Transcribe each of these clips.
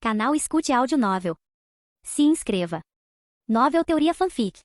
Canal Escute Áudio Novel. Se inscreva. Novel Teoria Fanfic.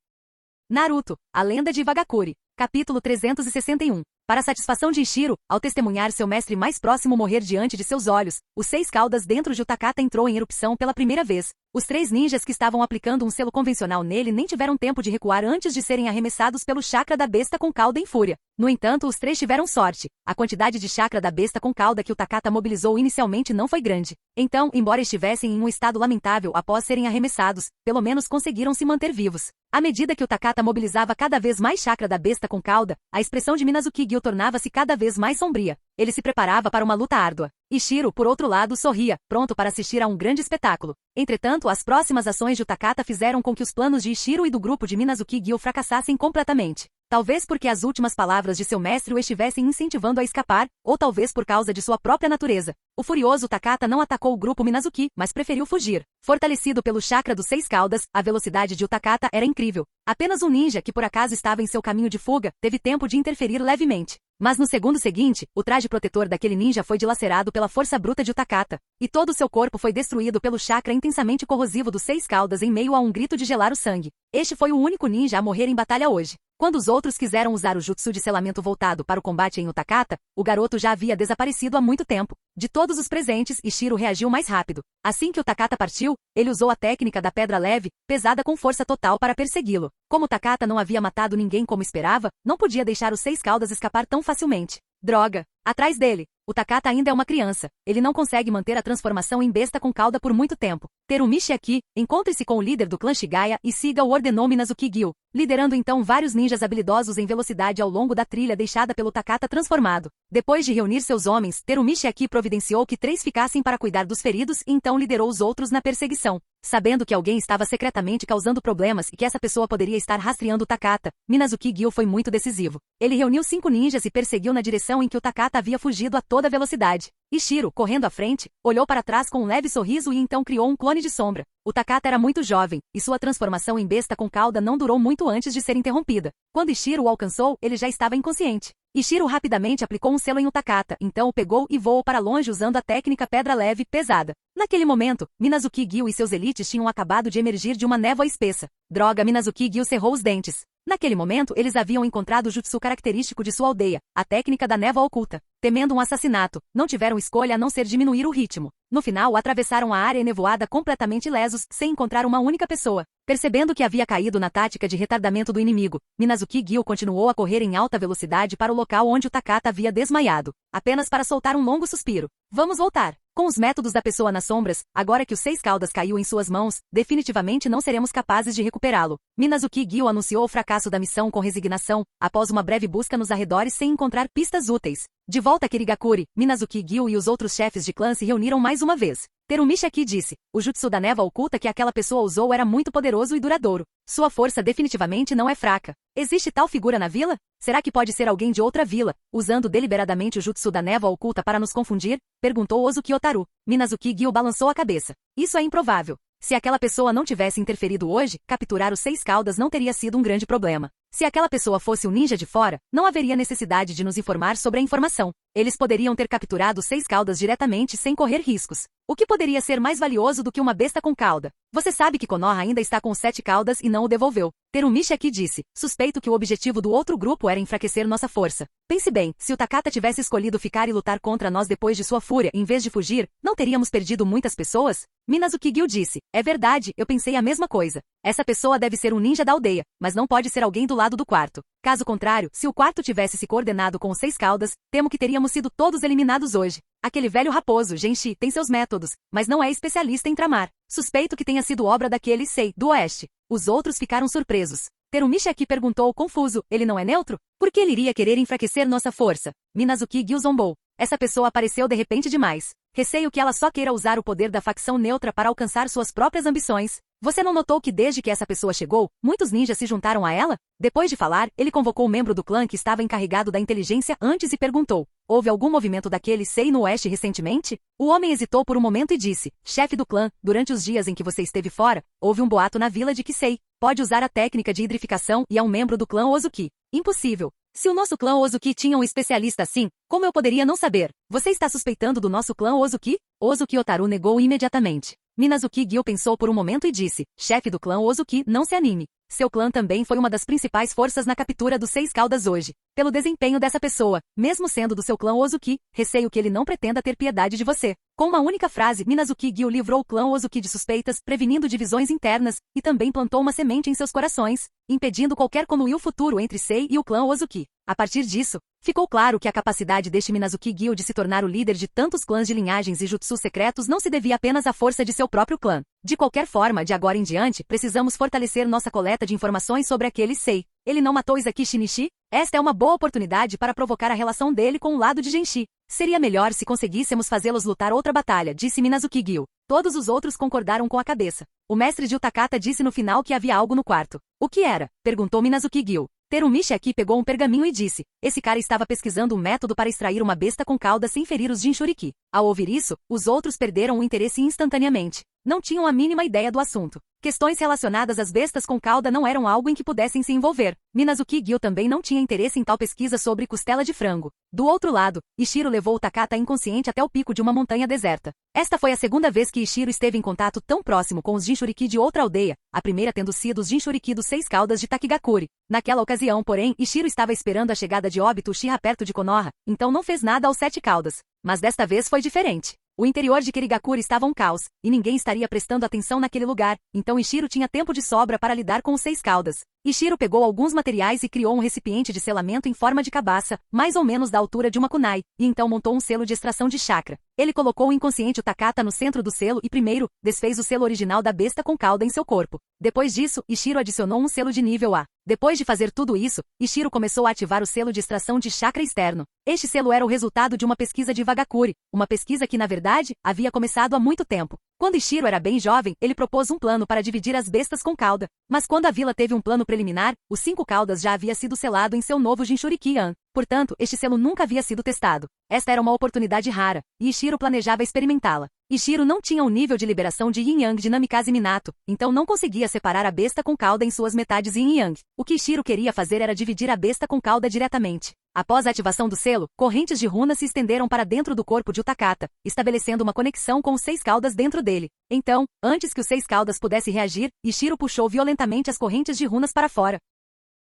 Naruto, a lenda de Wagakure. Capítulo 361. Para a satisfação de Ishiro, ao testemunhar seu mestre mais próximo morrer diante de seus olhos, os 6 caudas dentro de Utakata entrou em erupção pela primeira vez. Os 3 ninjas que estavam aplicando um selo convencional nele nem tiveram tempo de recuar antes de serem arremessados pelo chakra da besta com cauda em fúria. No entanto, os 3 tiveram sorte. A quantidade de chakra da besta com cauda que Utakata mobilizou inicialmente não foi grande. Então, embora estivessem em um estado lamentável após serem arremessados, pelo menos conseguiram se manter vivos. À medida que Utakata mobilizava cada vez mais chakra da besta com cauda, a expressão de Minazuki Gyo tornava-se cada vez mais sombria. Ele se preparava para uma luta árdua. Ishiro, por outro lado, sorria, pronto para assistir a um grande espetáculo. Entretanto, as próximas ações de Utakata fizeram com que os planos de Ishiro e do grupo de Minazuki Gyo fracassassem completamente. Talvez porque as últimas palavras de seu mestre o estivessem incentivando a escapar, ou talvez por causa de sua própria natureza. O furioso Utakata não atacou o grupo Minazuki, mas preferiu fugir. Fortalecido pelo chakra dos 6 caudas, a velocidade de Utakata era incrível. Apenas um ninja que por acaso estava em seu caminho de fuga, teve tempo de interferir levemente. Mas no segundo seguinte, o traje protetor daquele ninja foi dilacerado pela força bruta de Utakata, e todo o seu corpo foi destruído pelo chakra intensamente corrosivo dos 6 caudas em meio a um grito de gelar o sangue. Este foi o único ninja a morrer em batalha hoje. Quando os outros quiseram usar o jutsu de selamento voltado para o combate em Utakata, o garoto já havia desaparecido há muito tempo. De todos os presentes, Ishiro reagiu mais rápido. Assim que Utakata partiu, ele usou a técnica da pedra leve, pesada com força total para persegui-lo. Como Utakata não havia matado ninguém como esperava, não podia deixar os 6 caudas escapar tão facilmente. Droga! Atrás dele! Utakata ainda é uma criança. Ele não consegue manter a transformação em besta com cauda por muito tempo. Terumichi aqui, encontre-se com o líder do clã Shigaya e siga o ordenou Minazuki Gyo, liderando então vários ninjas habilidosos em velocidade ao longo da trilha deixada pelo Utakata transformado. Depois de reunir seus homens, Terumichi aqui providenciou que 3 ficassem para cuidar dos feridos e então liderou os outros na perseguição. Sabendo que alguém estava secretamente causando problemas e que essa pessoa poderia estar rastreando Utakata, Minazuki Gyo foi muito decisivo. Ele reuniu 5 ninjas e perseguiu na direção em que Utakata havia fugido a toda velocidade. Ishiro, correndo à frente, olhou para trás com um leve sorriso e então criou um clone de sombra. Utakata era muito jovem, e sua transformação em besta com cauda não durou muito antes de ser interrompida. Quando Ishiro o alcançou, ele já estava inconsciente. Ishiro rapidamente aplicou um selo em Utakata, então o pegou e voou para longe usando a técnica pedra leve, pesada. Naquele momento, Minazuki Gyo e seus elites tinham acabado de emergir de uma névoa espessa. Droga, Minazuki Gyo cerrou os dentes. Naquele momento, eles haviam encontrado o jutsu característico de sua aldeia, a técnica da névoa oculta. Temendo um assassinato, não tiveram escolha a não ser diminuir o ritmo. No final, atravessaram a área enevoada completamente ilesos, sem encontrar uma única pessoa. Percebendo que havia caído na tática de retardamento do inimigo, Minazuki Gyo continuou a correr em alta velocidade para o local onde o Takata havia desmaiado, apenas para soltar um longo suspiro. Vamos voltar. Com os métodos da pessoa nas sombras, agora que os 6 caudas caiu em suas mãos, definitivamente não seremos capazes de recuperá-lo. Minazuki Gyo anunciou o fracasso da missão com resignação, após uma breve busca nos arredores sem encontrar pistas úteis. De volta a Kirigakure, Minazuki Gyo e os outros chefes de clã se reuniram mais uma vez. Terumichi aqui disse, o jutsu da névoa oculta que aquela pessoa usou era muito poderoso e duradouro. Sua força definitivamente não é fraca. Existe tal figura na vila? Será que pode ser alguém de outra vila, usando deliberadamente o jutsu da névoa oculta para nos confundir? Perguntou Ozuki Otaru. Minazuki Gyo balançou a cabeça. Isso é improvável. Se aquela pessoa não tivesse interferido hoje, capturar os 6 caudas não teria sido um grande problema. Se aquela pessoa fosse um ninja de fora, não haveria necessidade de nos informar sobre a informação. Eles poderiam ter capturado 6 caudas diretamente sem correr riscos. O que poderia ser mais valioso do que uma besta com cauda? Você sabe que Konoha ainda está com 7 caudas e não o devolveu. Terumichi aqui disse, suspeito que o objetivo do outro grupo era enfraquecer nossa força. Pense bem, se o Takata tivesse escolhido ficar e lutar contra nós depois de sua fúria em vez de fugir, não teríamos perdido muitas pessoas? Minazuki Gyo disse, é verdade, eu pensei a mesma coisa. Essa pessoa deve ser um ninja da aldeia, mas não pode ser alguém do lado do quarto. Caso contrário, se o quarto tivesse se coordenado com os 6 caudas, temo que teríamos sido todos eliminados hoje. Aquele velho raposo, Genshi, tem seus métodos, mas não é especialista em tramar. Suspeito que tenha sido obra daquele Sei, do Oeste. Os outros ficaram surpresos. Terumichi aqui perguntou confuso, ele não é neutro? Por que ele iria querer enfraquecer nossa força? Minazuki Gyo zombou. Essa pessoa apareceu de repente demais. Receio que ela só queira usar o poder da facção neutra para alcançar suas próprias ambições. Você não notou que desde que essa pessoa chegou, muitos ninjas se juntaram a ela? Depois de falar, ele convocou o membro do clã que estava encarregado da inteligência antes e perguntou, houve algum movimento daquele Sei no Oeste recentemente? O homem hesitou por um momento e disse, chefe do clã, durante os dias em que você esteve fora, houve um boato na vila de que Sei pode usar a técnica de hidrificação e é um membro do clã Ozuki. Impossível. Se o nosso clã Ozuki tinha um especialista assim, como eu poderia não saber? Você está suspeitando do nosso clã Ozuki? Ozuki Otaru negou imediatamente. Minazuki Gyu pensou por um momento e disse, chefe do clã Ozuki, não se anime. Seu clã também foi uma das principais forças na captura dos Seis Caudas hoje. Pelo desempenho dessa pessoa, mesmo sendo do seu clã Ozuki, receio que ele não pretenda ter piedade de você. Com uma única frase, Minazuki Gyu livrou o clã Ozuki de suspeitas, prevenindo divisões internas, e também plantou uma semente em seus corações, impedindo qualquer conluio futuro entre Sei e o clã Ozuki. A partir disso, ficou claro que a capacidade deste Minazuki Gyu de se tornar o líder de tantos clãs de linhagens e jutsus secretos não se devia apenas à força de seu próprio clã. De qualquer forma, de agora em diante, precisamos fortalecer nossa coleta de informações sobre aquele Sei. Ele não matou Izaki Shinichi? Esta é uma boa oportunidade para provocar a relação dele com o lado de Genshi. Seria melhor se conseguíssemos fazê-los lutar outra batalha, disse Minazuki Gyu. Todos os outros concordaram com a cabeça. O mestre de Utakata disse no final que havia algo no quarto. O que era? Perguntou Minazuki Gyu. Terumichi aqui pegou um pergaminho e disse, esse cara estava pesquisando um método para extrair uma besta com cauda sem ferir os Jinchuriki. Ao ouvir isso, os outros perderam o interesse instantaneamente. Não tinham a mínima ideia do assunto. Questões relacionadas às bestas com cauda não eram algo em que pudessem se envolver. Minazuki Gyu também não tinha interesse em tal pesquisa sobre costela de frango. Do outro lado, Ishiro levou o Takata inconsciente até o pico de uma montanha deserta. Esta foi a segunda vez que Ishiro esteve em contato tão próximo com os Jinchuriki de outra aldeia, a primeira tendo sido os Jinchuriki dos Seis Caudas de Takigakure. Naquela ocasião, porém, Ishiro estava esperando a chegada de Obito Uchiha perto de Konoha, então não fez nada aos Sete Caudas. Mas desta vez foi diferente. O interior de Kirigakure estava um caos, e ninguém estaria prestando atenção naquele lugar, então Ishiro tinha tempo de sobra para lidar com os Seis Caudas. Ishiro pegou alguns materiais e criou um recipiente de selamento em forma de cabaça, mais ou menos da altura de uma kunai, e então montou um selo de extração de chakra. Ele colocou o inconsciente Utakata no centro do selo e primeiro, desfez o selo original da besta com cauda em seu corpo. Depois disso, Ishiro adicionou um selo de nível A. Depois de fazer tudo isso, Ishiro começou a ativar o selo de extração de chakra externo. Este selo era o resultado de uma pesquisa de Vagakure, uma pesquisa que, na verdade, havia começado há muito tempo. Quando Ishiro era bem jovem, ele propôs um plano para dividir as bestas com cauda. Mas quando a vila teve um plano preliminar, os 5 caudas já havia sido selado em seu novo Jinchuriki-an. Portanto, este selo nunca havia sido testado. Esta era uma oportunidade rara, e Ishiro planejava experimentá-la. Ishiro não tinha o nível de liberação de Yin-Yang de Namikaze Minato, então não conseguia separar a besta com cauda em suas metades Yin-Yang. O que Ishiro queria fazer era dividir a besta com cauda diretamente. Após a ativação do selo, correntes de runas se estenderam para dentro do corpo de Utakata, estabelecendo uma conexão com os Seis Caudas dentro dele. Então, antes que os Seis Caudas pudesse reagir, Ishiro puxou violentamente as correntes de runas para fora.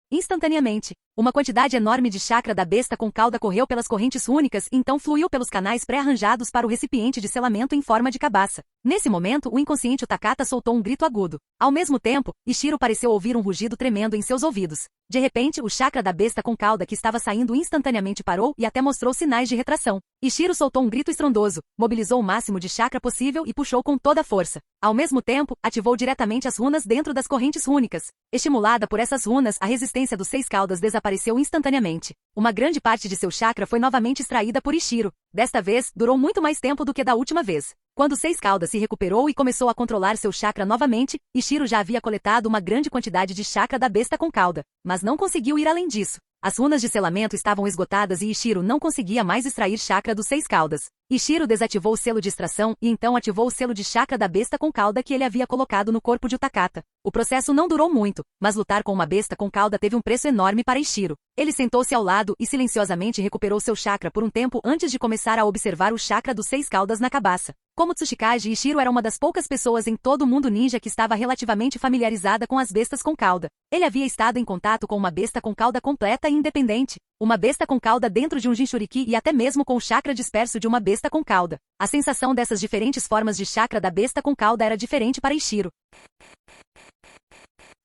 Instantaneamente, uma quantidade enorme de chakra da besta com cauda correu pelas correntes rúnicas e então fluiu pelos canais pré-arranjados para o recipiente de selamento em forma de cabaça. Nesse momento, o inconsciente Utakata soltou um grito agudo. Ao mesmo tempo, Ishiro pareceu ouvir um rugido tremendo em seus ouvidos. De repente, o chakra da besta com cauda que estava saindo instantaneamente parou e até mostrou sinais de retração. Ishiro soltou um grito estrondoso, mobilizou o máximo de chakra possível e puxou com toda a força. Ao mesmo tempo, ativou diretamente as runas dentro das correntes rúnicas. Estimulada por essas runas, a resistência dos Seis Caudas desapareceu instantaneamente. Uma grande parte de seu chakra foi novamente extraída por Ishiro. Desta vez, durou muito mais tempo do que da última vez. Quando Seis Caudas se recuperou e começou a controlar seu chakra novamente, Ishiro já havia coletado uma grande quantidade de chakra da besta com cauda, mas não conseguiu ir além disso. As runas de selamento estavam esgotadas e Ishiro não conseguia mais extrair chakra dos Seis Caudas. Ishiro desativou o selo de extração e então ativou o selo de chakra da besta com cauda que ele havia colocado no corpo de Utakata. O processo não durou muito, mas lutar com uma besta com cauda teve um preço enorme para Ishiro. Ele sentou-se ao lado e silenciosamente recuperou seu chakra por um tempo antes de começar a observar o chakra dos Seis Caudas na cabaça. Como Tsuchikage, Ishiro era uma das poucas pessoas em todo o mundo ninja que estava relativamente familiarizada com as bestas com cauda. Ele havia estado em contato com uma besta com cauda completa e independente, uma besta com cauda dentro de um Jinchuriki e até mesmo com o chakra disperso de uma besta com cauda. A sensação dessas diferentes formas de chakra da besta com cauda era diferente para Ishiro.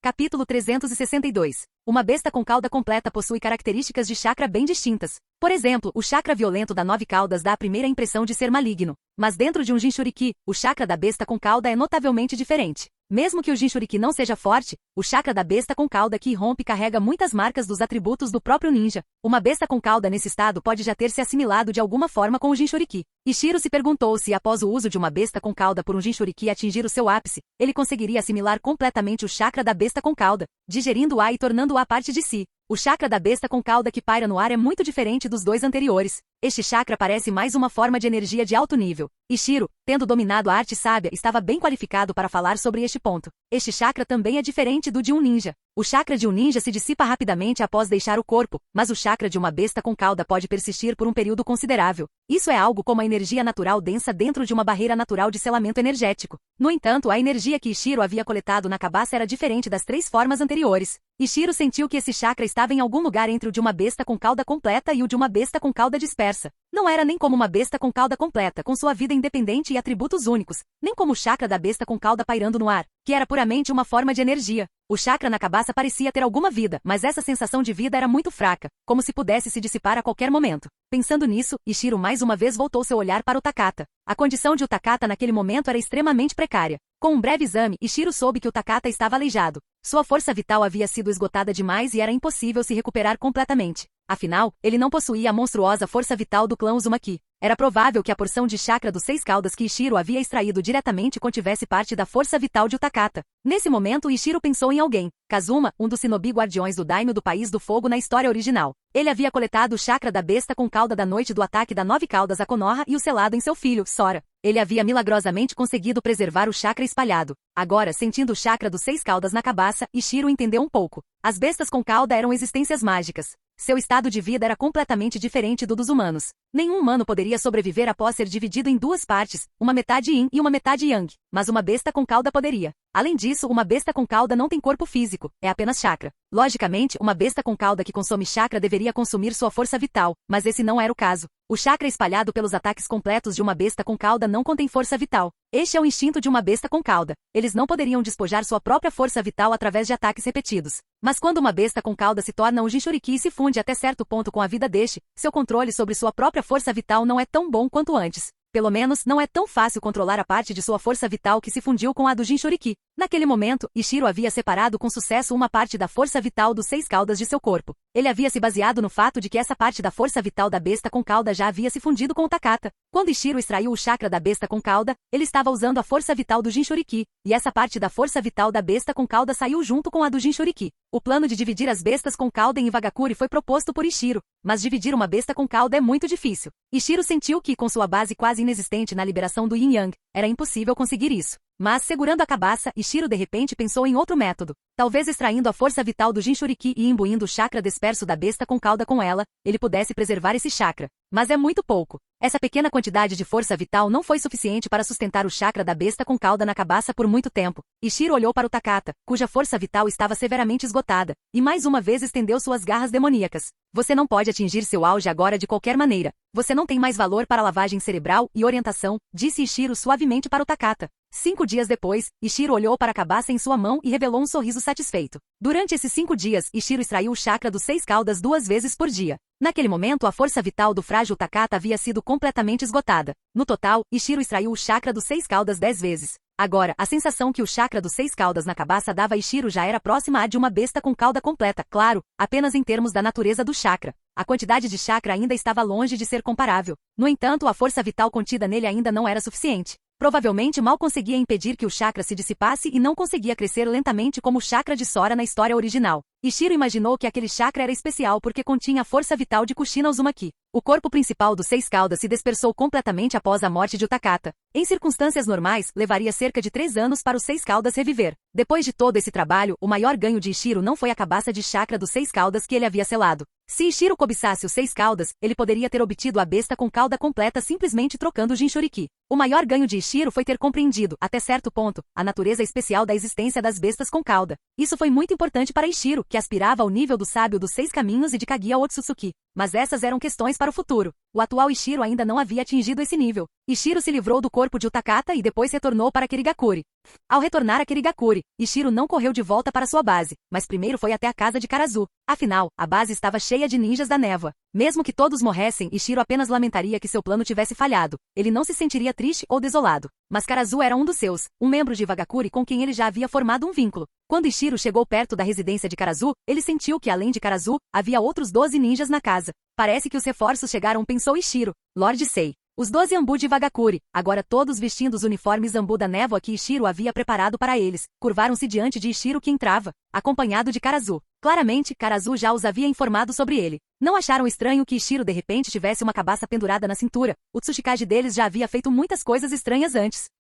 Capítulo 362. Uma besta com cauda completa possui características de chakra bem distintas. Por exemplo, o chakra violento da Nove Caudas dá a primeira impressão de ser maligno. Mas dentro de um Jinchuriki, o chakra da besta com cauda é notavelmente diferente. Mesmo que o Jinchuriki não seja forte, o chakra da besta com cauda que irrompe carrega muitas marcas dos atributos do próprio ninja. Uma besta com cauda nesse estado pode já ter se assimilado de alguma forma com o Jinchuriki. Ishiro se perguntou se após o uso de uma besta com cauda por um Jinchuriki atingir o seu ápice, ele conseguiria assimilar completamente o chakra da besta com cauda, digerindo-a e tornando-a parte de si. O chakra da besta com cauda que paira no ar é muito diferente dos dois anteriores. Este chakra parece mais uma forma de energia de alto nível. Ishiro, tendo dominado a arte sábia, estava bem qualificado para falar sobre este ponto. Este chakra também é diferente do de um ninja. O chakra de um ninja se dissipa rapidamente após deixar o corpo, mas o chakra de uma besta com cauda pode persistir por um período considerável. Isso é algo como a energia natural densa dentro de uma barreira natural de selamento energético. No entanto, a energia que Ishiro havia coletado na cabaça era diferente das 3 formas anteriores. Ishiro sentiu que esse chakra estava em algum lugar entre o de uma besta com cauda completa e o de uma besta com cauda dispersa. Não era nem como uma besta com cauda completa, com sua vida independente e atributos únicos, nem como o chakra da besta com cauda pairando no ar, que era puramente uma forma de energia. O chakra na cabaça parecia ter alguma vida, mas essa sensação de vida era muito fraca, como se pudesse se dissipar a qualquer momento. Pensando nisso, Ishiro mais uma vez voltou seu olhar para o Takata. A condição de o Takata naquele momento era extremamente precária. Com um breve exame, Ishiro soube que o Takata estava aleijado. Sua força vital havia sido esgotada demais e era impossível se recuperar completamente. Afinal, ele não possuía a monstruosa força vital do clã Uzumaki. Era provável que a porção de chakra dos 6 caudas que Ishiro havia extraído diretamente contivesse parte da força vital de Utakata. Nesse momento, Ishiro pensou em alguém. Kazuma, um dos shinobi guardiões do daimyo do País do Fogo na história original. Ele havia coletado o chakra da besta com cauda da noite do ataque da 9 caudas a Konoha e o selado em seu filho, Sora. Ele havia milagrosamente conseguido preservar o chakra espalhado. Agora, sentindo o chakra dos 6 caudas na cabaça, Ishiro entendeu um pouco. As bestas com cauda eram existências mágicas. Seu estado de vida era completamente diferente do dos humanos. Nenhum humano poderia sobreviver após ser dividido em 2 partes, uma metade yin e uma metade yang, mas uma besta com cauda poderia. Além disso, uma besta com cauda não tem corpo físico, é apenas chakra. Logicamente, uma besta com cauda que consome chakra deveria consumir sua força vital, mas esse não era o caso. O chakra espalhado pelos ataques completos de uma besta com cauda não contém força vital. Este é o instinto de uma besta com cauda. Eles não poderiam despojar sua própria força vital através de ataques repetidos. Mas quando uma besta com cauda se torna um Jinchuriki e se funde até certo ponto com a vida deste, seu controle sobre sua própria força vital não é tão bom quanto antes. Pelo menos, não é tão fácil controlar a parte de sua força vital que se fundiu com a do Jinchuriki. Naquele momento, Ishiro havia separado com sucesso uma parte da força vital dos 6 caudas de seu corpo. Ele havia se baseado no fato de que essa parte da força vital da besta com cauda já havia se fundido com o Takata. Quando Ishiro extraiu o chakra da besta com cauda, ele estava usando a força vital do Jinchuriki, e essa parte da força vital da besta com cauda saiu junto com a do Jinchuriki. O plano de dividir as bestas com cauda em Iwagakure foi proposto por Ishiro, mas dividir uma besta com cauda é muito difícil. Ishiro sentiu que, com sua base quase inexistente na liberação do Yin Yang, era impossível conseguir isso. Mas, segurando a cabaça, Ishiro de repente pensou em outro método. Talvez extraindo a força vital do Jinchuriki e imbuindo o chakra disperso da besta com cauda com ela, ele pudesse preservar esse chakra. Mas é muito pouco. Essa pequena quantidade de força vital não foi suficiente para sustentar o chakra da besta com cauda na cabaça por muito tempo. Ishiro olhou para o Takata, cuja força vital estava severamente esgotada, e mais uma vez estendeu suas garras demoníacas. Você não pode atingir seu auge agora de qualquer maneira. Você não tem mais valor para lavagem cerebral e orientação, disse Ishiro suavemente para o Takata. 5 dias depois, Ishiro olhou para a cabaça em sua mão e revelou um sorriso satisfeito. Durante esses 5 dias, Ishiro extraiu o chakra dos 6 caudas 2 vezes por dia. Naquele momento, a força vital do frágil Takata havia sido completamente esgotada. No total, Ishiro extraiu o chakra dos 6 caudas 10 vezes. Agora, a sensação que o chakra dos 6 caudas na cabaça dava a Ishiro já era próxima à de uma besta com cauda completa, claro, apenas em termos da natureza do chakra. A quantidade de chakra ainda estava longe de ser comparável. No entanto, a força vital contida nele ainda não era suficiente. Provavelmente mal conseguia impedir que o chakra se dissipasse e não conseguia crescer lentamente como o chakra de Sora na história original. Ishiro imaginou que aquele chakra era especial porque continha a força vital de Kushina Uzumaki. O corpo principal dos 6 caudas se dispersou completamente após a morte de Utakata. Em circunstâncias normais, levaria cerca de 3 anos para os 6 caudas reviver. Depois de todo esse trabalho, o maior ganho de Ishiro não foi a cabaça de chakra dos 6 caudas que ele havia selado. Se Ishiro cobiçasse os 6 caudas, ele poderia ter obtido a besta com cauda completa simplesmente trocando o Jinchuriki. O maior ganho de Ishiro foi ter compreendido, até certo ponto, a natureza especial da existência das bestas com cauda. Isso foi muito importante para Ishiro, que aspirava ao nível do sábio dos 6 caminhos e de Kaguya Otsutsuki. Mas essas eram questões para o futuro. O atual Ishiro ainda não havia atingido esse nível. Ishiro se livrou do corpo de Utakata e depois retornou para Kirigakure. Ao retornar a Kirigakure, Ishiro não correu de volta para sua base, mas primeiro foi até a casa de Karazu. Afinal, a base estava cheia de ninjas da névoa. Mesmo que todos morressem, Ishiro apenas lamentaria que seu plano tivesse falhado. Ele não se sentiria triste ou desolado. Mas Karazu era um dos seus, um membro de Iwagakure com quem ele já havia formado um vínculo. Quando Ishiro chegou perto da residência de Karazu, ele sentiu que além de Karazu, havia outros 12 ninjas na casa. Parece que os reforços chegaram, pensou Ishiro. Lord Sei. Os 12 Ambu de Iwagakure, agora todos vestindo os uniformes Ambu da névoa que Ishiro havia preparado para eles, curvaram-se diante de Ishiro que entrava, acompanhado de Karazu. Claramente, Karazu já os havia informado sobre ele. Não acharam estranho que Ishiro de repente tivesse uma cabaça pendurada na cintura. O Tsuchikage deles já havia feito muitas coisas estranhas antes.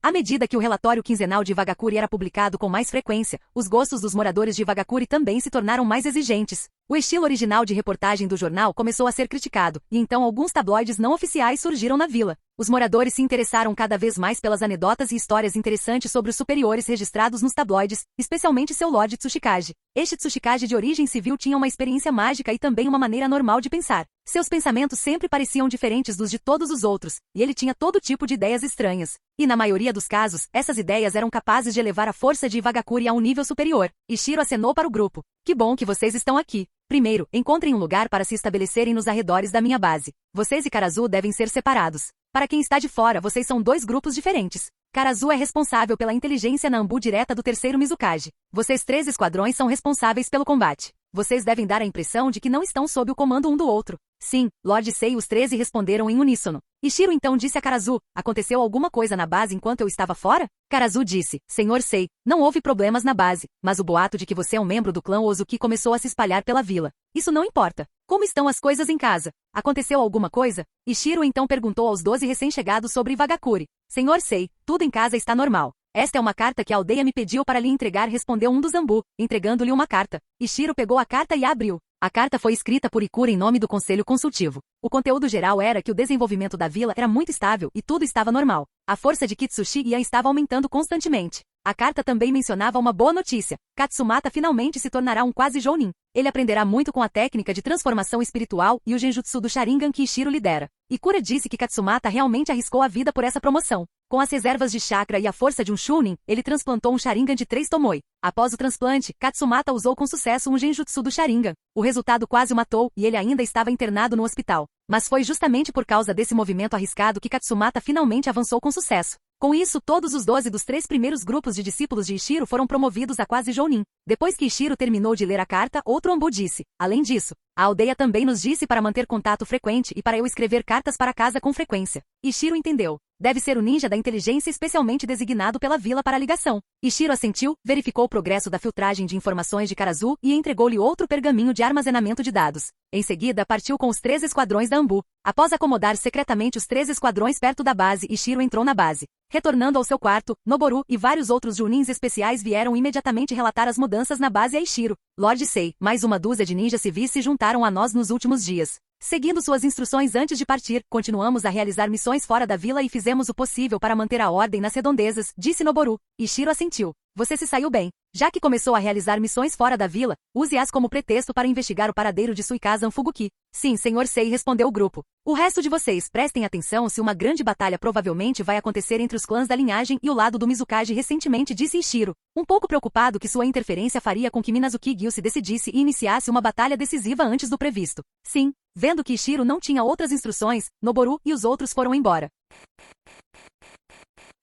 À medida que o relatório quinzenal de Wagakuri era publicado com mais frequência, os gostos dos moradores de Wagakuri também se tornaram mais exigentes. O estilo original de reportagem do jornal começou a ser criticado, e então alguns tabloides não oficiais surgiram na vila. Os moradores se interessaram cada vez mais pelas anedotas e histórias interessantes sobre os superiores registrados nos tabloides, especialmente seu Lord Tsuchikage. Este Tsuchikage de origem civil tinha uma experiência mágica e também uma maneira normal de pensar. Seus pensamentos sempre pareciam diferentes dos de todos os outros, e ele tinha todo tipo de ideias estranhas. E na maioria dos casos, essas ideias eram capazes de elevar a força de Wagakuri a um nível superior. Ishiro acenou para o grupo. Que bom que vocês estão aqui. Primeiro, encontrem um lugar para se estabelecerem nos arredores da minha base. Vocês e Karazu devem ser separados. Para quem está de fora, vocês são dois grupos diferentes. Karazu é responsável pela inteligência na Ambu direta do terceiro Mizukage. Vocês 3 esquadrões são responsáveis pelo combate. Vocês devem dar a impressão de que não estão sob o comando um do outro. Sim, Lord Sei e os 13 responderam em uníssono. Ishiro então disse a Karazu, aconteceu alguma coisa na base enquanto eu estava fora? Karazu disse, Senhor Sei, não houve problemas na base, mas o boato de que você é um membro do clã Ozuki começou a se espalhar pela vila. Isso não importa. Como estão as coisas em casa? Aconteceu alguma coisa? Ishiro então perguntou aos 12 recém-chegados sobre Wagakuri. Senhor Sei, tudo em casa está normal. Esta é uma carta que a aldeia me pediu para lhe entregar, respondeu um dos Ambu, entregando-lhe uma carta. Ishiro pegou a carta e a abriu. A carta foi escrita por Ikura em nome do Conselho Consultivo. O conteúdo geral era que o desenvolvimento da vila era muito estável e tudo estava normal. A força de Kitsushi-Gian estava aumentando constantemente. A carta também mencionava uma boa notícia. Katsumata finalmente se tornará um quase Jounin. Ele aprenderá muito com a técnica de transformação espiritual e o genjutsu do Sharingan que Ishiro lidera. Ikura disse que Katsumata realmente arriscou a vida por essa promoção. Com as reservas de chakra e a força de um Chunin, ele transplantou um Sharingan de 3 Tomoe. Após o transplante, Katsumata usou com sucesso um genjutsu do Sharingan. O resultado quase o matou e ele ainda estava internado no hospital. Mas foi justamente por causa desse movimento arriscado que Katsumata finalmente avançou com sucesso. Com isso, todos os 12 dos 3 primeiros grupos de discípulos de Ishiro foram promovidos a quase Jounin. Depois que Ishiro terminou de ler a carta, outro Ambu disse, além disso, a aldeia também nos disse para manter contato frequente e para eu escrever cartas para casa com frequência. Ishiro entendeu. Deve ser o ninja da inteligência especialmente designado pela vila para a ligação. Ishiro assentiu, verificou o progresso da filtragem de informações de Karazu e entregou-lhe outro pergaminho de armazenamento de dados. Em seguida, partiu com os 3 esquadrões da Ambu. Após acomodar secretamente os 3 esquadrões perto da base, Ishiro entrou na base. Retornando ao seu quarto, Noboru e vários outros Junins especiais vieram imediatamente relatar as mudanças na base a Ishiro. Lord Sei, mais uma dúzia de ninjas civis se juntaram a nós nos últimos dias. Seguindo suas instruções antes de partir, continuamos a realizar missões fora da vila e fizemos o possível para manter a ordem nas redondezas, disse Noboru. Ishiro assentiu. Você se saiu bem. Já que começou a realizar missões fora da vila, use-as como pretexto para investigar o paradeiro de Suikazan Fuguki. Sim, Senhor Sei, respondeu o grupo. O resto de vocês, prestem atenção se uma grande batalha provavelmente vai acontecer entre os clãs da linhagem e o lado do Mizukage recentemente, disse Ishiro. Um pouco preocupado que sua interferência faria com que Minazuki-Gyu se decidisse e iniciasse uma batalha decisiva antes do previsto. Sim. Vendo que Ishiro não tinha outras instruções, Noboru e os outros foram embora.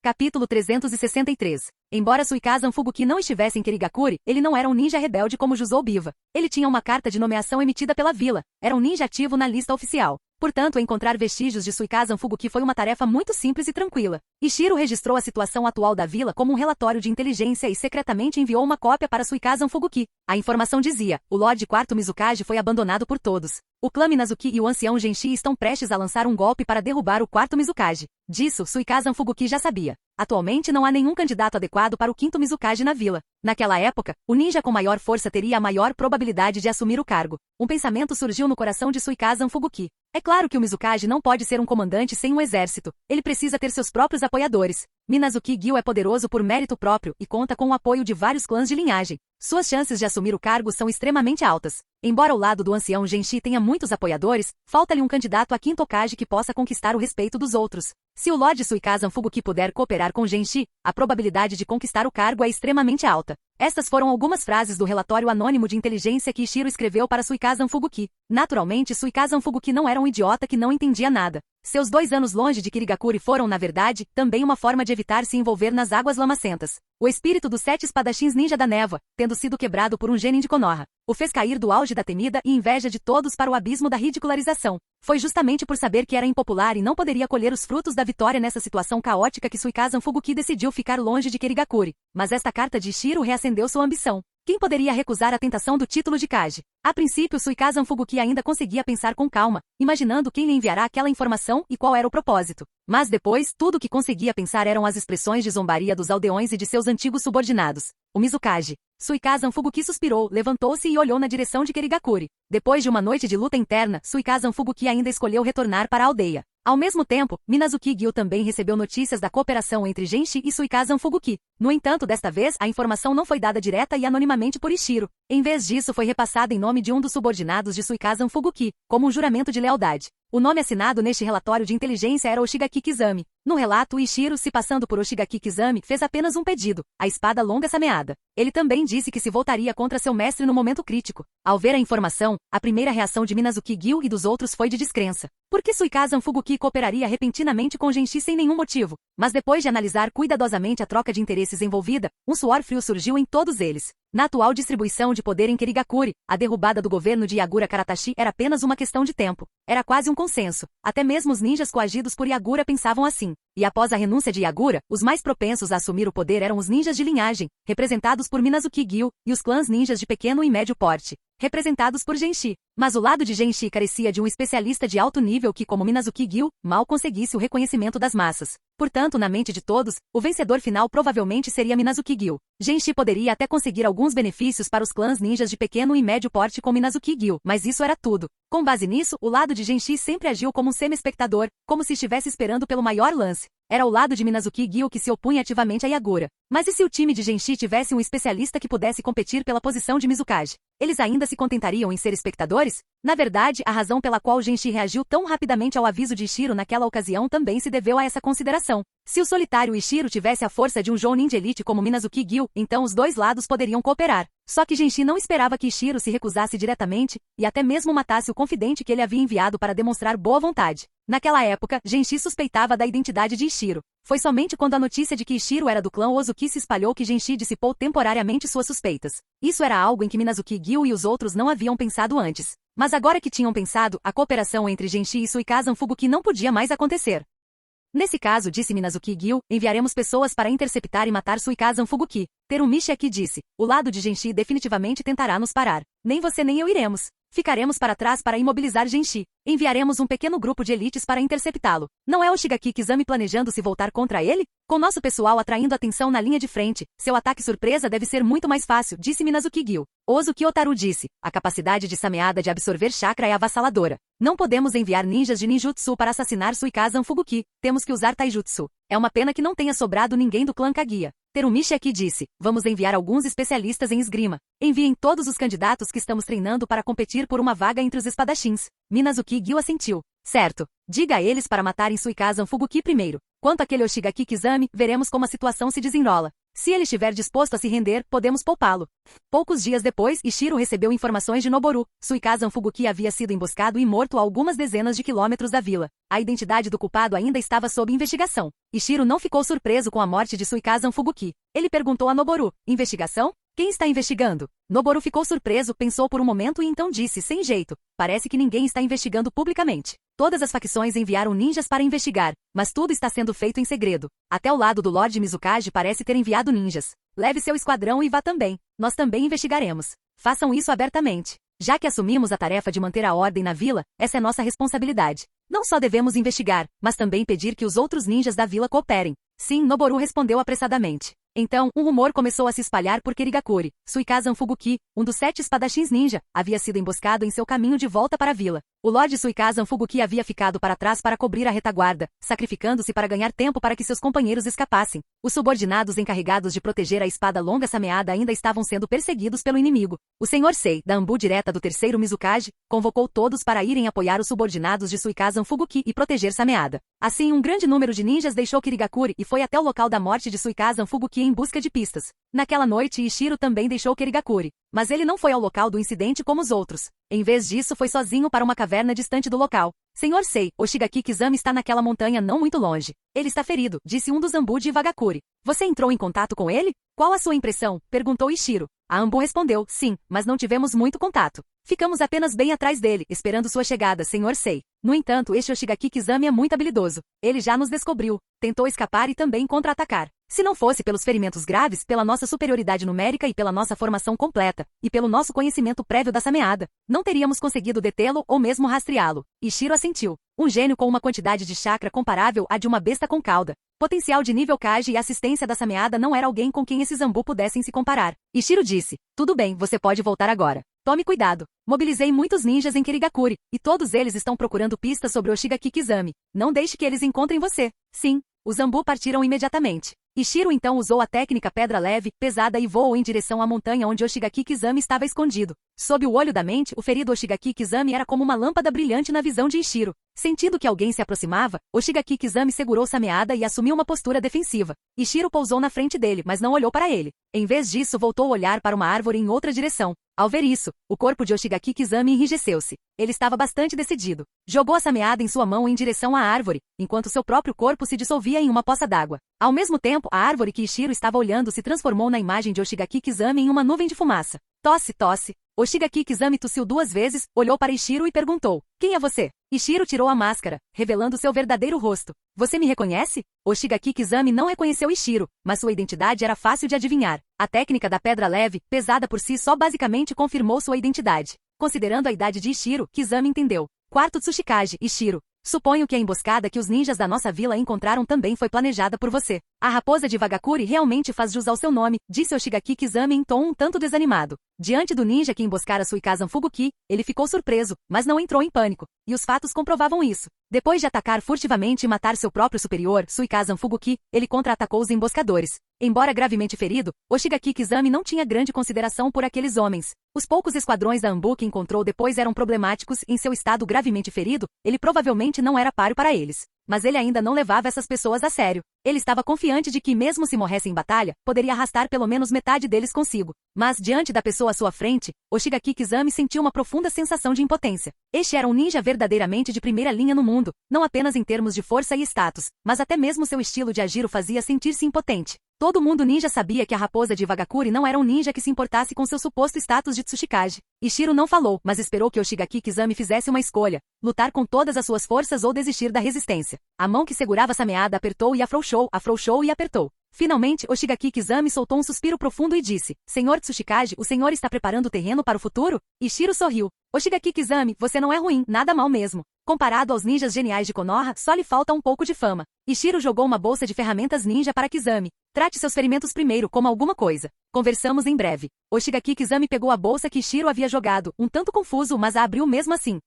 Capítulo 363. Embora Suikazan Fuguki não estivesse em Kirigakuri, ele não era um ninja rebelde como Juzou Biva. Ele tinha uma carta de nomeação emitida pela vila. Era um ninja ativo na lista oficial. Portanto, encontrar vestígios de Suikazan Fuguki foi uma tarefa muito simples e tranquila. Ishiro registrou a situação atual da vila como um relatório de inteligência e secretamente enviou uma cópia para Suikazan Fuguki. A informação dizia, o Lorde IV Mizukage foi abandonado por todos. O clã Minazuki e o ancião Genshi estão prestes a lançar um golpe para derrubar o 4º Mizukage. Disso, Suikazan Fuguki já sabia. Atualmente não há nenhum candidato adequado para o 5º Mizukage na vila. Naquela época, o ninja com maior força teria a maior probabilidade de assumir o cargo. Um pensamento surgiu no coração de Suikazan Fuguki. É claro que o Mizukage não pode ser um comandante sem um exército. Ele precisa ter seus próprios apoiadores. Minazuki-Gyu é poderoso por mérito próprio e conta com o apoio de vários clãs de linhagem. Suas chances de assumir o cargo são extremamente altas. Embora o lado do ancião Genshi tenha muitos apoiadores, falta-lhe um candidato a 5º Hokage que possa conquistar o respeito dos outros. Se o Lorde Suikazan Fuguki puder cooperar com Genshi, a probabilidade de conquistar o cargo é extremamente alta. Estas foram algumas frases do relatório anônimo de inteligência que Ishiro escreveu para Suikazan Fuguki. Naturalmente, Suikazan Fuguki não era um idiota que não entendia nada. Seus 2 anos longe de Kirigakuri foram, na verdade, também uma forma de evitar se envolver nas águas lamacentas. O espírito dos 7 espadachins ninja da névoa, tendo sido quebrado por um genin de Konoha, o fez cair do auge da temida e inveja de todos para o abismo da ridicularização. Foi justamente por saber que era impopular e não poderia colher os frutos da vitória nessa situação caótica que Suikazan Fuguki decidiu ficar longe de Kirigakuri. Mas esta carta de Ishiro reacendeu sua ambição. Quem poderia recusar a tentação do título de Kage? A princípio, Suikazan Fubuki ainda conseguia pensar com calma, imaginando quem lhe enviará aquela informação e qual era o propósito. Mas depois, tudo o que conseguia pensar eram as expressões de zombaria dos aldeões e de seus antigos subordinados. O Mizukage. Suikazan Fubuki suspirou, levantou-se e olhou na direção de Kerigakuri. Depois de uma noite de luta interna, Suikazan Fubuki ainda escolheu retornar para a aldeia. Ao mesmo tempo, Minazuki Gyu também recebeu notícias da cooperação entre Genshi e Suikazan Fubuki. No entanto, desta vez, a informação não foi dada direta e anonimamente por Ishiro. Em vez disso, foi repassada em nome de um dos subordinados de Suikazan Fubuki, como um juramento de lealdade. O nome assinado neste relatório de inteligência era Oshigaki Kizami. No relato, Ishiro, se passando por Oshigaki Kizami, fez apenas um pedido, a espada longa sameada. Ele também disse que se voltaria contra seu mestre no momento crítico. Ao ver a informação, a primeira reação de Minazuki Gyu e dos outros foi de descrença. Por que Suikazan Fubuki cooperaria repentinamente com Genshi sem nenhum motivo? Mas depois de analisar cuidadosamente a troca de interesses envolvida, um suor frio surgiu em todos eles. Na atual distribuição de poder em Kerigakuri, a derrubada do governo de Yagura Karatashi era apenas uma questão de tempo. Era quase um consenso. Até mesmo os ninjas coagidos por Yagura pensavam assim. E após a renúncia de Yagura, os mais propensos a assumir o poder eram os ninjas de linhagem, representados por Minazuki Gyu, e os clãs ninjas de pequeno e médio porte, representados por Genshi. Mas o lado de Genshi carecia de um especialista de alto nível que, como Minazuki Gyu, mal conseguisse o reconhecimento das massas. Portanto, na mente de todos, o vencedor final provavelmente seria Minazuki Gyu. Genshi poderia até conseguir alguns benefícios para os clãs ninjas de pequeno e médio porte com Minazuki Gyu, mas isso era tudo. Com base nisso, o lado de Genshi sempre agiu como um semi-espectador, como se estivesse esperando pelo maior lance. Era o lado de Minazuki Gyu que se opunha ativamente a Yagura. Mas e se o time de Genshi tivesse um especialista que pudesse competir pela posição de Mizukage? Eles ainda se contentariam em ser espectadores? Na verdade, a razão pela qual Genshi reagiu tão rapidamente ao aviso de Ishiro naquela ocasião também se deveu a essa consideração. Se o solitário Ishiro tivesse a força de um Jounin de elite como Minazuki Gyu, então os dois lados poderiam cooperar. Só que Genshi não esperava que Ishiro se recusasse diretamente, e até mesmo matasse o confidente que ele havia enviado para demonstrar boa vontade. Naquela época, Genshi suspeitava da identidade de Ishiro. Foi somente quando a notícia de que Ishiro era do clã Ozuki se espalhou que Genshi dissipou temporariamente suas suspeitas. Isso era algo em que Minazuki Gyu e os outros não haviam pensado antes. Mas agora que tinham pensado, a cooperação entre Genshi e Suikazan Fubuki não podia mais acontecer. Nesse caso, disse Minazuki Gyu, enviaremos pessoas para interceptar e matar Suikazan Fubuki. Terumichi aqui disse, o lado de Genshi definitivamente tentará nos parar. Nem você nem eu iremos. Ficaremos para trás para imobilizar Genshi. Enviaremos um pequeno grupo de elites para interceptá-lo. Não é o Oshigaki Kizami planejando se voltar contra ele? Com nosso pessoal atraindo atenção na linha de frente, seu ataque surpresa deve ser muito mais fácil, disse Minazuki Gyu. Ozuki Otaru disse, a capacidade de sameada de absorver chakra é avassaladora. Não podemos enviar ninjas de ninjutsu para assassinar Suikazan Fubuki, temos que usar taijutsu. É uma pena que não tenha sobrado ninguém do clã Kaguya. Terumichi aqui disse, vamos enviar alguns especialistas em esgrima. Enviem todos os candidatos que estamos treinando para competir por uma vaga entre os espadachins. Minazuki Gyu assentiu. Certo. Diga a eles para matarem Suikazan Fubuki primeiro. Quanto àquele Oshigaki Kizami, veremos como a situação se desenrola. Se ele estiver disposto a se render, podemos poupá-lo. Poucos dias depois, Ishiro recebeu informações de Noboru. Suikazan Fubuki havia sido emboscado e morto a algumas dezenas de quilômetros da vila. A identidade do culpado ainda estava sob investigação. Ishiro não ficou surpreso com a morte de Suikazan Fubuki. Ele perguntou a Noboru, investigação? Quem está investigando? Noboru ficou surpreso, pensou por um momento e então disse, sem jeito, parece que ninguém está investigando publicamente. Todas as facções enviaram ninjas para investigar, mas tudo está sendo feito em segredo. Até o lado do Lord Mizukage parece ter enviado ninjas. Leve seu esquadrão e vá também. Nós também investigaremos. Façam isso abertamente. Já que assumimos a tarefa de manter a ordem na vila, essa é nossa responsabilidade. Não só devemos investigar, mas também pedir que os outros ninjas da vila cooperem. Sim, Noboru respondeu apressadamente. Então, um rumor começou a se espalhar por Kerigakuri. Suikazan Fubuki, um dos 7 espadachins ninja, havia sido emboscado em seu caminho de volta para a vila. O Lord Suikazan Fubuki havia ficado para trás para cobrir a retaguarda, sacrificando-se para ganhar tempo para que seus companheiros escapassem. Os subordinados encarregados de proteger a espada longa sameada ainda estavam sendo perseguidos pelo inimigo. O Sr. Sei, da Ambu direta do terceiro Mizukage, convocou todos para irem apoiar os subordinados de Suikazan Fubuki e proteger Sameada. Assim, um grande número de ninjas deixou Kerigakuri e foi até o local da morte de Suikazan Fubuki em busca de pistas. Naquela noite, Ishiro também deixou Kerigakuri. Mas ele não foi ao local do incidente como os outros. Em vez disso, foi sozinho para uma caverna distante do local. Sr. Sei, Oshigaki Kizami está naquela montanha não muito longe. Ele está ferido, disse um dos Ambu de Wagakuri. Você entrou em contato com ele? Qual a sua impressão? Perguntou Ishiro. A Ambu respondeu, sim, mas não tivemos muito contato. Ficamos apenas bem atrás dele, esperando sua chegada, Sr. Sei. No entanto, este Oshigaki Kizami é muito habilidoso. Ele já nos descobriu, tentou escapar e também contra-atacar. Se não fosse pelos ferimentos graves, pela nossa superioridade numérica e pela nossa formação completa, e pelo nosso conhecimento prévio da sameada, não teríamos conseguido detê-lo ou mesmo rastreá-lo. Ishiro assentiu. Um gênio com uma quantidade de chakra comparável à de uma besta com cauda. Potencial de nível Kage e assistência da sameada não era alguém com quem esses Zambu pudessem se comparar. Ishiro disse, tudo bem, você pode voltar agora. Tome cuidado. Mobilizei muitos ninjas em Kirigakuri, e todos eles estão procurando pistas sobre Oshigaki Kizami. Não deixe que eles encontrem você. Sim, os Zambu partiram imediatamente. Ishiro então usou a técnica pedra leve, pesada e voou em direção à montanha onde Oshigaki Kizami estava escondido. Sob o olho da mente, o ferido Oshigaki Kizami era como uma lâmpada brilhante na visão de Ishiro. Sentindo que alguém se aproximava, Oshigaki Kizami segurou sameada e assumiu uma postura defensiva. Ishiro pousou na frente dele, mas não olhou para ele. Em vez disso, voltou a olhar para uma árvore em outra direção. Ao ver isso, o corpo de Oshigaki Kizami enrijeceu-se. Ele estava bastante decidido. Jogou a sameada em sua mão em direção à árvore, enquanto seu próprio corpo se dissolvia em uma poça d'água. Ao mesmo tempo, a árvore que Ishiro estava olhando se transformou na imagem de Oshigaki Kizami em uma nuvem de fumaça. Tosse, tosse. Oshigaki Kizami tossiu 2 vezes, olhou para Ishiro e perguntou, quem é você? Ishiro tirou a máscara, revelando seu verdadeiro rosto. Você me reconhece? Oshigaki Kizami não reconheceu Ishiro, mas sua identidade era fácil de adivinhar. A técnica da pedra leve, pesada por si só basicamente confirmou sua identidade. Considerando a idade de Ishiro, Kizami entendeu. Quarto Tsushikage, Ishiro. Suponho que a emboscada que os ninjas da nossa vila encontraram também foi planejada por você. A raposa de Vagakuri realmente faz jus ao seu nome, disse Oshigaki Kizami em tom um tanto desanimado. Diante do ninja que emboscara Suikazan Fubuki, ele ficou surpreso, mas não entrou em pânico. E os fatos comprovavam isso. Depois de atacar furtivamente e matar seu próprio superior, Suikazan Fubuki, ele contra-atacou os emboscadores. Embora gravemente ferido, Oshigaki Kizami não tinha grande consideração por aqueles homens. Os poucos esquadrões da Anbu que encontrou depois eram problemáticos e em seu estado gravemente ferido, ele provavelmente não era páreo para eles. Mas ele ainda não levava essas pessoas a sério. Ele estava confiante de que, mesmo se morresse em batalha, poderia arrastar pelo menos metade deles consigo. Mas, diante da pessoa à sua frente, Oshigaki Kizami sentiu uma profunda sensação de impotência. Este era um ninja verdadeiramente de primeira linha no mundo, não apenas em termos de força e status, mas até mesmo seu estilo de agir o fazia sentir-se impotente. Todo mundo ninja sabia que a raposa de Vagakuri não era um ninja que se importasse com seu suposto status de Tsushikage. Ishiro não falou, mas esperou que Oshigaki Kizami fizesse uma escolha, lutar com todas as suas forças ou desistir da resistência. A mão que segurava a sameada apertou e afrouxou e apertou. Finalmente, Oshigaki Kizami soltou um suspiro profundo e disse, Senhor Tsushikage, o senhor está preparando o terreno para o futuro? Ishiro sorriu. Oshigaki Kizami, você não é ruim, nada mal mesmo. Comparado aos ninjas geniais de Konoha, só lhe falta um pouco de fama. Ishiro jogou uma bolsa de ferramentas ninja para Kizami. Trate seus ferimentos primeiro como alguma coisa. Conversamos em breve. Oshigaki Kizami pegou a bolsa que Ishiro havia jogado, um tanto confuso, mas a abriu mesmo assim.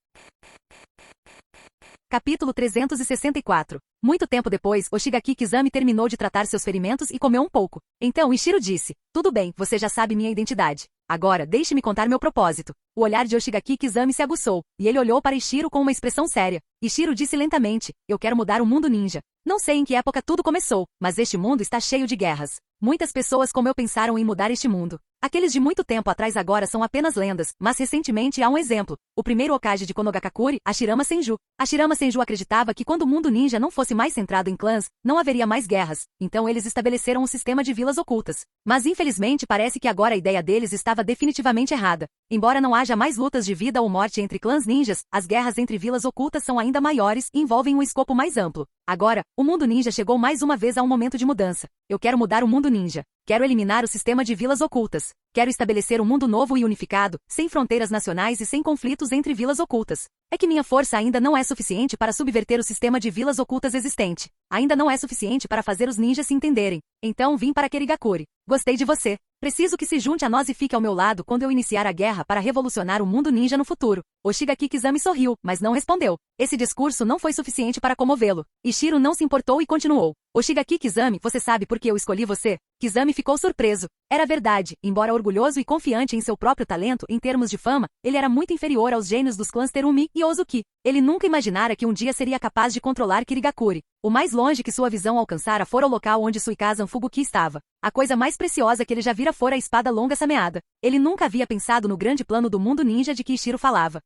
Capítulo 364. Muito tempo depois, Oshigaki Kizami terminou de tratar seus ferimentos e comeu um pouco. Então Ishiro disse, tudo bem, você já sabe minha identidade. Agora, deixe-me contar meu propósito. O olhar de Oshigaki Kizami se aguçou, e ele olhou para Ishiro com uma expressão séria. Ishiro disse lentamente, eu quero mudar o mundo ninja. Não sei em que época tudo começou, mas este mundo está cheio de guerras. Muitas pessoas como eu pensaram em mudar este mundo. Aqueles de muito tempo atrás agora são apenas lendas, mas recentemente há um exemplo. O primeiro Hokage de Konogakakuri, Hashirama Senju. Hashirama Senju acreditava que quando o mundo ninja não fosse mais centrado em clãs, não haveria mais guerras. Então eles estabeleceram um sistema de vilas ocultas. Mas infelizmente parece que agora a ideia deles estava definitivamente errada. Embora não haja mais lutas de vida ou morte entre clãs ninjas, as guerras entre vilas ocultas são ainda maiores e envolvem um escopo mais amplo. Agora, o mundo ninja chegou mais uma vez a um momento de mudança. Eu quero mudar o mundo ninja. Quero eliminar o sistema de vilas ocultas. Quero estabelecer um mundo novo e unificado, sem fronteiras nacionais e sem conflitos entre vilas ocultas. É que minha força ainda não é suficiente para subverter o sistema de vilas ocultas existente. Ainda não é suficiente para fazer os ninjas se entenderem. Então vim para Kirigakuri. Gostei de você. Preciso que se junte a nós e fique ao meu lado quando eu iniciar a guerra para revolucionar o mundo ninja no futuro. Oshigaki Kizami sorriu, mas não respondeu. Esse discurso não foi suficiente para comovê-lo. Ishiro não se importou e continuou. Oshigaki Kizami, você sabe por que eu escolhi você? Kizami ficou surpreso. Era verdade, embora orgulhoso e confiante em seu próprio talento em termos de fama, ele era muito inferior aos gênios dos clãs Terumi e Ozuki. Ele nunca imaginara que um dia seria capaz de controlar Kirigakuri. O mais longe que sua visão alcançara fora o local onde Suikazan Fubuki estava. A coisa mais preciosa que ele já vira fora a espada longa sameada. Ele nunca havia pensado no grande plano do mundo ninja de que Ishiro falava.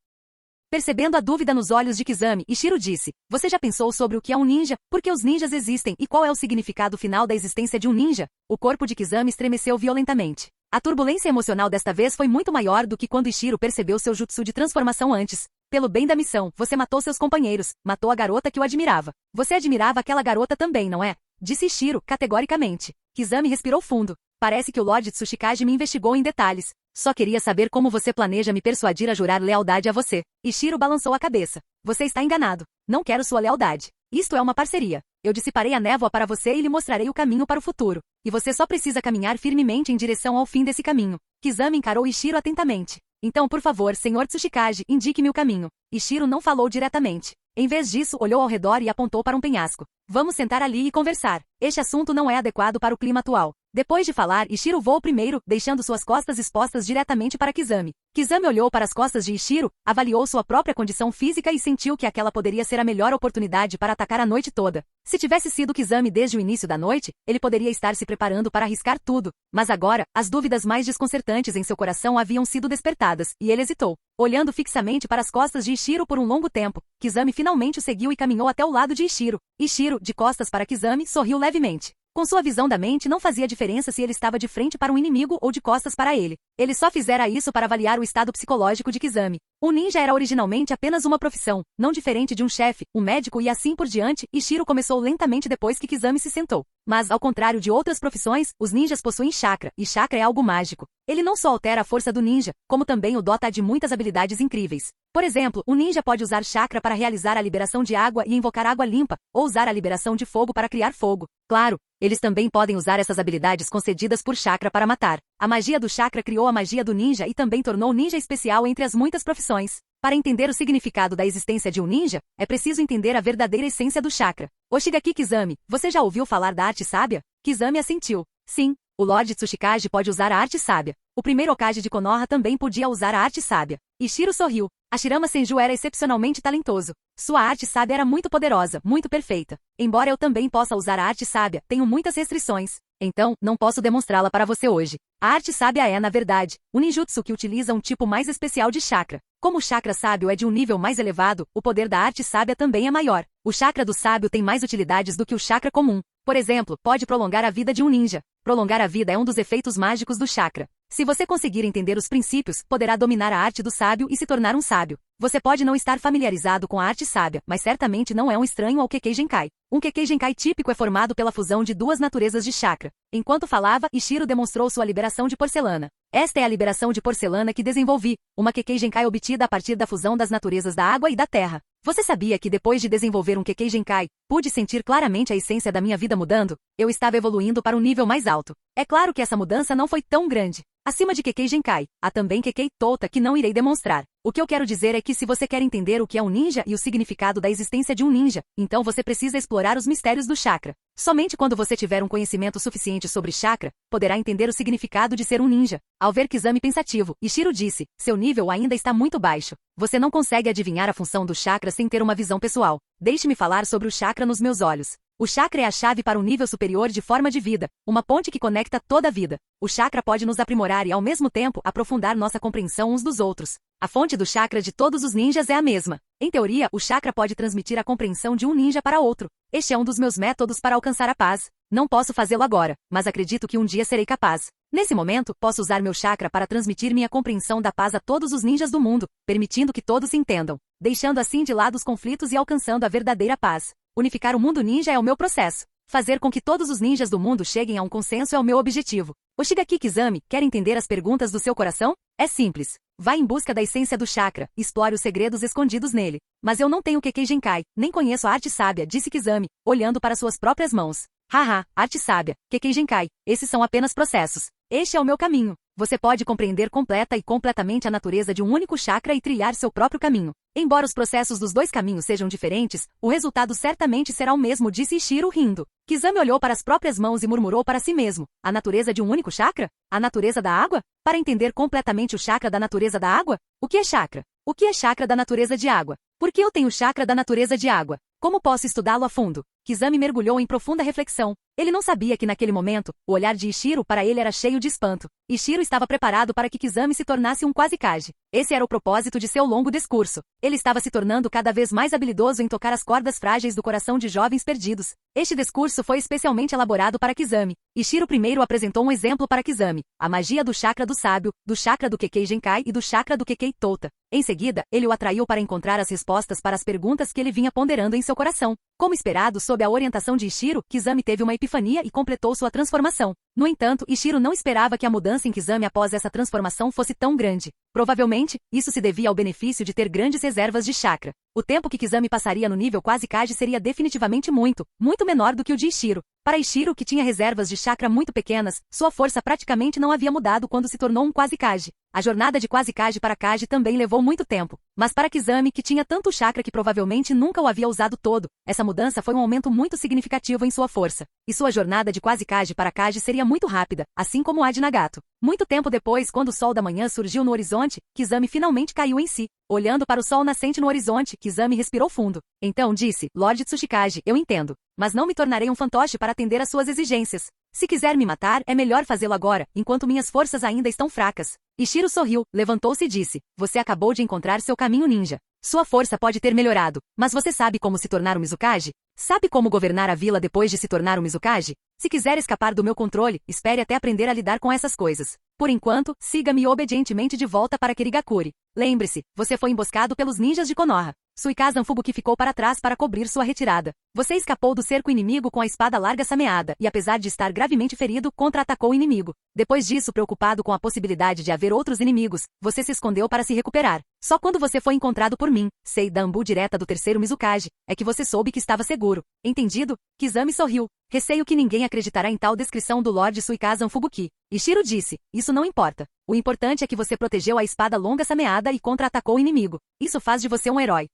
Percebendo a dúvida nos olhos de Kizami, Ishiro disse, você já pensou sobre o que é um ninja, por que os ninjas existem e qual é o significado final da existência de um ninja? O corpo de Kizami estremeceu violentamente. A turbulência emocional desta vez foi muito maior do que quando Ishiro percebeu seu jutsu de transformação antes. Pelo bem da missão, você matou seus companheiros, matou a garota que o admirava. Você admirava aquela garota também, não é? Disse Ishiro, categoricamente. Kizami respirou fundo. Parece que o Lorde Tsuchikage me investigou em detalhes. Só queria saber como você planeja me persuadir a jurar lealdade a você. Ishiro balançou a cabeça. Você está enganado. Não quero sua lealdade. Isto é uma parceria. Eu dissiparei a névoa para você e lhe mostrarei o caminho para o futuro. E você só precisa caminhar firmemente em direção ao fim desse caminho. Kizami encarou Ishiro atentamente. Então, por favor, Sr. Tsuchikage, indique-me o caminho. Ishiro não falou diretamente. Em vez disso, olhou ao redor e apontou para um penhasco. Vamos sentar ali e conversar. Este assunto não é adequado para o clima atual. Depois de falar, Ishiro voou primeiro, deixando suas costas expostas diretamente para Kizami. Kizami olhou para as costas de Ishiro, avaliou sua própria condição física e sentiu que aquela poderia ser a melhor oportunidade para atacar a noite toda. Se tivesse sido Kizami desde o início da noite, ele poderia estar se preparando para arriscar tudo. Mas agora, as dúvidas mais desconcertantes em seu coração haviam sido despertadas, e ele hesitou. Olhando fixamente para as costas de Ishiro por um longo tempo, Kizami finalmente o seguiu e caminhou até o lado de Ishiro. Ishiro, de costas para Kizami, sorriu levemente. Com sua visão da mente não fazia diferença se ele estava de frente para um inimigo ou de costas para ele. Ele só fizera isso para avaliar o estado psicológico de Kizami. O ninja era originalmente apenas uma profissão, não diferente de um chefe, um médico e assim por diante. Ishiro começou lentamente depois que Kizami se sentou. Mas, ao contrário de outras profissões, os ninjas possuem chakra, e chakra é algo mágico. Ele não só altera a força do ninja, como também o dota de muitas habilidades incríveis. Por exemplo, um ninja pode usar chakra para realizar a liberação de água e invocar água limpa, ou usar a liberação de fogo para criar fogo. Claro, eles também podem usar essas habilidades concedidas por chakra para matar. A magia do chakra criou a magia do ninja e também tornou o ninja especial entre as muitas profissões. Para entender o significado da existência de um ninja, é preciso entender a verdadeira essência do chakra. Oshigaki Kizami, você já ouviu falar da arte sábia? Kizami assentiu. Sim, o Lorde Tsuchikage pode usar a arte sábia. O primeiro Hokage de Konoha também podia usar a arte sábia. Ishiro sorriu. Hashirama Senju era excepcionalmente talentoso. Sua arte sábia era muito poderosa, muito perfeita. Embora eu também possa usar a arte sábia, tenho muitas restrições. Então, não posso demonstrá-la para você hoje. A arte sábia é, na verdade, um ninjutsu que utiliza um tipo mais especial de chakra. Como o chakra sábio é de um nível mais elevado, o poder da arte sábia também é maior. O chakra do sábio tem mais utilidades do que o chakra comum. Por exemplo, pode prolongar a vida de um ninja. Prolongar a vida é um dos efeitos mágicos do chakra. Se você conseguir entender os princípios, poderá dominar a arte do sábio e se tornar um sábio. Você pode não estar familiarizado com a arte sábia, mas certamente não é um estranho ao Kekkei Genkai. Um Kekkei Genkai típico é formado pela fusão de duas naturezas de chakra. Enquanto falava, Ishiro demonstrou sua liberação de porcelana. Esta é a liberação de porcelana que desenvolvi, uma Kekkei Genkai obtida a partir da fusão das naturezas da água e da terra. Você sabia que depois de desenvolver um Kekkei Genkai, pude sentir claramente a essência da minha vida mudando? Eu estava evoluindo para um nível mais alto. É claro que essa mudança não foi tão grande. Acima de Kekkei Genkai, há também Kekkei Tota que não irei demonstrar. O que eu quero dizer é que se você quer entender o que é um ninja e o significado da existência de um ninja, então você precisa explorar os mistérios do chakra. Somente quando você tiver um conhecimento suficiente sobre chakra, poderá entender o significado de ser um ninja. Ao ver Kizami pensativo, Ishiro disse, seu nível ainda está muito baixo. Você não consegue adivinhar a função do chakra sem ter uma visão pessoal. Deixe-me falar sobre o chakra nos meus olhos. O chakra é a chave para um nível superior de forma de vida, uma ponte que conecta toda a vida. O chakra pode nos aprimorar e, ao mesmo tempo, aprofundar nossa compreensão uns dos outros. A fonte do chakra de todos os ninjas é a mesma. Em teoria, o chakra pode transmitir a compreensão de um ninja para outro. Este é um dos meus métodos para alcançar a paz. Não posso fazê-lo agora, mas acredito que um dia serei capaz. Nesse momento, posso usar meu chakra para transmitir minha compreensão da paz a todos os ninjas do mundo, permitindo que todos se entendam, deixando assim de lado os conflitos e alcançando a verdadeira paz. Unificar o mundo ninja é o meu processo. Fazer com que todos os ninjas do mundo cheguem a um consenso é o meu objetivo. Oshigaki Kizami, quer entender as perguntas do seu coração? É simples. Vá em busca da essência do chakra, explore os segredos escondidos nele. Mas eu não tenho Kekkei Genkai, nem conheço a arte sábia, disse Kizami, olhando para suas próprias mãos. Haha, arte sábia, Kekkei Genkai, esses são apenas processos. Este é o meu caminho. Você pode compreender completa e completamente a natureza de um único chakra e trilhar seu próprio caminho. Embora os processos dos dois caminhos sejam diferentes, o resultado certamente será o mesmo, disse Ishiro rindo. Kizami olhou para as próprias mãos e murmurou para si mesmo. A natureza de um único chakra? A natureza da água? Para entender completamente o chakra da natureza da água? O que é chakra? O que é chakra da natureza de água? Por que eu tenho chakra da natureza de água? Como posso estudá-lo a fundo? Kizami mergulhou em profunda reflexão. Ele não sabia que naquele momento, o olhar de Ishiro para ele era cheio de espanto. Ishiro estava preparado para que Kizami se tornasse um quase-kage. Esse era o propósito de seu longo discurso. Ele estava se tornando cada vez mais habilidoso em tocar as cordas frágeis do coração de jovens perdidos. Este discurso foi especialmente elaborado para Kizami. Ishiro primeiro apresentou um exemplo para Kizami, a magia do chakra do sábio, do chakra do Kekkei Genkai e do chakra do Kekkei Touta. Em seguida, ele o atraiu para encontrar as respostas para as perguntas que ele vinha ponderando em seu coração. Como esperado, sob a orientação de Ishiro, Kizami teve uma epifania e completou sua transformação. No entanto, Ishiro não esperava que a mudança em Kizami após essa transformação fosse tão grande. Provavelmente, isso se devia ao benefício de ter grandes reservas de chakra. O tempo que Kizami passaria no nível quase-kage seria definitivamente muito menor do que o de Ishiro. Para Ishiro, que tinha reservas de chakra muito pequenas, sua força praticamente não havia mudado quando se tornou um quase-kage. A jornada de quase-kage para kage também levou muito tempo. Mas para Kizami, que tinha tanto chakra que provavelmente nunca o havia usado todo, essa mudança foi um aumento muito significativo em sua força. E sua jornada de quase-kage para kage seria muito rápida, assim como a de Nagato. Muito tempo depois, quando o sol da manhã surgiu no horizonte, Kizami finalmente caiu em si. Olhando para o sol nascente no horizonte, Kizami respirou fundo. Então disse, Lorde Tsuchikage, eu entendo. Mas não me tornarei um fantoche para atender às suas exigências. Se quiser me matar, é melhor fazê-lo agora, enquanto minhas forças ainda estão fracas. Ishiro sorriu, levantou-se e disse, você acabou de encontrar seu caminho ninja. Sua força pode ter melhorado, mas você sabe como se tornar um Mizukage? Sabe como governar a vila depois de se tornar um Mizukage? Se quiser escapar do meu controle, espere até aprender a lidar com essas coisas. Por enquanto, siga-me obedientemente de volta para Kirigakuri. Lembre-se, você foi emboscado pelos ninjas de Konoha. Suikaze Fubuki ficou para trás para cobrir sua retirada. Você escapou do cerco inimigo com a espada larga sameada e, apesar de estar gravemente ferido, contra-atacou o inimigo. Depois disso, preocupado com a possibilidade de haver outros inimigos, você se escondeu para se recuperar. Só quando você foi encontrado por mim, Sei da Ambu direta do terceiro Mizukage, é que você soube que estava seguro. Entendido? Kizami sorriu. Receio que ninguém acreditará em tal descrição do Lorde Suikaze Fubuki. Ishiro disse, isso não importa. O importante é que você protegeu a espada longa sameada e contra-atacou o inimigo. Isso faz de você um herói.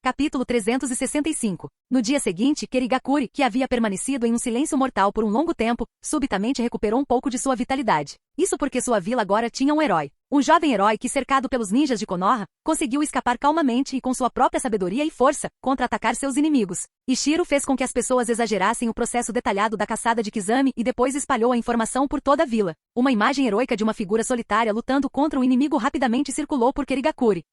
Capítulo 365. No dia seguinte, Kirigakuri, que havia permanecido em um silêncio mortal por um longo tempo, subitamente recuperou um pouco de sua vitalidade. Isso porque sua vila agora tinha um herói. Um jovem herói que, cercado pelos ninjas de Konoha, conseguiu escapar calmamente e com sua própria sabedoria e força, contra-atacar seus inimigos. Ishiro fez com que as pessoas exagerassem o processo detalhado da caçada de Kizami e depois espalhou a informação por toda a vila. Uma imagem heroica de uma figura solitária lutando contra um inimigo rapidamente circulou por Kirigakuri.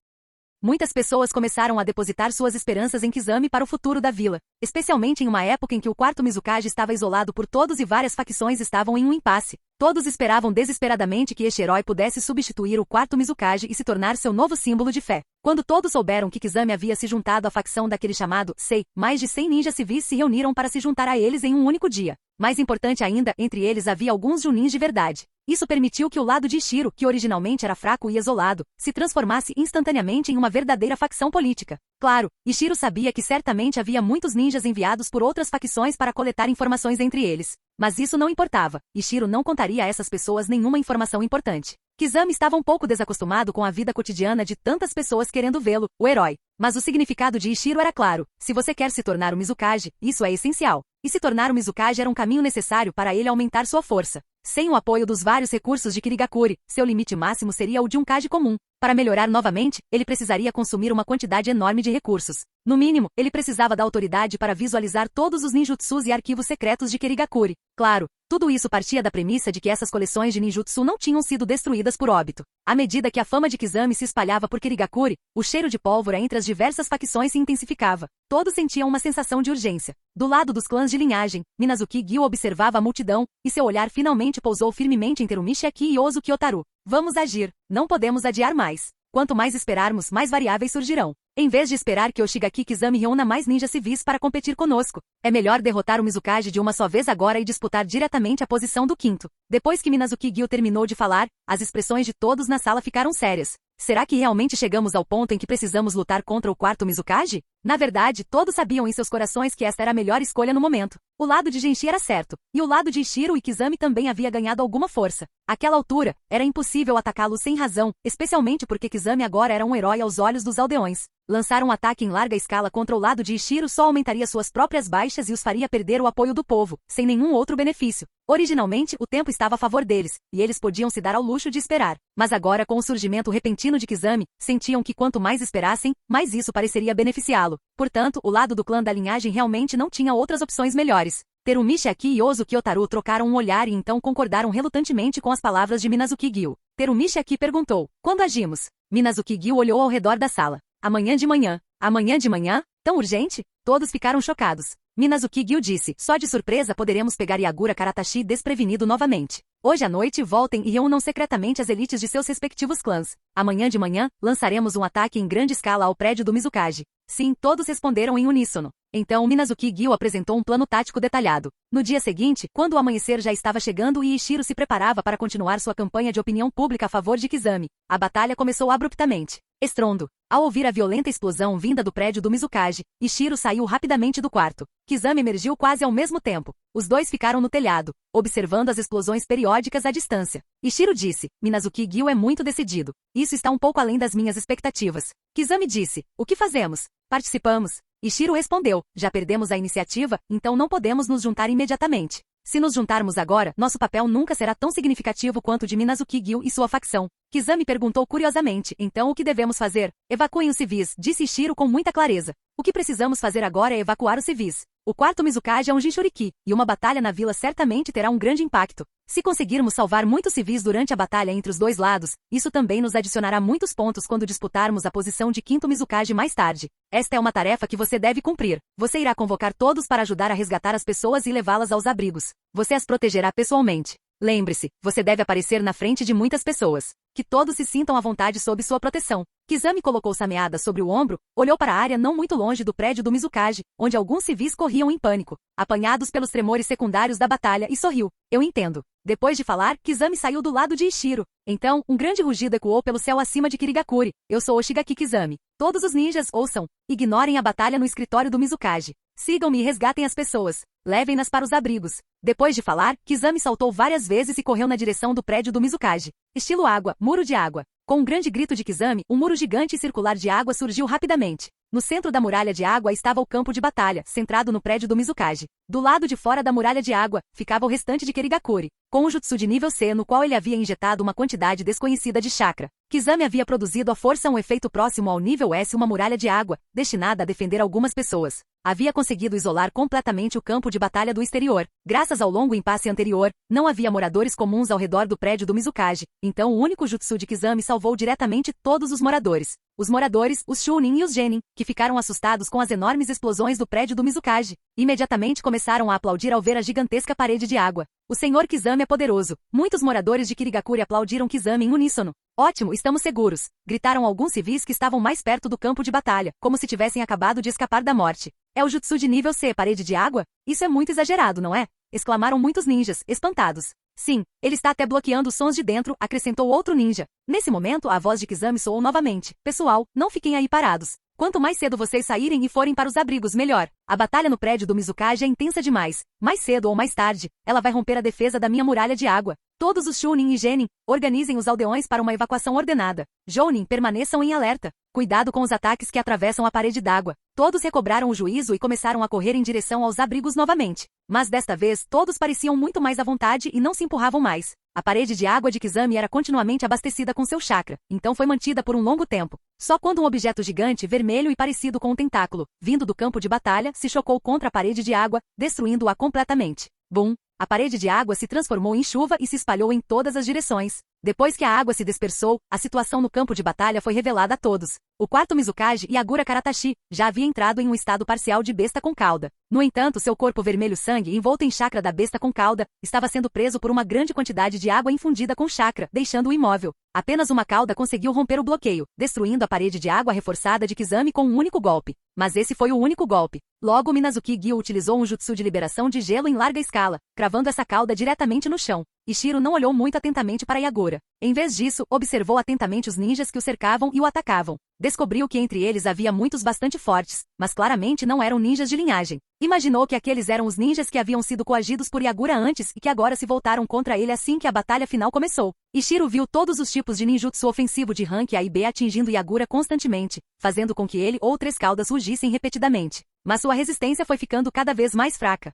Muitas pessoas começaram a depositar suas esperanças em Kizami para o futuro da vila, especialmente em uma época em que o quarto Mizukage estava isolado por todos e várias facções estavam em um impasse. Todos esperavam desesperadamente que este herói pudesse substituir o quarto Mizukage e se tornar seu novo símbolo de fé. Quando todos souberam que Kizami havia se juntado à facção daquele chamado Sei, mais de 100 ninjas civis se reuniram para se juntar a eles em um único dia. Mais importante ainda, entre eles havia alguns Junins de verdade. Isso permitiu que o lado de Ishiro, que originalmente era fraco e isolado, se transformasse instantaneamente em uma verdadeira facção política. Claro, Ishiro sabia que certamente havia muitos ninjas enviados por outras facções para coletar informações entre eles. Mas isso não importava. Ishiro não contaria a essas pessoas nenhuma informação importante. Kizami estava um pouco desacostumado com a vida cotidiana de tantas pessoas querendo vê-lo, o herói. Mas o significado de Ishiro era claro. Se você quer se tornar um Mizukage, isso é essencial. E se tornar um Mizukage era um caminho necessário para ele aumentar sua força. Sem o apoio dos vários recursos de Kirigakuri, seu limite máximo seria o de um Kage comum. Para melhorar novamente, ele precisaria consumir uma quantidade enorme de recursos. No mínimo, ele precisava da autoridade para visualizar todos os ninjutsus e arquivos secretos de Kirigakuri. Claro, tudo isso partia da premissa de que essas coleções de ninjutsu não tinham sido destruídas por óbito. À medida que a fama de Kizami se espalhava por Kirigakuri, o cheiro de pólvora entre as diversas facções se intensificava. Todos sentiam uma sensação de urgência. Do lado dos clãs de linhagem, Minazuki Gyu observava a multidão, e seu olhar finalmente pousou firmemente em Terumichi Aki e Ozu Kyotaru. Vamos agir. Não podemos adiar mais. Quanto mais esperarmos, mais variáveis surgirão. Em vez de esperar que Oshigaki Kizami reúna mais ninjas civis para competir conosco, é melhor derrotar o Mizukage de uma só vez agora e disputar diretamente a posição do quinto. Depois que Minazuki Gyu terminou de falar, as expressões de todos na sala ficaram sérias. Será que realmente chegamos ao ponto em que precisamos lutar contra o quarto Mizukage? Na verdade, todos sabiam em seus corações que esta era a melhor escolha no momento. O lado de Genshi era certo, e o lado de Ishiro e Kizami também havia ganhado alguma força. Àquela altura, era impossível atacá-lo sem razão, especialmente porque Kizami agora era um herói aos olhos dos aldeões. Lançar um ataque em larga escala contra o lado de Ishiro só aumentaria suas próprias baixas e os faria perder o apoio do povo, sem nenhum outro benefício. Originalmente, o tempo estava a favor deles, e eles podiam se dar ao luxo de esperar. Mas agora, com o surgimento repentino de Kizami, sentiam que quanto mais esperassem, mais isso pareceria beneficiá-lo. derrotá-lo. Portanto, o lado do clã da linhagem realmente não tinha outras opções melhores. Terumi Shiaki e Ozuki Otaru trocaram um olhar e então concordaram relutantemente com as palavras de Minazuki Gyu. Terumi Shiaki perguntou: quando agimos? Minazuki Gyu olhou ao redor da sala. Amanhã de manhã. Amanhã de manhã? Tão urgente? Todos ficaram chocados. Minazuki Gyu disse: só de surpresa poderemos pegar Yagura Karatashi desprevenido novamente. Hoje à noite voltem e reúnam secretamente as elites de seus respectivos clãs. Amanhã de manhã, lançaremos um ataque em grande escala ao prédio do Mizukage. Sim, todos responderam em uníssono. Então Minazuki Gyu apresentou um plano tático detalhado. No dia seguinte, quando o amanhecer já estava chegando e Ishiro se preparava para continuar sua campanha de opinião pública a favor de Kizami, a batalha começou abruptamente. Estrondo. Ao ouvir a violenta explosão vinda do prédio do Mizukage, Ishiro saiu rapidamente do quarto. Kizami emergiu quase ao mesmo tempo. Os dois ficaram no telhado, observando as explosões periódicas à distância. Ishiro disse: Minazuki Gyu é muito decidido. Isso está um pouco além das minhas expectativas. Kizami disse: o que fazemos? Participamos. Ishiro respondeu: já perdemos a iniciativa, então não podemos nos juntar imediatamente. Se nos juntarmos agora, nosso papel nunca será tão significativo quanto o de Minazuki Gyu e sua facção. Kizami perguntou curiosamente: então o que devemos fazer? Evacuem os civis, disse Ishiro com muita clareza. O que precisamos fazer agora é evacuar os civis. O quarto Mizukage é um Jinchuriki, e uma batalha na vila certamente terá um grande impacto. Se conseguirmos salvar muitos civis durante a batalha entre os dois lados, isso também nos adicionará muitos pontos quando disputarmos a posição de quinto Mizukage mais tarde. Esta é uma tarefa que você deve cumprir. Você irá convocar todos para ajudar a resgatar as pessoas e levá-las aos abrigos. Você as protegerá pessoalmente. Lembre-se, você deve aparecer na frente de muitas pessoas. Que todos se sintam à vontade sob sua proteção. Kizami colocou sua meada sobre o ombro, olhou para a área não muito longe do prédio do Mizukage, onde alguns civis corriam em pânico, apanhados pelos tremores secundários da batalha, e sorriu. Eu entendo. Depois de falar, Kizami saiu do lado de Ishiro. Então, um grande rugido ecoou pelo céu acima de Kirigakuri. Eu sou Oshigaki Kizami. Todos os ninjas, ouçam. Ignorem a batalha no escritório do Mizukage. Sigam-me e resgatem as pessoas. Levem-nas para os abrigos. Depois de falar, Kizami saltou várias vezes e correu na direção do prédio do Mizukage. Estilo água, muro de água. Com um grande grito de Kizami, um muro gigante e circular de água surgiu rapidamente. No centro da muralha de água estava o campo de batalha, centrado no prédio do Mizukage. Do lado de fora da muralha de água, ficava o restante de Kirigakuri, com um jutsu de nível C no qual ele havia injetado uma quantidade desconhecida de chakra. Kizami havia produzido à força um efeito próximo ao nível S, uma muralha de água, destinada a defender algumas pessoas. Havia conseguido isolar completamente o campo de batalha do exterior. Graças ao longo impasse anterior, não havia moradores comuns ao redor do prédio do Mizukage, então o único jutsu de Kizami salvou diretamente todos os moradores. Os moradores, os Chunin e os Genin, que ficaram assustados com as enormes explosões do prédio do Mizukage, imediatamente começaram a aplaudir ao ver a gigantesca parede de água. O Senhor Kizami é poderoso. Muitos moradores de Kirigakuri aplaudiram Kizami em uníssono. Ótimo, estamos seguros, gritaram alguns civis que estavam mais perto do campo de batalha, como se tivessem acabado de escapar da morte. É o jutsu de nível C, parede de água? Isso é muito exagerado, não é? Exclamaram muitos ninjas, espantados. Sim, ele está até bloqueando os sons de dentro, acrescentou outro ninja. Nesse momento, a voz de Kizami soou novamente. Pessoal, não fiquem aí parados. Quanto mais cedo vocês saírem e forem para os abrigos, melhor. A batalha no prédio do Mizukage é intensa demais. Mais cedo ou mais tarde, ela vai romper a defesa da minha muralha de água. Todos os Chunin e Genin, organizem os aldeões para uma evacuação ordenada. Jounin, permaneçam em alerta. Cuidado com os ataques que atravessam a parede d'água. Todos recobraram o juízo e começaram a correr em direção aos abrigos novamente. Mas desta vez, todos pareciam muito mais à vontade e não se empurravam mais. A parede de água de Kizami era continuamente abastecida com seu chakra, então foi mantida por um longo tempo. Só quando um objeto gigante, vermelho e parecido com um tentáculo, vindo do campo de batalha, se chocou contra a parede de água, destruindo-a completamente. Bum! A parede de água se transformou em chuva e se espalhou em todas as direções. Depois que a água se dispersou, a situação no campo de batalha foi revelada a todos. O quarto Mizukage, Yagura Karatashi, já havia entrado em um estado parcial de besta com cauda. No entanto, seu corpo vermelho sangue, envolto em chakra da besta com cauda, estava sendo preso por uma grande quantidade de água infundida com chakra, deixando-o imóvel. Apenas uma cauda conseguiu romper o bloqueio, destruindo a parede de água reforçada de Kizami com um único golpe. Mas esse foi o único golpe. Logo, Minazuki Gyu utilizou um jutsu de liberação de gelo em larga escala, cravando essa cauda diretamente no chão. Ishiro não olhou muito atentamente para Yagura. Em vez disso, observou atentamente os ninjas que o cercavam e o atacavam. Descobriu que entre eles havia muitos bastante fortes, mas claramente não eram ninjas de linhagem. Imaginou que aqueles eram os ninjas que haviam sido coagidos por Yagura antes e que agora se voltaram contra ele assim que a batalha final começou. Ishiro viu todos os tipos de ninjutsu ofensivo de rank A e B atingindo Yagura constantemente, fazendo com que ele ou Três Caudas rugissem repetidamente. Mas sua resistência foi ficando cada vez mais fraca.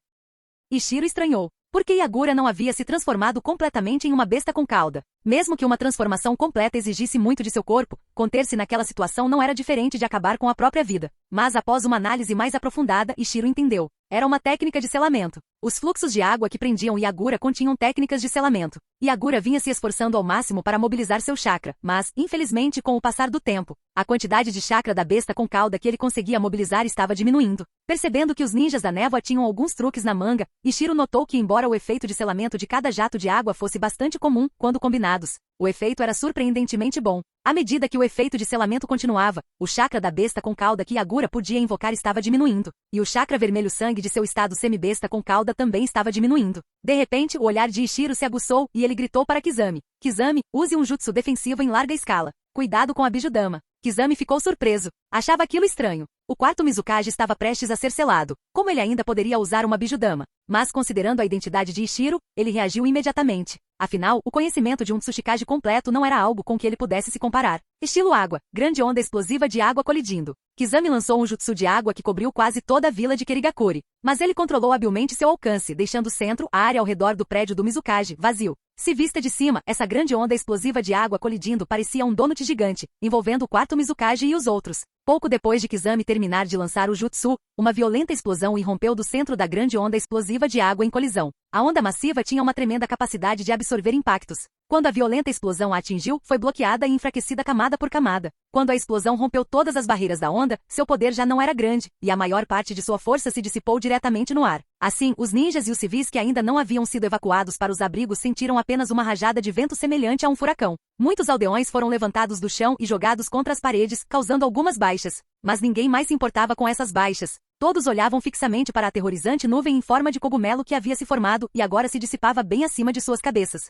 Ishiro estranhou. Porque Yagura não havia se transformado completamente em uma besta com cauda. Mesmo que uma transformação completa exigisse muito de seu corpo, conter-se naquela situação não era diferente de acabar com a própria vida. Mas após uma análise mais aprofundada, Ishiro entendeu. Era uma técnica de selamento. Os fluxos de água que prendiam Yagura continham técnicas de selamento. Yagura vinha se esforçando ao máximo para mobilizar seu chakra, mas, infelizmente, com o passar do tempo, a quantidade de chakra da besta com cauda que ele conseguia mobilizar estava diminuindo. Percebendo que os ninjas da névoa tinham alguns truques na manga, Ishiro notou que, embora o efeito de selamento de cada jato de água fosse bastante comum quando combinados, o efeito era surpreendentemente bom. À medida que o efeito de selamento continuava, o chakra da besta com cauda que Yagura podia invocar estava diminuindo, e o chakra vermelho sangue de seu estado semi-besta com cauda também estava diminuindo. De repente, o olhar de Ishiro se aguçou e ele gritou para Kizami: Kizami, use um jutsu defensivo em larga escala. Cuidado com a Bijudama. Kizami ficou surpreso. Achava aquilo estranho. O quarto Mizukage estava prestes a ser selado. Como ele ainda poderia usar uma Bijudama? Mas considerando a identidade de Ishiro, ele reagiu imediatamente. Afinal, o conhecimento de um Tsuchikage completo não era algo com que ele pudesse se comparar. Estilo água, grande onda explosiva de água colidindo. Kizami lançou um jutsu de água que cobriu quase toda a vila de Kirigakuri. Mas ele controlou habilmente seu alcance, deixando o centro, a área ao redor do prédio do Mizukage, vazio. Se vista de cima, essa grande onda explosiva de água colidindo parecia um donut gigante, envolvendo o quarto Mizukage e os outros. Pouco depois de Kizami terminar de lançar o jutsu, uma violenta explosão irrompeu do centro da grande onda explosiva de água em colisão. A onda massiva tinha uma tremenda capacidade de absorver impactos. Quando a violenta explosão a atingiu, foi bloqueada e enfraquecida camada por camada. Quando a explosão rompeu todas as barreiras da onda, seu poder já não era grande, e a maior parte de sua força se dissipou diretamente no ar. Assim, os ninjas e os civis que ainda não haviam sido evacuados para os abrigos sentiram apenas uma rajada de vento semelhante a um furacão. Muitos aldeões foram levantados do chão e jogados contra as paredes, causando algumas baixas. Mas ninguém mais se importava com essas baixas. Todos olhavam fixamente para a aterrorizante nuvem em forma de cogumelo que havia se formado e agora se dissipava bem acima de suas cabeças.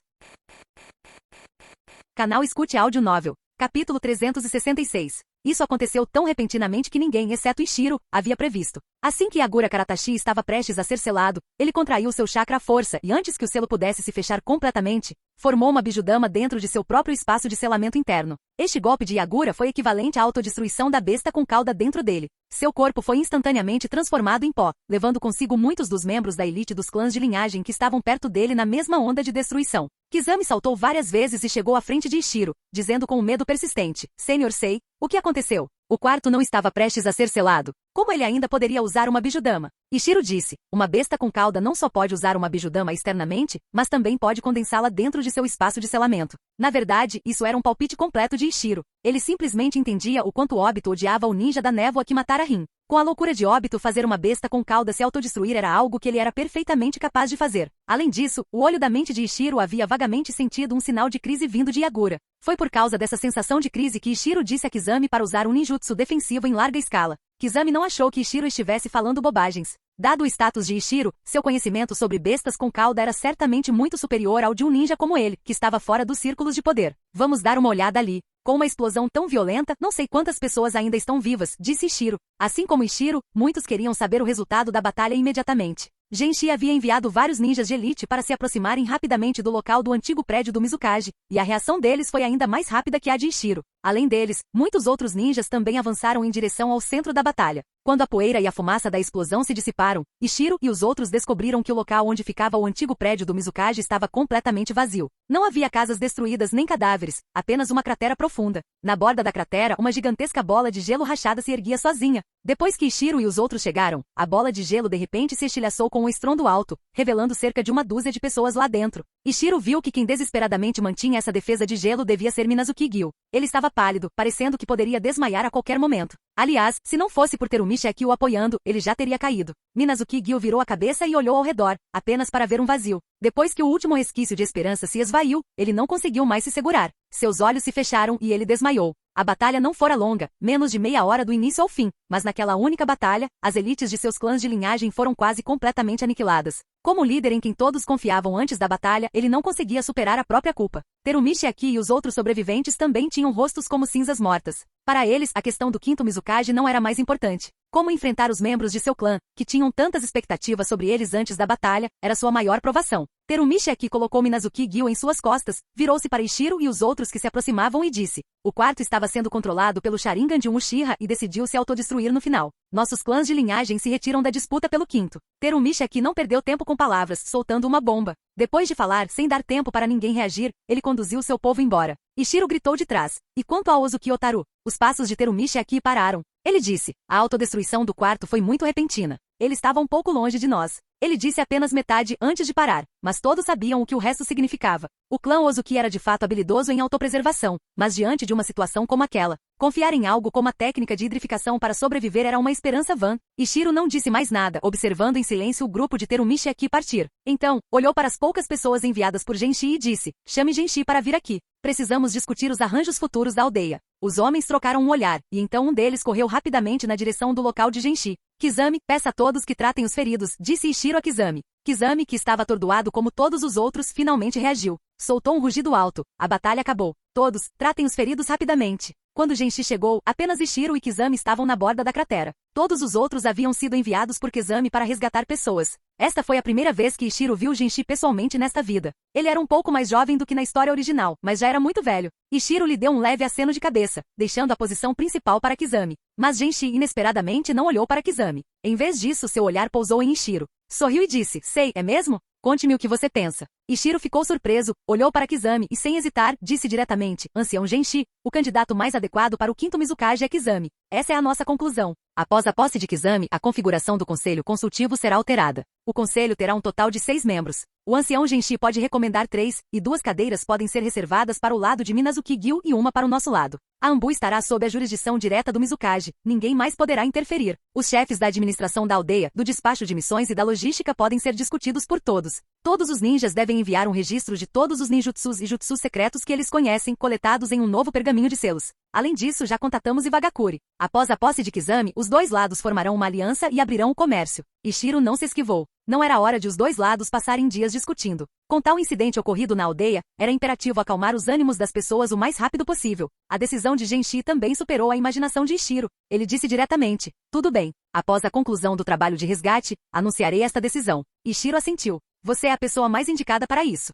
Canal Escute Áudio Novel. Capítulo 366. Isso aconteceu tão repentinamente que ninguém, exceto Ishiro, havia previsto. Assim que Yagura Karatashi estava prestes a ser selado, ele contraiu seu chakra à força e antes que o selo pudesse se fechar completamente, formou uma Bijudama dentro de seu próprio espaço de selamento interno. Este golpe de Yagura foi equivalente à autodestruição da besta com cauda dentro dele. Seu corpo foi instantaneamente transformado em pó, levando consigo muitos dos membros da elite dos clãs de linhagem que estavam perto dele na mesma onda de destruição. Kizami saltou várias vezes e chegou à frente de Ishiro, dizendo com um medo persistente: Senhor Sei, o que aconteceu? O quarto não estava prestes a ser selado. Como ele ainda poderia usar uma Bijudama? Ishiro disse: uma besta com cauda não só pode usar uma Bijudama externamente, mas também pode condensá-la dentro de seu espaço de selamento. Na verdade, isso era um palpite completo de Ishiro. Ele simplesmente entendia o quanto Obito odiava o ninja da névoa que matara Rin. Com a loucura de Obito, fazer uma besta com cauda se autodestruir era algo que ele era perfeitamente capaz de fazer. Além disso, o olho da mente de Ishiro havia vagamente sentido um sinal de crise vindo de Yagura. Foi por causa dessa sensação de crise que Ishiro disse a Kizami para usar um ninjutsu defensivo em larga escala. Kizami não achou que Ishiro estivesse falando bobagens. Dado o status de Ishiro, seu conhecimento sobre bestas com cauda era certamente muito superior ao de um ninja como ele, que estava fora dos círculos de poder. Vamos dar uma olhada ali. Com uma explosão tão violenta, não sei quantas pessoas ainda estão vivas, disse Ishiro. Assim como Ishiro, muitos queriam saber o resultado da batalha imediatamente. Genshi havia enviado vários ninjas de elite para se aproximarem rapidamente do local do antigo prédio do Mizukage, e a reação deles foi ainda mais rápida que a de Ishiro. Além deles, muitos outros ninjas também avançaram em direção ao centro da batalha. Quando a poeira e a fumaça da explosão se dissiparam, Ishiro e os outros descobriram que o local onde ficava o antigo prédio do Mizukage estava completamente vazio. Não havia casas destruídas nem cadáveres, apenas uma cratera profunda. Na borda da cratera, uma gigantesca bola de gelo rachada se erguia sozinha. Depois que Ishiro e os outros chegaram, a bola de gelo de repente se estilhaçou com um estrondo alto, revelando cerca de uma dúzia de pessoas lá dentro. Ishiro viu que quem desesperadamente mantinha essa defesa de gelo devia ser Minazuki Gyu. Ele estava pálido, parecendo que poderia desmaiar a qualquer momento. Aliás, se não fosse por ter o Mishaki o apoiando, ele já teria caído. Minazuki Gyu virou a cabeça e olhou ao redor, apenas para ver um vazio. Depois que o último resquício de esperança se esvaiu, ele não conseguiu mais se segurar. Seus olhos se fecharam e ele desmaiou. A batalha não fora longa, menos de meia hora do início ao fim, mas naquela única batalha, as elites de seus clãs de linhagem foram quase completamente aniquiladas. Como líder em quem todos confiavam antes da batalha, ele não conseguia superar a própria culpa. Terumichi Aki e os outros sobreviventes também tinham rostos como cinzas mortas. Para eles, a questão do quinto Mizukage não era mais importante. Como enfrentar os membros de seu clã, que tinham tantas expectativas sobre eles antes da batalha, era sua maior provação. Terumichi aqui colocou Minazuki-gyo em suas costas, virou-se para Ishiro e os outros que se aproximavam e disse. O quarto estava sendo controlado pelo Sharingan de um Uchiha e decidiu se autodestruir no final. Nossos clãs de linhagem se retiram da disputa pelo quinto. Terumichi aqui não perdeu tempo com palavras, soltando uma bomba. Depois de falar, sem dar tempo para ninguém reagir, ele conduziu seu povo embora. Ishiro gritou de trás. E quanto a Ozuki Otaru? Os passos de Terumichi aqui pararam. Ele disse. A autodestruição do quarto foi muito repentina. Ele estava um pouco longe de nós. Ele disse apenas metade antes de parar, mas todos sabiam o que o resto significava. O clã Ozuki era de fato habilidoso em autopreservação, mas diante de uma situação como aquela, confiar em algo como a técnica de hidrificação para sobreviver era uma esperança vã. Ishiro não disse mais nada, observando em silêncio o grupo de Terumichi aqui partir. Então, olhou para as poucas pessoas enviadas por Genshi e disse, chame Genshi para vir aqui. Precisamos discutir os arranjos futuros da aldeia. Os homens trocaram um olhar, e então um deles correu rapidamente na direção do local de Genshi. Kizami, peça a todos que tratem os feridos, disse Ishiro a Kizami. Kizami, que estava atordoado como todos os outros, finalmente reagiu. Soltou um rugido alto. A batalha acabou. Todos, tratem os feridos rapidamente. Quando Genshi chegou, apenas Ishiro e Kizami estavam na borda da cratera. Todos os outros haviam sido enviados por Kizami para resgatar pessoas. Esta foi a primeira vez que Ishiro viu Genshi pessoalmente nesta vida. Ele era um pouco mais jovem do que na história original, mas já era muito velho. Ishiro lhe deu um leve aceno de cabeça, deixando a posição principal para Kizami. Mas Genshi inesperadamente não olhou para Kizami. Em vez disso, seu olhar pousou em Ishiro. Sorriu e disse, sei, é mesmo? Conte-me o que você pensa. Ishiro ficou surpreso, olhou para Kizami e sem hesitar, disse diretamente, ancião Genshi, o candidato mais adequado para o quinto Mizukage é Kizami. Essa é a nossa conclusão. Após a posse de Kizami, a configuração do conselho consultivo será alterada. O conselho terá um total de 6 membros. O ancião Genshi pode recomendar 3, e 2 cadeiras podem ser reservadas para o lado de Minazuki-gyo e uma para o nosso lado. A Anbu estará sob a jurisdição direta do Mizukage. Ninguém mais poderá interferir. Os chefes da administração da aldeia, do despacho de missões e da logística podem ser discutidos por todos. Todos os ninjas devem enviar um registro de todos os ninjutsus e jutsus secretos que eles conhecem, coletados em um novo pergaminho de selos. Além disso, já contatamos Iwagakure. Após a posse de Kizami, os dois lados formarão uma aliança e abrirão o comércio. Ishiro não se esquivou. Não era hora de os dois lados passarem dias discutindo. Com tal incidente ocorrido na aldeia, era imperativo acalmar os ânimos das pessoas o mais rápido possível. A decisão de Genshi também superou a imaginação de Ishiro. Ele disse diretamente, tudo bem. Após a conclusão do trabalho de resgate, anunciarei esta decisão. Ishiro assentiu. Você é a pessoa mais indicada para isso.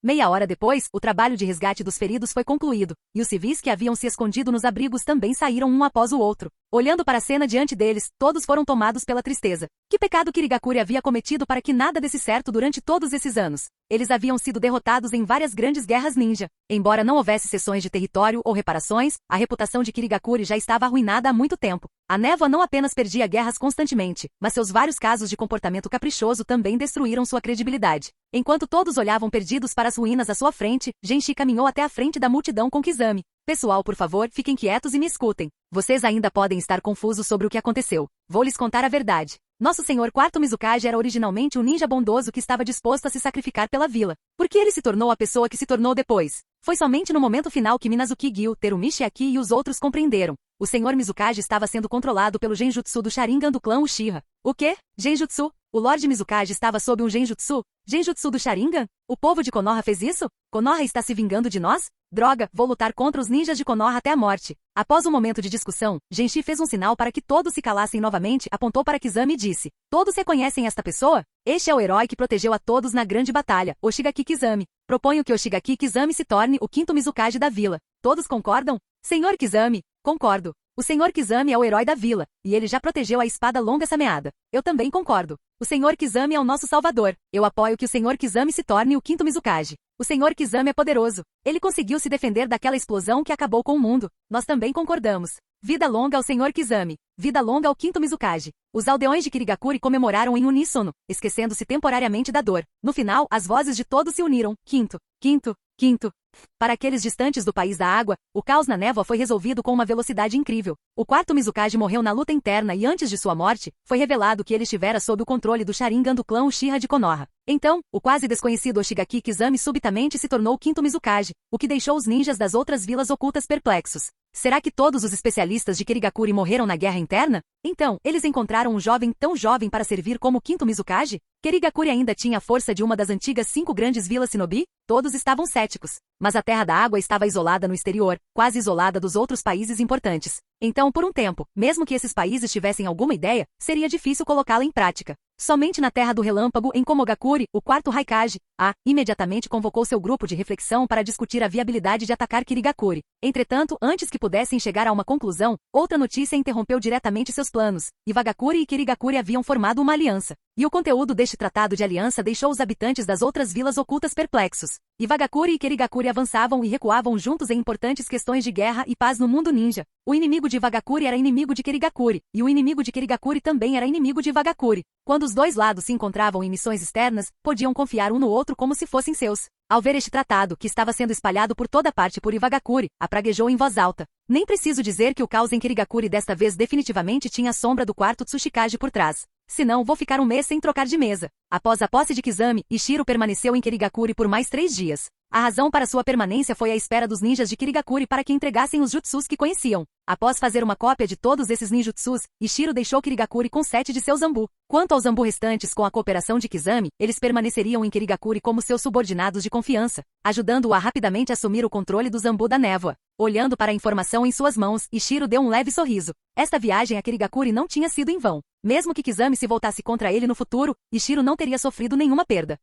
Meia hora depois, o trabalho de resgate dos feridos foi concluído, e os civis que haviam se escondido nos abrigos também saíram um após o outro. Olhando para a cena diante deles, todos foram tomados pela tristeza. Que pecado Kirigakure havia cometido para que nada desse certo durante todos esses anos? Eles haviam sido derrotados em várias grandes guerras ninja. Embora não houvesse cessões de território ou reparações, a reputação de Kirigakure já estava arruinada há muito tempo. A névoa não apenas perdia guerras constantemente, mas seus vários casos de comportamento caprichoso também destruíram sua credibilidade. Enquanto todos olhavam perdidos para as ruínas à sua frente, Genshi caminhou até a frente da multidão com Kizami. Pessoal, por favor, fiquem quietos e me escutem. Vocês ainda podem estar confusos sobre o que aconteceu. Vou lhes contar a verdade. Nosso senhor quarto Mizukage era originalmente um ninja bondoso que estava disposto a se sacrificar pela vila. Por que ele se tornou a pessoa que se tornou depois? Foi somente no momento final que Minazuki-gyo, Terumichi aqui e os outros compreenderam. O senhor Mizukage estava sendo controlado pelo genjutsu do Sharingan do clã Uchiha. O quê? Genjutsu? O Lorde Mizukage estava sob um genjutsu? Genjutsu do Sharingan? O povo de Konoha fez isso? Konoha está se vingando de nós? Droga, vou lutar contra os ninjas de Konoha até a morte. Após um momento de discussão, Genshi fez um sinal para que todos se calassem novamente, apontou para Kizami e disse, todos reconhecem esta pessoa? Este é o herói que protegeu a todos na grande batalha, Oshigaki Kizami. Proponho que Oshigaki Kizami se torne o quinto Mizukage da vila. Todos concordam? Senhor Kizami, concordo. O senhor Kizami é o herói da vila, e ele já protegeu a espada longa sameada. Eu também concordo. O senhor Kizami é o nosso salvador. Eu apoio que o senhor Kizami se torne o quinto Mizukage. O senhor Kizami é poderoso. Ele conseguiu se defender daquela explosão que acabou com o mundo. Nós também concordamos. Vida longa ao senhor Kizami. Vida longa ao quinto Mizukage. Os aldeões de Kirigakure comemoraram em uníssono, esquecendo-se temporariamente da dor. No final, as vozes de todos se uniram. Quinto, quinto, quinto. Para aqueles distantes do país da água, o caos na névoa foi resolvido com uma velocidade incrível. O quarto Mizukage morreu na luta interna e antes de sua morte, foi revelado que ele estivera sob o controle do Sharingan do clã Uchiha de Konoha. Então, o quase desconhecido Oshigaki Kizami subitamente se tornou o quinto Mizukage, o que deixou os ninjas das outras vilas ocultas perplexos. Será que todos os especialistas de Kirigakure morreram na guerra interna? Então, eles encontraram um jovem tão jovem para servir como quinto Mizukage? Kirigakure ainda tinha a força de uma das antigas 5 grandes vilas shinobi? Todos estavam céticos. mas a Terra da Água estava isolada no exterior, quase isolada dos outros países importantes. Então, por um tempo, mesmo que esses países tivessem alguma ideia, seria difícil colocá-la em prática. Somente na Terra do Relâmpago, em Komogakure, o quarto Raikage, imediatamente convocou seu grupo de reflexão para discutir a viabilidade de atacar Kirigakure. Entretanto, antes que pudessem chegar a uma conclusão, outra notícia interrompeu diretamente seus planos. Iwagakure e Kirigakure haviam formado uma aliança. E o conteúdo deste tratado de aliança deixou os habitantes das outras vilas ocultas perplexos. Iwagakure e Kirigakure avançavam e recuavam juntos em importantes questões de guerra e paz no mundo ninja. O inimigo de Iwagakure era inimigo de Kirigakure, e o inimigo de Kirigakure também era inimigo de Iwagakure. Quando os dois lados se encontravam em missões externas, podiam confiar um no outro como se fossem seus. Ao ver este tratado, que estava sendo espalhado por toda parte por Iwagakure, praguejou em voz alta. Nem preciso dizer que o caos em Kirigakure desta vez definitivamente tinha a sombra do quarto Tsushikage por trás. Senão vou ficar um mês sem trocar de mesa. Após a posse de Kizami, Ishiro permaneceu em Kirigakure por mais 3 dias. A razão para sua permanência foi a espera dos ninjas de Kirigakure para que entregassem os jutsus que conheciam. Após fazer uma cópia de todos esses ninjutsus, Ishiro deixou Kirigakure com 7 de seus Zanbu. Quanto aos Zanbu restantes, com a cooperação de Kizami, eles permaneceriam em Kirigakure como seus subordinados de confiança, ajudando-o a rapidamente assumir o controle do Zanbu da névoa. Olhando para a informação em suas mãos, Ishiro deu um leve sorriso. Esta viagem a Kirigakure não tinha sido em vão. Mesmo que Kizami se voltasse contra ele no futuro, Ishiro não teria sofrido nenhuma perda.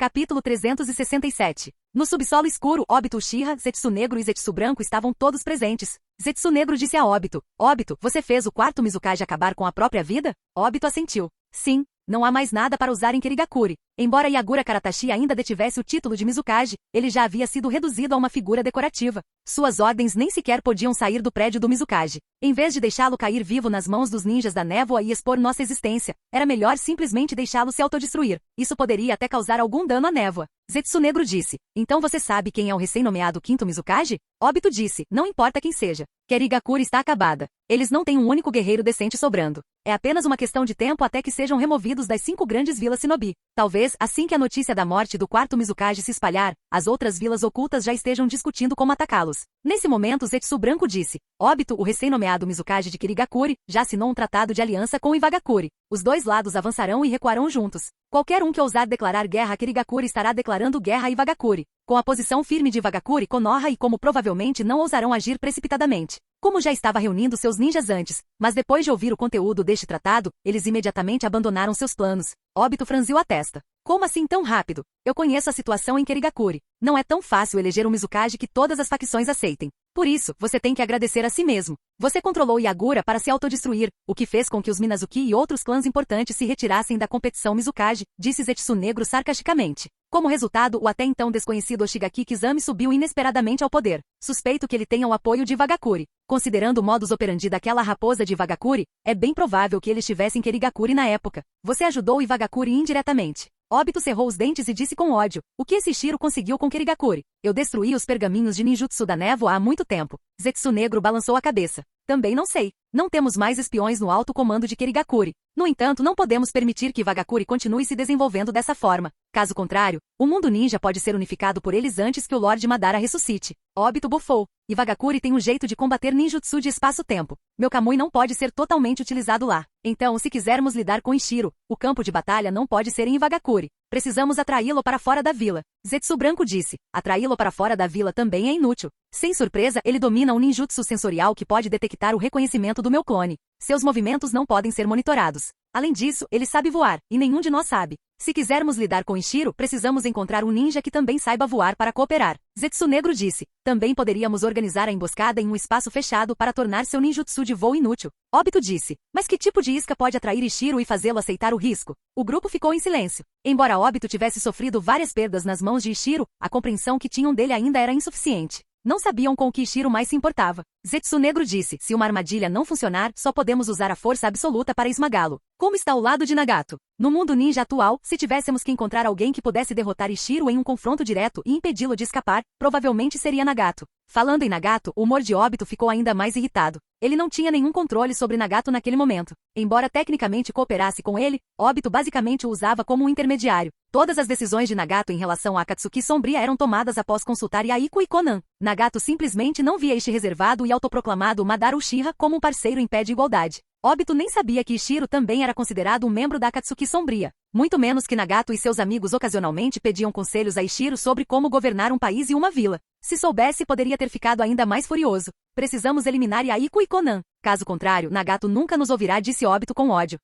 Capítulo 367. No subsolo escuro, Obito Uchiha, Zetsu Negro e Zetsu Branco estavam todos presentes. Zetsu Negro disse a Obito: Obito, você fez o quarto Mizukage acabar com a própria vida? Obito assentiu. Sim, não há mais nada para usar em Kirigakure. Embora Yagura Karatashi ainda detivesse o título de Mizukage, ele já havia sido reduzido a uma figura decorativa. Suas ordens nem sequer podiam sair do prédio do Mizukage. Em vez de deixá-lo cair vivo nas mãos dos ninjas da névoa e expor nossa existência, era melhor simplesmente deixá-lo se autodestruir. Isso poderia até causar algum dano à névoa. Zetsu Negro disse: Então você sabe quem é o recém-nomeado quinto Mizukage? Obito disse: Não importa quem seja. Kirigakure está acabada. Eles não têm um único guerreiro decente sobrando. É apenas uma questão de tempo até que sejam removidos das 5 grandes vilas Shinobi. Talvez, assim que a notícia da morte do quarto Mizukage se espalhar, as outras vilas ocultas já estejam discutindo como atacá-los. Nesse momento, Zetsu Branco disse: Obito, o recém-nomeado Mizukage de Kirigakure, já assinou um tratado de aliança com Iwagakure. Os dois lados avançarão e recuarão juntos. Qualquer um que ousar declarar guerra a Kirigakure estará declarando guerra a Iwagakure. Com a posição firme de Iwagakure, Konoha e como provavelmente não ousarão agir precipitadamente. Como já estava reunindo seus ninjas antes, mas depois de ouvir o conteúdo deste tratado, eles imediatamente abandonaram seus planos. Obito franziu a testa. Como assim tão rápido? Eu conheço a situação em Kirigakure. Não é tão fácil eleger um Mizukage que todas as facções aceitem. Por isso, você tem que agradecer a si mesmo. Você controlou Yagura para se autodestruir, o que fez com que os Minazuki e outros clãs importantes se retirassem da competição Mizukage, disse Zetsu Negro sarcasticamente. Como resultado, o até então desconhecido Oshigaki Kizami subiu inesperadamente ao poder. Suspeito que ele tenha o apoio de Iwagakure. Considerando o modus operandi daquela raposa de Iwagakure, é bem provável que ele estivesse em Kirigakure na época. Você ajudou Iwagakure indiretamente. Obito cerrou os dentes e disse com ódio: O que esse Shiro conseguiu com Kirigakure? Eu destruí os pergaminhos de ninjutsu da névoa há muito tempo. Zetsu Negro balançou a cabeça. Também não sei. Não temos mais espiões no alto comando de Kirigakure. No entanto, não podemos permitir que Iwagakure continue se desenvolvendo dessa forma. Caso contrário, o mundo ninja pode ser unificado por eles antes que o Lord Madara ressuscite. Obito bufou. Iwagakure tem um jeito de combater ninjutsu de espaço-tempo. Meu Kamui não pode ser totalmente utilizado lá. Então, se quisermos lidar com Ishiro, o campo de batalha não pode ser em Iwagakure. Precisamos atraí-lo para fora da vila. Zetsu Branco disse: Atraí-lo para fora da vila também é inútil. Sem surpresa, ele domina um ninjutsu sensorial que pode detectar o reconhecimento do meu clone. Seus movimentos não podem ser monitorados. Além disso, ele sabe voar, e nenhum de nós sabe. Se quisermos lidar com Ishiro, precisamos encontrar um ninja que também saiba voar para cooperar. Zetsu Negro disse: Também poderíamos organizar a emboscada em um espaço fechado para tornar seu ninjutsu de voo inútil. Obito disse: Mas que tipo de isca pode atrair Ishiro e fazê-lo aceitar o risco? O grupo ficou em silêncio. Embora Obito tivesse sofrido várias perdas nas mãos de Ishiro, a compreensão que tinham dele ainda era insuficiente. Não sabiam com o que Ishiro mais se importava. Zetsu Negro disse: Se uma armadilha não funcionar, só podemos usar a força absoluta para esmagá-lo. Como está o lado de Nagato? No mundo ninja atual, se tivéssemos que encontrar alguém que pudesse derrotar Ishiro em um confronto direto e impedi-lo de escapar, provavelmente seria Nagato. Falando em Nagato, o humor de Obito ficou ainda mais irritado. Ele não tinha nenhum controle sobre Nagato naquele momento. Embora tecnicamente cooperasse com ele, Obito basicamente o usava como um intermediário. Todas as decisões de Nagato em relação a Akatsuki Sombria eram tomadas após consultar Yahiko e Konan. Nagato simplesmente não via este reservado e autoproclamado Madara Uchiha como um parceiro em pé de igualdade. Obito nem sabia que Ishiro também era considerado um membro da Akatsuki Sombria. Muito menos que Nagato e seus amigos ocasionalmente pediam conselhos a Ishiro sobre como governar um país e uma vila. Se soubesse, poderia ter ficado ainda mais furioso. Precisamos eliminar Yaiko e Konan. Caso contrário, Nagato nunca nos ouvirá, disse Obito com ódio.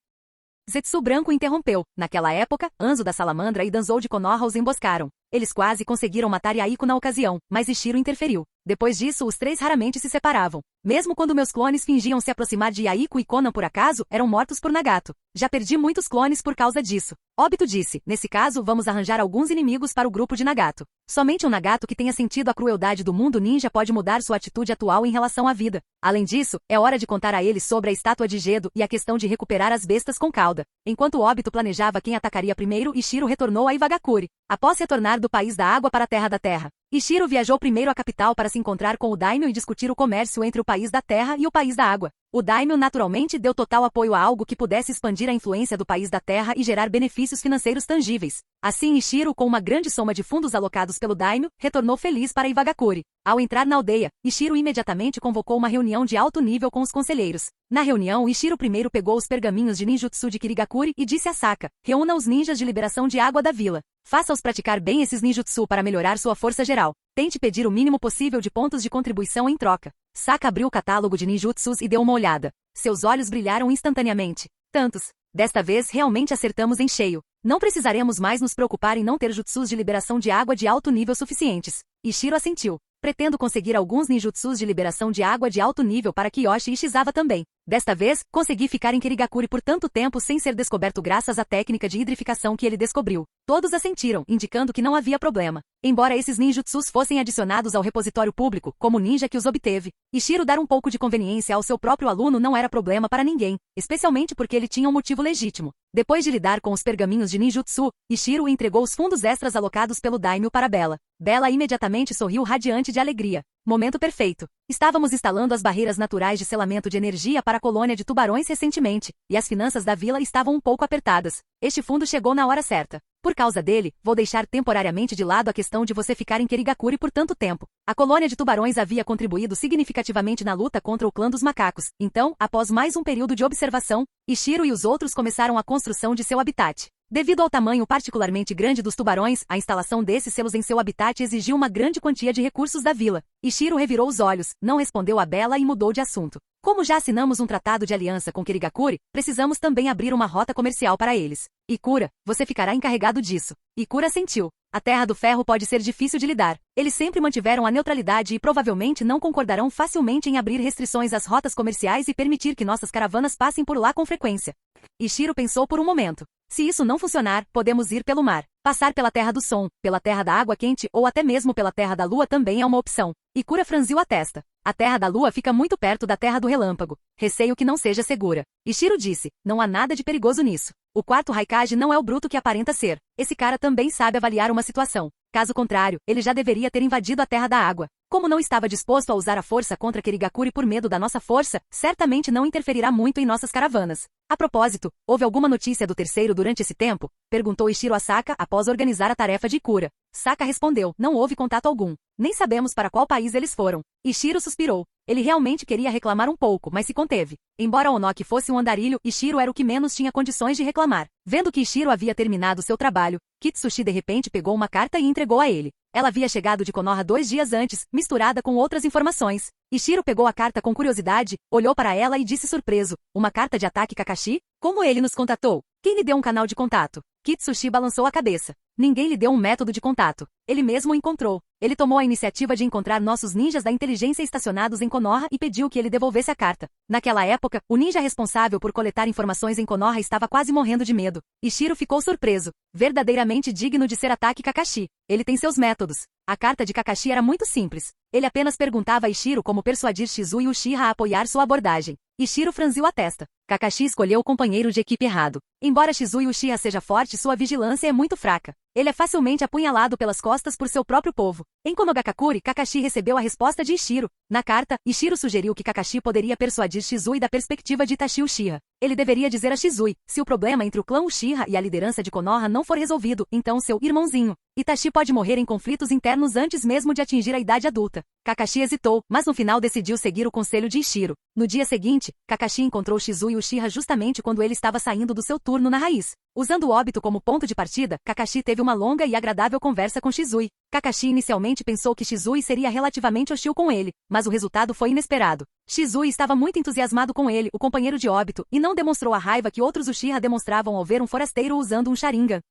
Zetsu Branco interrompeu. Naquela época, Anzo da Salamandra e Danzou de Konoha os emboscaram. Eles quase conseguiram matar Yaiko na ocasião, mas Ishiro interferiu. Depois disso, os três raramente se separavam. Mesmo quando meus clones fingiam se aproximar de Yaiko e Konan por acaso, eram mortos por Nagato. Já perdi muitos clones por causa disso. Obito disse, nesse caso, vamos arranjar alguns inimigos para o grupo de Nagato. Somente um Nagato que tenha sentido a crueldade do mundo ninja pode mudar sua atitude atual em relação à vida. Além disso, é hora de contar a eles sobre a estátua de Gedo e a questão de recuperar as bestas com cauda. Enquanto Obito planejava quem atacaria primeiro, Ishiro retornou a Iwagakure. Após retornar do país da água para a terra da terra, Ishiro viajou primeiro à capital para se encontrar com o Daimyo e discutir o comércio entre o país da terra e o país da água. O Daimyo naturalmente deu total apoio a algo que pudesse expandir a influência do país da terra e gerar benefícios financeiros tangíveis. Assim, Ishiro, com uma grande soma de fundos alocados pelo Daimyo, retornou feliz para Iwagakure. Ao entrar na aldeia, Ishiro imediatamente convocou uma reunião de alto nível com os conselheiros. Na reunião, Ishiro primeiro pegou os pergaminhos de ninjutsu de Kirigakure e disse a Saka, reúna os ninjas de liberação de água da vila. Faça-os praticar bem esses ninjutsu para melhorar sua força geral. Tente pedir o mínimo possível de pontos de contribuição em troca. Saka abriu o catálogo de ninjutsus e deu uma olhada. Seus olhos brilharam instantaneamente. Tantos. Desta vez realmente acertamos em cheio. Não precisaremos mais nos preocupar em não ter jutsus de liberação de água de alto nível suficientes. Ishiro assentiu. Pretendo conseguir alguns ninjutsus de liberação de água de alto nível para Kiyoshi e Shizawa também. Desta vez, consegui ficar em Kirigakure por tanto tempo sem ser descoberto graças à técnica de hidrificação que ele descobriu. Todos assentiram, indicando que não havia problema. Embora esses ninjutsus fossem adicionados ao repositório público, como o ninja que os obteve, Ishiro dar um pouco de conveniência ao seu próprio aluno não era problema para ninguém, especialmente porque ele tinha um motivo legítimo. Depois de lidar com os pergaminhos de ninjutsu, Ishiro entregou os fundos extras alocados pelo Daimyo para Bella. Bella imediatamente sorriu radiante de alegria. Momento perfeito. Estávamos instalando as barreiras naturais de selamento de energia para a colônia de tubarões recentemente, e as finanças da vila estavam um pouco apertadas. Este fundo chegou na hora certa. Por causa dele, vou deixar temporariamente de lado a questão de você ficar em Kirigakure por tanto tempo. A colônia de tubarões havia contribuído significativamente na luta contra o clã dos macacos. Então, após mais um período de observação, Ishiro e os outros começaram a construção de seu habitat. Devido ao tamanho particularmente grande dos tubarões, a instalação desses selos em seu habitat exigiu uma grande quantia de recursos da vila. Ishiro revirou os olhos, não respondeu a Bella e mudou de assunto. Como já assinamos um tratado de aliança com Kirigakure, precisamos também abrir uma rota comercial para eles. Ikura, você ficará encarregado disso. Ikura assentiu. A Terra do Ferro pode ser difícil de lidar. Eles sempre mantiveram a neutralidade e provavelmente não concordarão facilmente em abrir restrições às rotas comerciais e permitir que nossas caravanas passem por lá com frequência. Ishiro pensou por um momento. Se isso não funcionar, podemos ir pelo mar. Passar pela Terra do Som, pela Terra da Água Quente ou até mesmo pela Terra da Lua também é uma opção. Ikura franziu a testa. A Terra da Lua fica muito perto da Terra do Relâmpago. Receio que não seja segura. Ishiro disse, não há nada de perigoso nisso. O quarto Raikage não é o bruto que aparenta ser. Esse cara também sabe avaliar uma situação. Caso contrário, ele já deveria ter invadido a Terra da Água. Como não estava disposto a usar a força contra Kirigakure por medo da nossa força, certamente não interferirá muito em nossas caravanas. A propósito, houve alguma notícia do terceiro durante esse tempo? Perguntou Ishiro a Saka após organizar a tarefa de Ikura. Saka respondeu, não houve contato algum. Nem sabemos para qual país eles foram. Ishiro suspirou. Ele realmente queria reclamar um pouco, mas se conteve. Embora Onoki fosse um andarilho, Ishiro era o que menos tinha condições de reclamar. Vendo que Ishiro havia terminado seu trabalho, Kitsushi de repente pegou uma carta e entregou a ele. Ela havia chegado de Konoha 2 dias antes, misturada com outras informações. Ishiro pegou a carta com curiosidade, olhou para ela e disse surpreso, uma carta de ataque Kakashi? Como ele nos contatou? Quem lhe deu um canal de contato? Kitsushi balançou a cabeça. Ninguém lhe deu um método de contato. Ele mesmo o encontrou. Ele tomou a iniciativa de encontrar nossos ninjas da inteligência estacionados em Konoha e pediu que ele devolvesse a carta. Naquela época, o ninja responsável por coletar informações em Konoha estava quase morrendo de medo. Ishiro ficou surpreso. Verdadeiramente digno de ser ataque Kakashi. Ele tem seus métodos. A carta de Kakashi era muito simples. Ele apenas perguntava a Ishiro como persuadir Shizu e Uchiha a apoiar sua abordagem. Ishiro franziu a testa. Kakashi escolheu o companheiro de equipe errado. Embora Shizu e Uchiha seja forte, sua vigilância é muito fraca. Ele é facilmente apunhalado pelas costas por seu próprio povo. Em Konogakakure, Kakashi recebeu a resposta de Ishiro. Na carta, Ishiro sugeriu que Kakashi poderia persuadir Shizui da perspectiva de Itachi Uchiha. Ele deveria dizer a Shizui, se o problema entre o clã Uchiha e a liderança de Konoha não for resolvido, então seu irmãozinho, Itachi, pode morrer em conflitos internos antes mesmo de atingir a idade adulta. Kakashi hesitou, mas no final decidiu seguir o conselho de Ishiro. No dia seguinte, Kakashi encontrou Shizui Uchiha justamente quando ele estava saindo do seu turno na raiz. Usando o óbito como ponto de partida, Kakashi teve uma longa e agradável conversa com Shizui. Kakashi inicialmente pensou que Shizui seria relativamente hostil com ele, mas o resultado foi inesperado. Shizui estava muito entusiasmado com ele, o companheiro de óbito, e não demonstrou a raiva que outros Uchiha demonstravam ao ver um forasteiro usando um Sharingan.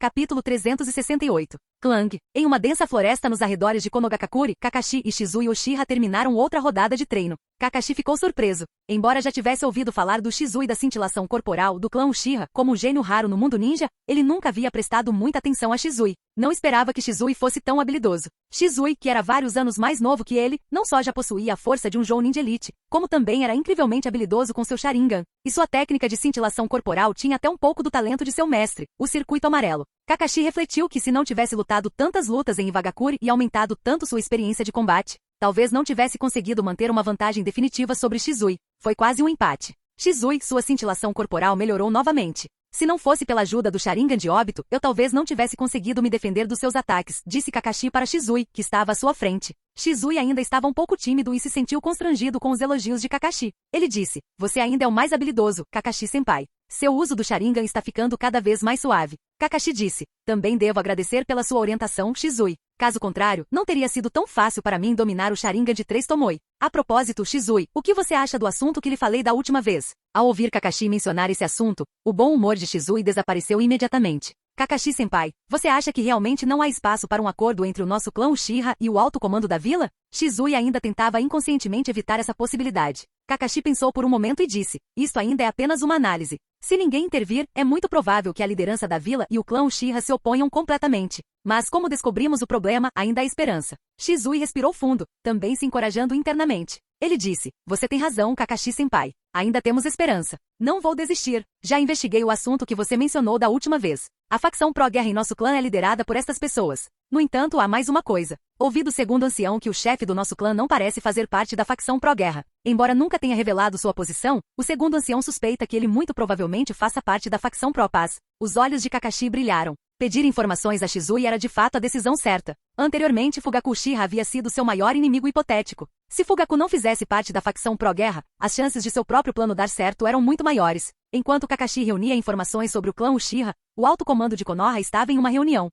Capítulo 368. Klang. Em uma densa floresta nos arredores de Konogakakure, Kakashi e Shizui Uchiha terminaram outra rodada de treino. Kakashi ficou surpreso. Embora já tivesse ouvido falar do Shizui da cintilação corporal do clã Uchiha como um gênio raro no mundo ninja, ele nunca havia prestado muita atenção a Shizui. Não esperava que Shizui fosse tão habilidoso. Shizui, que era vários anos mais novo que ele, não só já possuía a força de um Jounin de elite, como também era incrivelmente habilidoso com seu Sharingan, e sua técnica de cintilação corporal tinha até um pouco do talento de seu mestre, o Circuito Amarelo. Kakashi refletiu que se não tivesse lutado tantas lutas em Iwagakure e aumentado tanto sua experiência de combate, talvez não tivesse conseguido manter uma vantagem definitiva sobre Shizui. Foi quase um empate. Shizui, sua cintilação corporal melhorou novamente. Se não fosse pela ajuda do Sharingan de óbito, eu talvez não tivesse conseguido me defender dos seus ataques, disse Kakashi para Shizui, que estava à sua frente. Shizui ainda estava um pouco tímido e se sentiu constrangido com os elogios de Kakashi. Ele disse, você ainda é o mais habilidoso, Kakashi-senpai. Seu uso do Sharingan está ficando cada vez mais suave. Kakashi disse, também devo agradecer pela sua orientação, Shizui. Caso contrário, não teria sido tão fácil para mim dominar o Sharingan de 3 Tomoe. A propósito, Shizui, o que você acha do assunto que lhe falei da última vez? Ao ouvir Kakashi mencionar esse assunto, o bom humor de Shizui desapareceu imediatamente. Kakashi-senpai, você acha que realmente não há espaço para um acordo entre o nosso clã Uchiha e o alto comando da vila? Shizui ainda tentava inconscientemente evitar essa possibilidade. Kakashi pensou por um momento e disse, isto ainda é apenas uma análise. Se ninguém intervir, é muito provável que a liderança da vila e o clã Uchiha se oponham completamente. Mas como descobrimos o problema, ainda há esperança. Shizui respirou fundo, também se encorajando internamente. Ele disse, você tem razão, Kakashi-senpai. Ainda temos esperança. Não vou desistir. Já investiguei o assunto que você mencionou da última vez. A facção pró-guerra em nosso clã é liderada por estas pessoas. No entanto, há mais uma coisa. Ouvi do segundo ancião que o chefe do nosso clã não parece fazer parte da facção pró-guerra. Embora nunca tenha revelado sua posição, o segundo ancião suspeita que ele muito provavelmente faça parte da facção pró-paz. Os olhos de Kakashi brilharam. Pedir informações a Shizui era de fato a decisão certa. Anteriormente, Fugaku Uchiha havia sido seu maior inimigo hipotético. Se Fugaku não fizesse parte da facção pró-guerra, as chances de seu próprio plano dar certo eram muito maiores. Enquanto Kakashi reunia informações sobre o clã Uchiha, o alto comando de Konoha estava em uma reunião.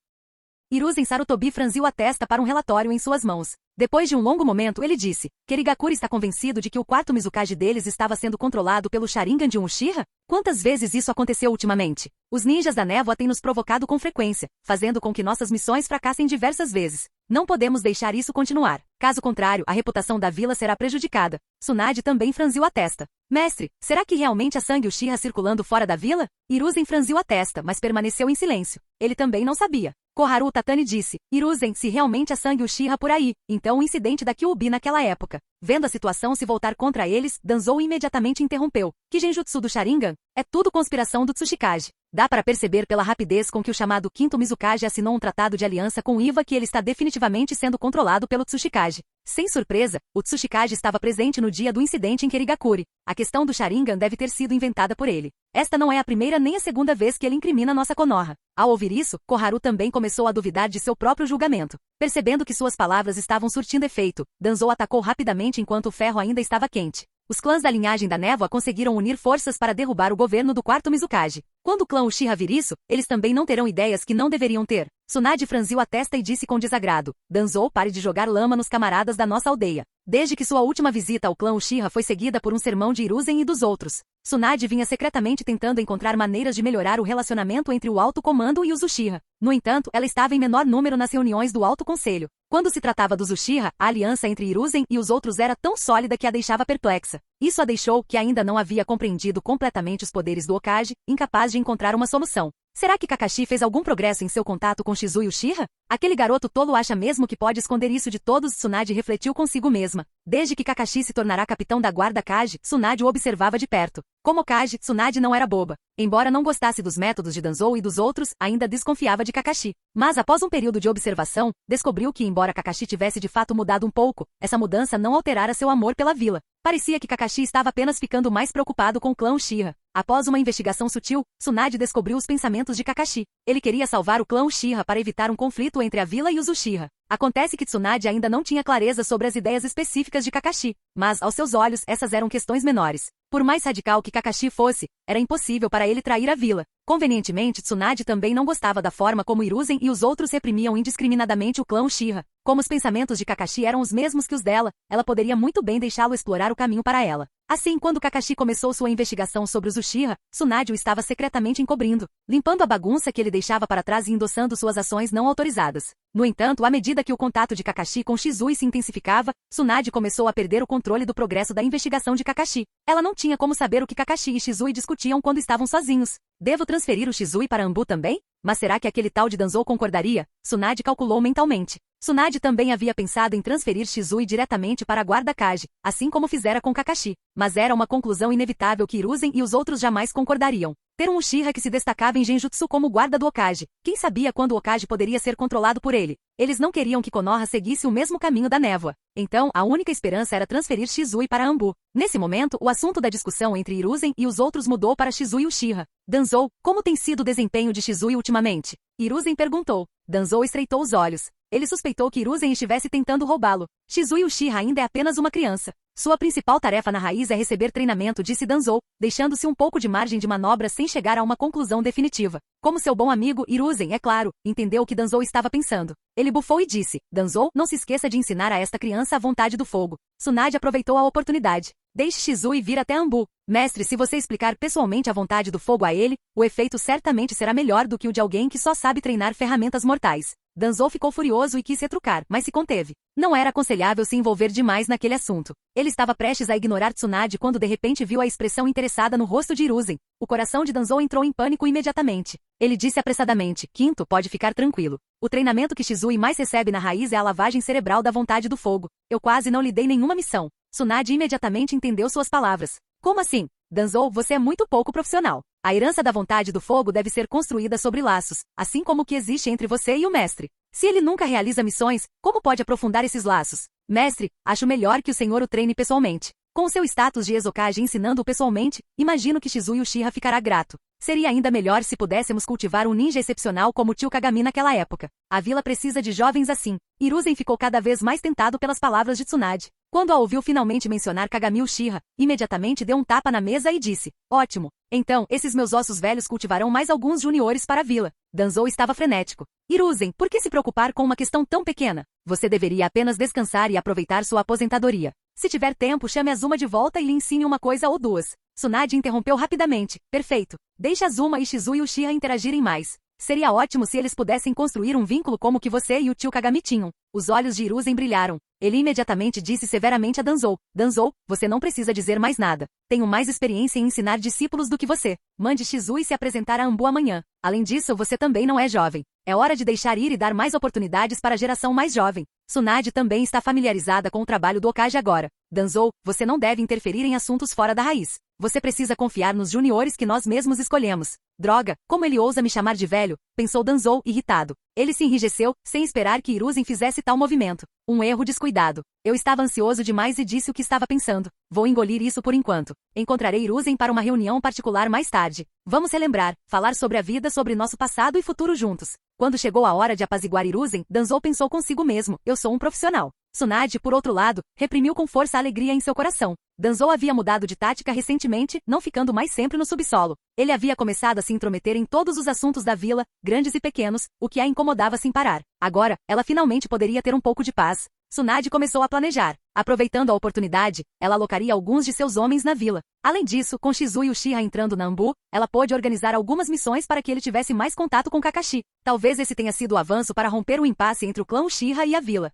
Hiruzen Sarutobi franziu a testa para um relatório em suas mãos. Depois de um longo momento, ele disse, Kirigakure está convencido de que o quarto Mizukage deles estava sendo controlado pelo Sharingan de um Uchiha? Quantas vezes isso aconteceu ultimamente? Os ninjas da névoa têm nos provocado com frequência, fazendo com que nossas missões fracassem diversas vezes. Não podemos deixar isso continuar. Caso contrário, a reputação da vila será prejudicada. Tsunade também franziu a testa. Mestre, será que realmente há sangue Uchiha circulando fora da vila? Hiruzen franziu a testa, mas permaneceu em silêncio. Ele também não sabia. Koharu Tatani disse, Hiruzen, se realmente há sangue Uchiha por aí, então o incidente da Kyuubi naquela época. Vendo a situação se voltar contra eles, Danzou imediatamente interrompeu. Que genjutsu do Sharingan? É tudo conspiração do Tsuchikage. Dá para perceber pela rapidez com que o chamado quinto Mizukage assinou um tratado de aliança com Iwa que ele está definitivamente sendo controlado pelo Tsuchikage. Sem surpresa, o Tsuchikage estava presente no dia do incidente em Kirigakure. A questão do Sharingan deve ter sido inventada por ele. Esta não é a primeira nem a segunda vez que ele incrimina nossa Konoha. Ao ouvir isso, Koharu também começou a duvidar de seu próprio julgamento. Percebendo que suas palavras estavam surtindo efeito, Danzou atacou rapidamente enquanto o ferro ainda estava quente. Os clãs da linhagem da névoa conseguiram unir forças para derrubar o governo do quarto Mizukage. Quando o clã Uchiha vir isso, eles também não terão ideias que não deveriam ter. Tsunade franziu a testa e disse com desagrado, Danzou, pare de jogar lama nos camaradas da nossa aldeia. Desde que sua última visita ao clã Uchiha foi seguida por um sermão de Hiruzen e dos outros, Tsunade vinha secretamente tentando encontrar maneiras de melhorar o relacionamento entre o alto comando e os Uchiha. No entanto, ela estava em menor número nas reuniões do Alto Conselho. Quando se tratava dos Uchiha, a aliança entre Hiruzen e os outros era tão sólida que a deixava perplexa. Isso a deixou que ainda não havia compreendido completamente os poderes do Hokage, incapaz de encontrar uma solução. Será que Kakashi fez algum progresso em seu contato com Shizue Uchiha? Aquele garoto tolo acha mesmo que pode esconder isso de todos? Tsunade refletiu consigo mesma. Desde que Kakashi se tornará capitão da guarda Kage, Tsunade o observava de perto. Como Kage, Tsunade não era boba. Embora não gostasse dos métodos de Danzou e dos outros, ainda desconfiava de Kakashi. Mas após um período de observação, descobriu que embora Kakashi tivesse de fato mudado um pouco, essa mudança não alterara seu amor pela vila. Parecia que Kakashi estava apenas ficando mais preocupado com o clã Uchiha. Após uma investigação sutil, Tsunade descobriu os pensamentos de Kakashi. Ele queria salvar o clã Uchiha para evitar um conflito entre a vila e os Uchiha. Acontece que Tsunade ainda não tinha clareza sobre as ideias específicas de Kakashi, mas aos seus olhos essas eram questões menores. Por mais radical que Kakashi fosse, era impossível para ele trair a vila. Convenientemente, Tsunade também não gostava da forma como Hiruzen e os outros reprimiam indiscriminadamente o clã Uchiha. Como os pensamentos de Kakashi eram os mesmos que os dela, ela poderia muito bem deixá-lo explorar o caminho para ela. Assim, quando Kakashi começou sua investigação sobre os Uchiha, Tsunade o estava secretamente encobrindo, limpando a bagunça que ele deixava para trás e endossando suas ações não autorizadas. No entanto, à medida que o contato de Kakashi com Shizue se intensificava, Tsunade começou a perder o controle do progresso da investigação de Kakashi. Ela não tinha como saber o que Kakashi e Shizue discutiam quando estavam sozinhos. Devo transferir o Shizue para Anbu também? Mas será que aquele tal de Danzou concordaria? Tsunade calculou mentalmente. Tsunade também havia pensado em transferir Shizue diretamente para a guarda Kage, assim como fizera com Kakashi. Mas era uma conclusão inevitável que Hiruzen e os outros jamais concordariam. Ter um Uchiha que se destacava em Genjutsu como guarda do Hokage. Quem sabia quando o Hokage poderia ser controlado por ele? Eles não queriam que Konoha seguisse o mesmo caminho da névoa. Então, a única esperança era transferir Shizue para Anbu. Nesse momento, o assunto da discussão entre Hiruzen e os outros mudou para Shizue Uchiha. Danzou, como tem sido o desempenho de Shizue ultimamente? Hiruzen perguntou. Danzou estreitou os olhos. Ele suspeitou que Hiruzen estivesse tentando roubá-lo. Shizue Uchiha ainda é apenas uma criança. Sua principal tarefa na raiz é receber treinamento, disse Danzou, deixando-se um pouco de margem de manobra sem chegar a uma conclusão definitiva. Como seu bom amigo, Hiruzen, é claro, entendeu o que Danzou estava pensando. Ele bufou e disse, Danzou, não se esqueça de ensinar a esta criança a vontade do fogo. Tsunade aproveitou a oportunidade. Deixe Shizue vir até Anbu. Mestre, se você explicar pessoalmente a vontade do fogo a ele, o efeito certamente será melhor do que o de alguém que só sabe treinar ferramentas mortais. Danzou ficou furioso e quis retrucar, mas se conteve. Não era aconselhável se envolver demais naquele assunto. Ele estava prestes a ignorar Tsunade quando de repente viu a expressão interessada no rosto de Hiruzen. O coração de Danzou entrou em pânico imediatamente. Ele disse apressadamente, Quinto, pode ficar tranquilo. O treinamento que Shizue mais recebe na raiz é a lavagem cerebral da vontade do fogo. Eu quase não lhe dei nenhuma missão. Tsunade imediatamente entendeu suas palavras. Como assim? Danzou, você é muito pouco profissional. A herança da vontade do fogo deve ser construída sobre laços, assim como o que existe entre você e o mestre. Se ele nunca realiza missões, como pode aprofundar esses laços? Mestre, acho melhor que o senhor o treine pessoalmente. Com o seu status de Exokage ensinando-o pessoalmente, imagino que Shizue Uchiha ficará grato. Seria ainda melhor se pudéssemos cultivar um ninja excepcional como o tio Kagami naquela época. A vila precisa de jovens assim. Hiruzen ficou cada vez mais tentado pelas palavras de Tsunade. Quando a ouviu finalmente mencionar Kagami Uchiha, imediatamente deu um tapa na mesa e disse, ótimo. Então, esses meus ossos velhos cultivarão mais alguns juniores para a vila. Danzou estava frenético. Hiruzen, por que se preocupar com uma questão tão pequena? Você deveria apenas descansar e aproveitar sua aposentadoria. Se tiver tempo, chame Azuma de volta e lhe ensine uma coisa ou duas. Tsunade interrompeu rapidamente. Perfeito. Deixe Azuma e Shizue Uchiha interagirem mais. Seria ótimo se eles pudessem construir um vínculo como o que você e o tio Kagami tinham. Os olhos de Hiruzen brilharam. Ele imediatamente disse severamente a Danzou. Danzou, você não precisa dizer mais nada. Tenho mais experiência em ensinar discípulos do que você. Mande Shizue se apresentar a Anbu amanhã. Além disso, você também não é jovem. É hora de deixar ir e dar mais oportunidades para a geração mais jovem. Tsunade também está familiarizada com o trabalho do Hokage agora. Danzou, você não deve interferir em assuntos fora da raiz. Você precisa confiar nos juniores que nós mesmos escolhemos. Droga, como ele ousa me chamar de velho? Pensou Danzou, irritado. Ele se enrijeceu, sem esperar que Hiruzen fizesse tal movimento. Um erro descuidado. Eu estava ansioso demais e disse o que estava pensando. Vou engolir isso por enquanto. Encontrarei Hiruzen para uma reunião particular mais tarde. Vamos relembrar, falar sobre a vida, sobre nosso passado e futuro juntos. Quando chegou a hora de apaziguar Hiruzen, Danzou pensou consigo mesmo, eu sou um profissional. Tsunade, por outro lado, reprimiu com força a alegria em seu coração. Danzou havia mudado de tática recentemente, não ficando mais sempre no subsolo. Ele havia começado a se intrometer em todos os assuntos da vila, grandes e pequenos, o que a incomodava sem parar. Agora, ela finalmente poderia ter um pouco de paz. Tsunade começou a planejar. Aproveitando a oportunidade, ela alocaria alguns de seus homens na vila. Além disso, com Shizue Uchiha entrando na Anbu, ela pôde organizar algumas missões para que ele tivesse mais contato com Kakashi. Talvez esse tenha sido o avanço para romper o impasse entre o clã Uchiha e a vila.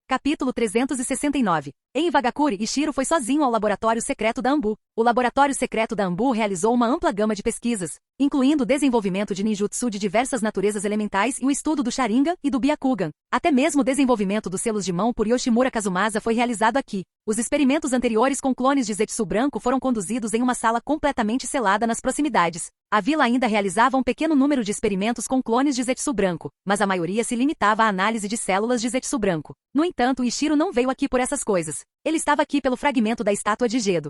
Capítulo 369. Em Iwagakure, Ishiro foi sozinho ao laboratório secreto da Anbu. O laboratório secreto da Anbu realizou uma ampla gama de pesquisas, incluindo o desenvolvimento de ninjutsu de diversas naturezas elementais e o estudo do Sharingan e do Byakugan. Até mesmo o desenvolvimento dos selos de mão por Yoshimura Kazumasa foi realizado aqui. Os experimentos anteriores com clones de Zetsu branco foram conduzidos em uma sala completamente selada nas proximidades. A vila ainda realizava um pequeno número de experimentos com clones de Zetsu branco, mas a maioria se limitava à análise de células de Zetsu branco. No entanto, Ishiro não veio aqui por essas coisas. Ele estava aqui pelo fragmento da estátua de Gedo.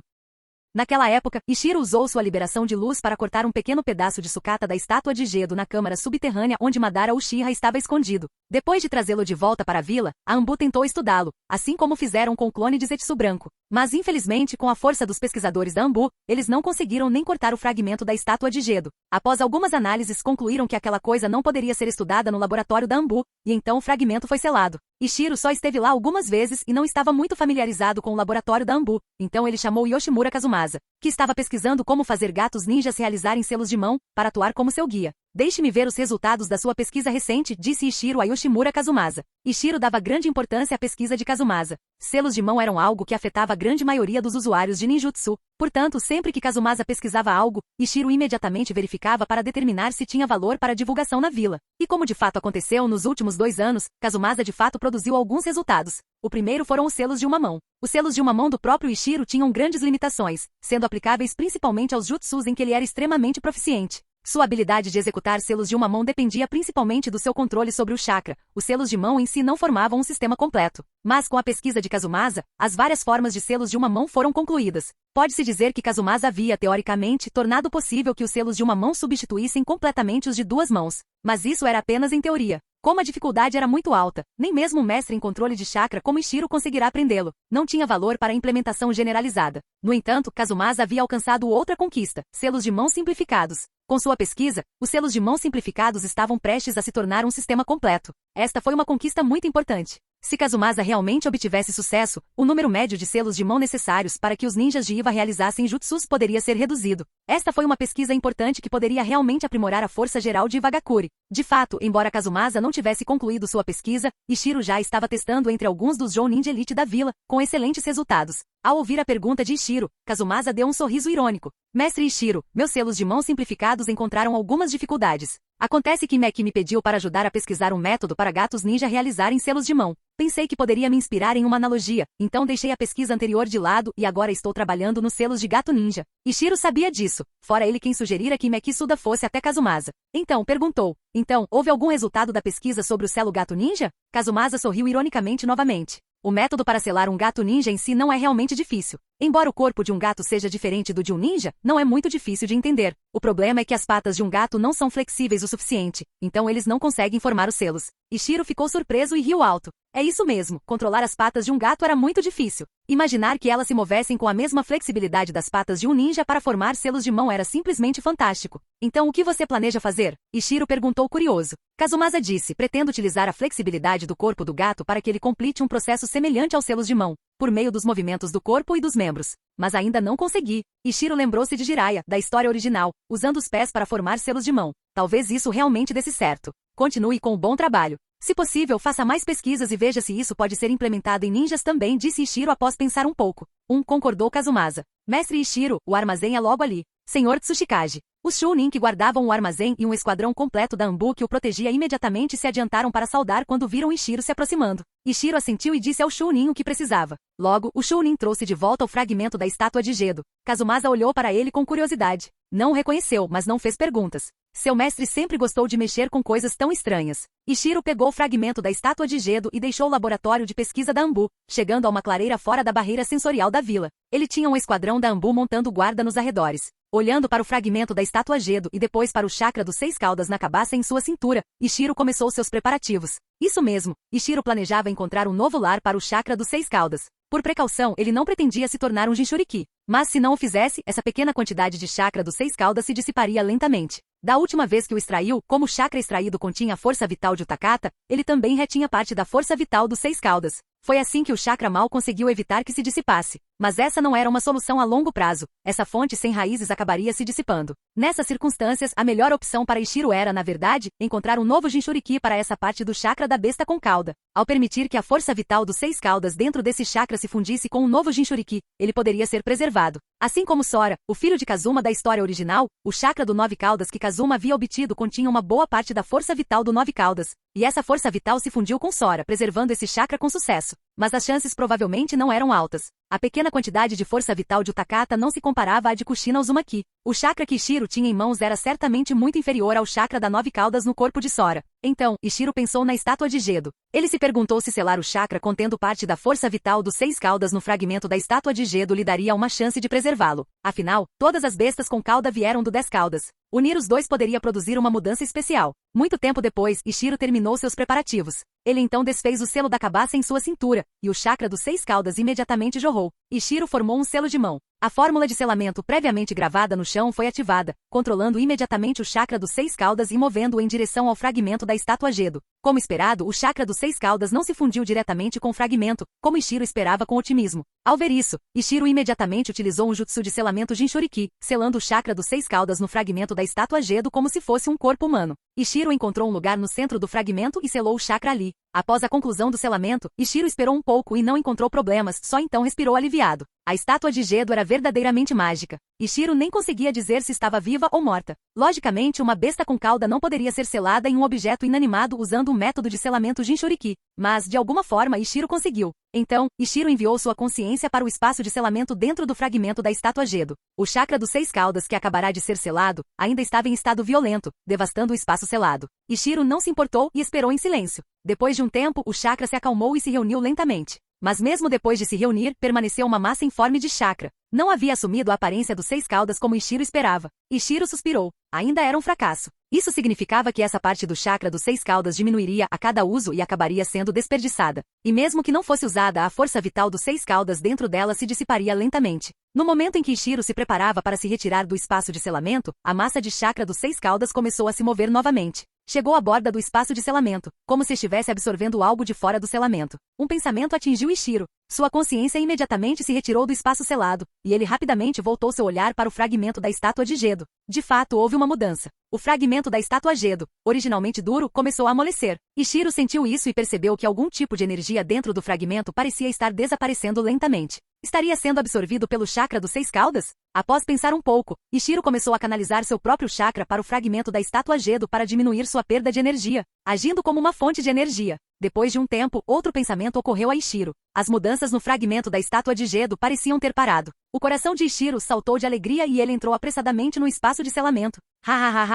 Naquela época, Ishiro usou sua liberação de luz para cortar um pequeno pedaço de sucata da estátua de Gedo na câmara subterrânea onde Madara Uchiha estava escondido. Depois de trazê-lo de volta para a vila, a Anbu tentou estudá-lo, assim como fizeram com o clone de Zetsu branco. Mas infelizmente, com a força dos pesquisadores da Anbu, eles não conseguiram nem cortar o fragmento da estátua de Gedo. Após algumas análises, concluíram que aquela coisa não poderia ser estudada no laboratório da Anbu, e então o fragmento foi selado. Ishiro só esteve lá algumas vezes e não estava muito familiarizado com o laboratório da Anbu, então ele chamou Yoshimura Kazumasa, que estava pesquisando como fazer gatos ninjas realizarem selos de mão, para atuar como seu guia. Deixe-me ver os resultados da sua pesquisa recente, disse Ishiro a Yoshimura Kazumasa. Ishiro dava grande importância à pesquisa de Kazumasa. Selos de mão eram algo que afetava a grande maioria dos usuários de ninjutsu. Portanto, sempre que Kazumasa pesquisava algo, Ishiro imediatamente verificava para determinar se tinha valor para divulgação na vila. E como de fato aconteceu nos últimos 2 anos, Kazumasa de fato produziu alguns resultados. O primeiro foram os selos de uma mão. Os selos de uma mão do próprio Ishiro tinham grandes limitações, sendo aplicáveis principalmente aos jutsus em que ele era extremamente proficiente. Sua habilidade de executar selos de uma mão dependia principalmente do seu controle sobre o chakra. Os selos de mão em si não formavam um sistema completo. Mas com a pesquisa de Kazumasa, as várias formas de selos de uma mão foram concluídas. Pode-se dizer que Kazumasa havia, teoricamente, tornado possível que os selos de uma mão substituíssem completamente os de 2 mãos. Mas isso era apenas em teoria. Como a dificuldade era muito alta, nem mesmo um mestre em controle de chakra como Ishiro conseguirá aprendê-lo. Não tinha valor para a implementação generalizada. No entanto, Kazumasa havia alcançado outra conquista: selos de mão simplificados. Com sua pesquisa, os selos de mão simplificados estavam prestes a se tornar um sistema completo. Esta foi uma conquista muito importante. Se Kazumasa realmente obtivesse sucesso, o número médio de selos de mão necessários para que os ninjas de Iwa realizassem jutsus poderia ser reduzido. Esta foi uma pesquisa importante que poderia realmente aprimorar a força geral de Iwagakure. De fato, embora Kazumasa não tivesse concluído sua pesquisa, Ishiro já estava testando entre alguns dos Jounin de elite da vila, com excelentes resultados. Ao ouvir a pergunta de Ishiro, Kazumasa deu um sorriso irônico. Mestre Ishiro, meus selos de mão simplificados encontraram algumas dificuldades. Acontece que Meki me pediu para ajudar a pesquisar um método para gatos ninja realizarem selos de mão. Pensei que poderia me inspirar em uma analogia, então deixei a pesquisa anterior de lado e agora estou trabalhando nos selos de gato ninja. Ishiro sabia disso, fora ele quem sugerira que Meki Suda fosse até Kazumasa. Então, perguntou. Então, houve algum resultado da pesquisa sobre o selo gato ninja? Kazumasa sorriu ironicamente novamente. O método para selar um gato ninja em si não é realmente difícil. Embora o corpo de um gato seja diferente do de um ninja, não é muito difícil de entender. O problema é que as patas de um gato não são flexíveis o suficiente, então eles não conseguem formar os selos. Ishiro ficou surpreso e riu alto. É isso mesmo, controlar as patas de um gato era muito difícil. Imaginar que elas se movessem com a mesma flexibilidade das patas de um ninja para formar selos de mão era simplesmente fantástico. Então o que você planeja fazer? Ishiro perguntou curioso. Kazumasa disse, pretendo utilizar a flexibilidade do corpo do gato para que ele complete um processo semelhante aos selos de mão, por meio dos movimentos do corpo e dos membros. Mas ainda não consegui. Ishiro lembrou-se de Jiraiya, da história original, usando os pés para formar selos de mão. Talvez isso realmente desse certo. Continue com o bom trabalho. Se possível, faça mais pesquisas e veja se isso pode ser implementado em ninjas também, disse Ishiro após pensar um pouco. Concordou Kazumasa. Mestre Ishiro, o armazém é logo ali. Senhor Tsuchikage. Os Chunin que guardavam o armazém e um esquadrão completo da Anbu que o protegia imediatamente se adiantaram para saudar quando viram Ishiro se aproximando. Ishiro assentiu e disse ao Chunin o que precisava. Logo, o Chunin trouxe de volta o fragmento da estátua de Gedo. Kazumasa olhou para ele com curiosidade. Não o reconheceu, mas não fez perguntas. Seu mestre sempre gostou de mexer com coisas tão estranhas. Ishiro pegou o fragmento da estátua de Gedo e deixou o laboratório de pesquisa da Anbu, chegando a uma clareira fora da barreira sensorial da vila. Ele tinha um esquadrão da Anbu montando guarda nos arredores. Olhando para o fragmento da estátua Gedo e depois para o chakra dos 6 caudas na cabeça em sua cintura, Ishiro começou seus preparativos. Isso mesmo, Ishiro planejava encontrar um novo lar para o chakra dos 6 caudas. Por precaução, ele não pretendia se tornar um Jinchuriki. Mas se não o fizesse, essa pequena quantidade de chakra dos 6 caudas se dissiparia lentamente. Da última vez que o extraiu, como o chakra extraído continha a força vital de Utakata, ele também retinha parte da força vital dos 6 caudas. Foi assim que o chakra mal conseguiu evitar que se dissipasse. Mas essa não era uma solução a longo prazo. Essa fonte sem raízes acabaria se dissipando. Nessas circunstâncias, a melhor opção para Ishiro era, na verdade, encontrar um novo Jinchuriki para essa parte do chakra da besta com cauda. Ao permitir que a força vital dos 6 caudas dentro desse chakra se fundisse com um novo Jinchuriki, ele poderia ser preservado. Assim como Sora, o filho de Kazuma da história original, o chakra do 9 caudas que Kazuma havia obtido continha uma boa parte da força vital do 9 caudas, e essa força vital se fundiu com Sora, preservando esse chakra com sucesso. Mas as chances provavelmente não eram altas. A pequena quantidade de força vital de Utakata não se comparava à de Kushina Uzumaki. O chakra que Ishiro tinha em mãos era certamente muito inferior ao chakra da 9 caudas no corpo de Sora. Então, Ishiro pensou na estátua de Gedo. Ele se perguntou se selar o chakra contendo parte da força vital dos 6 caudas no fragmento da estátua de Gedo lhe daria uma chance de preservá-lo. Afinal, todas as bestas com cauda vieram do 10 caudas. Unir os dois poderia produzir uma mudança especial. Muito tempo depois, Ishiro terminou seus preparativos. Ele então desfez o selo da cabaça em sua cintura, e o chakra dos 6 caudas imediatamente jorrou. Ishiro formou um selo de mão. A fórmula de selamento previamente gravada no chão foi ativada, controlando imediatamente o chakra dos 6 caudas e movendo-o em direção ao fragmento da estátua Gedo. Como esperado, o chakra dos 6 caudas não se fundiu diretamente com o fragmento, como Ishiro esperava com otimismo. Ao ver isso, Ishiro imediatamente utilizou um jutsu de selamento Jinchuriki, selando o chakra dos 6 caudas no fragmento da estátua Gedo como se fosse um corpo humano. Ishiro encontrou um lugar no centro do fragmento e selou o chakra ali. Após a conclusão do selamento, Ishiro esperou um pouco e não encontrou problemas, só então respirou aliviado. A estátua de Gedo era verdadeiramente mágica. Ishiro nem conseguia dizer se estava viva ou morta. Logicamente, uma besta com cauda não poderia ser selada em um objeto inanimado usando um método de selamento Jinchuriki. Mas, de alguma forma, Ishiro conseguiu. Então, Ishiro enviou sua consciência para o espaço de selamento dentro do fragmento da estátua Gedo. O chakra dos 6 caudas que acabará de ser selado, ainda estava em estado violento, devastando o espaço selado. Ishiro não se importou e esperou em silêncio. Depois de um tempo, o chakra se acalmou e se reuniu lentamente. Mas mesmo depois de se reunir, permaneceu uma massa informe de chakra. Não havia assumido a aparência dos 6 caudas como Ishiro esperava. Ishiro suspirou. Ainda era um fracasso. Isso significava que essa parte do chakra dos 6 caudas diminuiria a cada uso e acabaria sendo desperdiçada. E mesmo que não fosse usada, a força vital dos 6 caudas dentro dela se dissiparia lentamente. No momento em que Ishiro se preparava para se retirar do espaço de selamento, a massa de chakra dos 6 caudas começou a se mover novamente. Chegou à borda do espaço de selamento, como se estivesse absorvendo algo de fora do selamento. Um pensamento atingiu Ishiro. Sua consciência imediatamente se retirou do espaço selado, e ele rapidamente voltou seu olhar para o fragmento da estátua de Gedo. De fato, houve uma mudança. O fragmento da estátua Gedo, originalmente duro, começou a amolecer. Ishiro sentiu isso e percebeu que algum tipo de energia dentro do fragmento parecia estar desaparecendo lentamente. Estaria sendo absorvido pelo chakra dos 6 caudas? Após pensar um pouco, Ishiro começou a canalizar seu próprio chakra para o fragmento da estátua Gedo para diminuir sua perda de energia, agindo como uma fonte de energia. Depois de um tempo, outro pensamento ocorreu a Ishiro. As mudanças no fragmento da estátua de Gedo pareciam ter parado. O coração de Ishiro saltou de alegria e ele entrou apressadamente no espaço de selamento.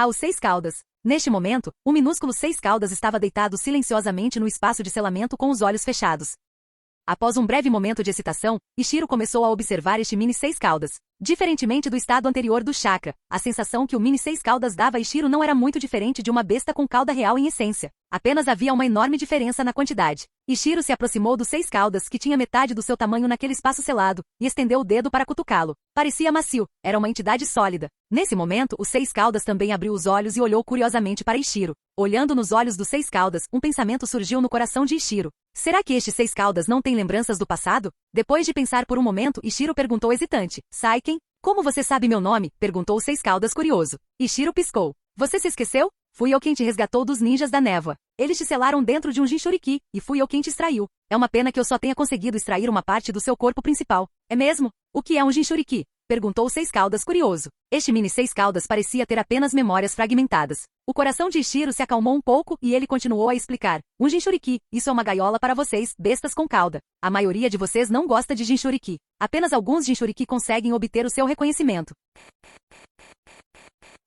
Os 6 caudas. Neste momento, o minúsculo 6 caudas estava deitado silenciosamente no espaço de selamento com os olhos fechados. Após um breve momento de excitação, Ishiro começou a observar este mini 6 caudas. Diferentemente do estado anterior do chakra, a sensação que o mini 6 caudas dava a Ishiro não era muito diferente de uma besta com cauda real em essência. Apenas havia uma enorme diferença na quantidade. Ishiro se aproximou dos 6 caudas, que tinha metade do seu tamanho naquele espaço selado, e estendeu o dedo para cutucá-lo. Parecia macio, era uma entidade sólida. Nesse momento, o 6 caudas também abriu os olhos e olhou curiosamente para Ishiro. Olhando nos olhos dos 6 caudas, um pensamento surgiu no coração de Ishiro. Será que estes 6 caudas não têm lembranças do passado? Depois de pensar por um momento, Ishiro perguntou hesitante. Saiken? Como você sabe meu nome? Perguntou o 6 caudas curioso. Ishiro piscou. Você se esqueceu? Fui eu quem te resgatou dos ninjas da névoa. Eles te selaram dentro de um Jinchuriki, e fui eu quem te extraiu. É uma pena que eu só tenha conseguido extrair uma parte do seu corpo principal. É mesmo? O que é um Jinchuriki? Perguntou o 6 caudas curioso. Este mini 6 caudas parecia ter apenas memórias fragmentadas. O coração de Ishiro se acalmou um pouco e ele continuou a explicar. Um Jinchuriki, isso é uma gaiola para vocês, bestas com cauda. A maioria de vocês não gosta de Jinchuriki. Apenas alguns Jinchuriki conseguem obter o seu reconhecimento.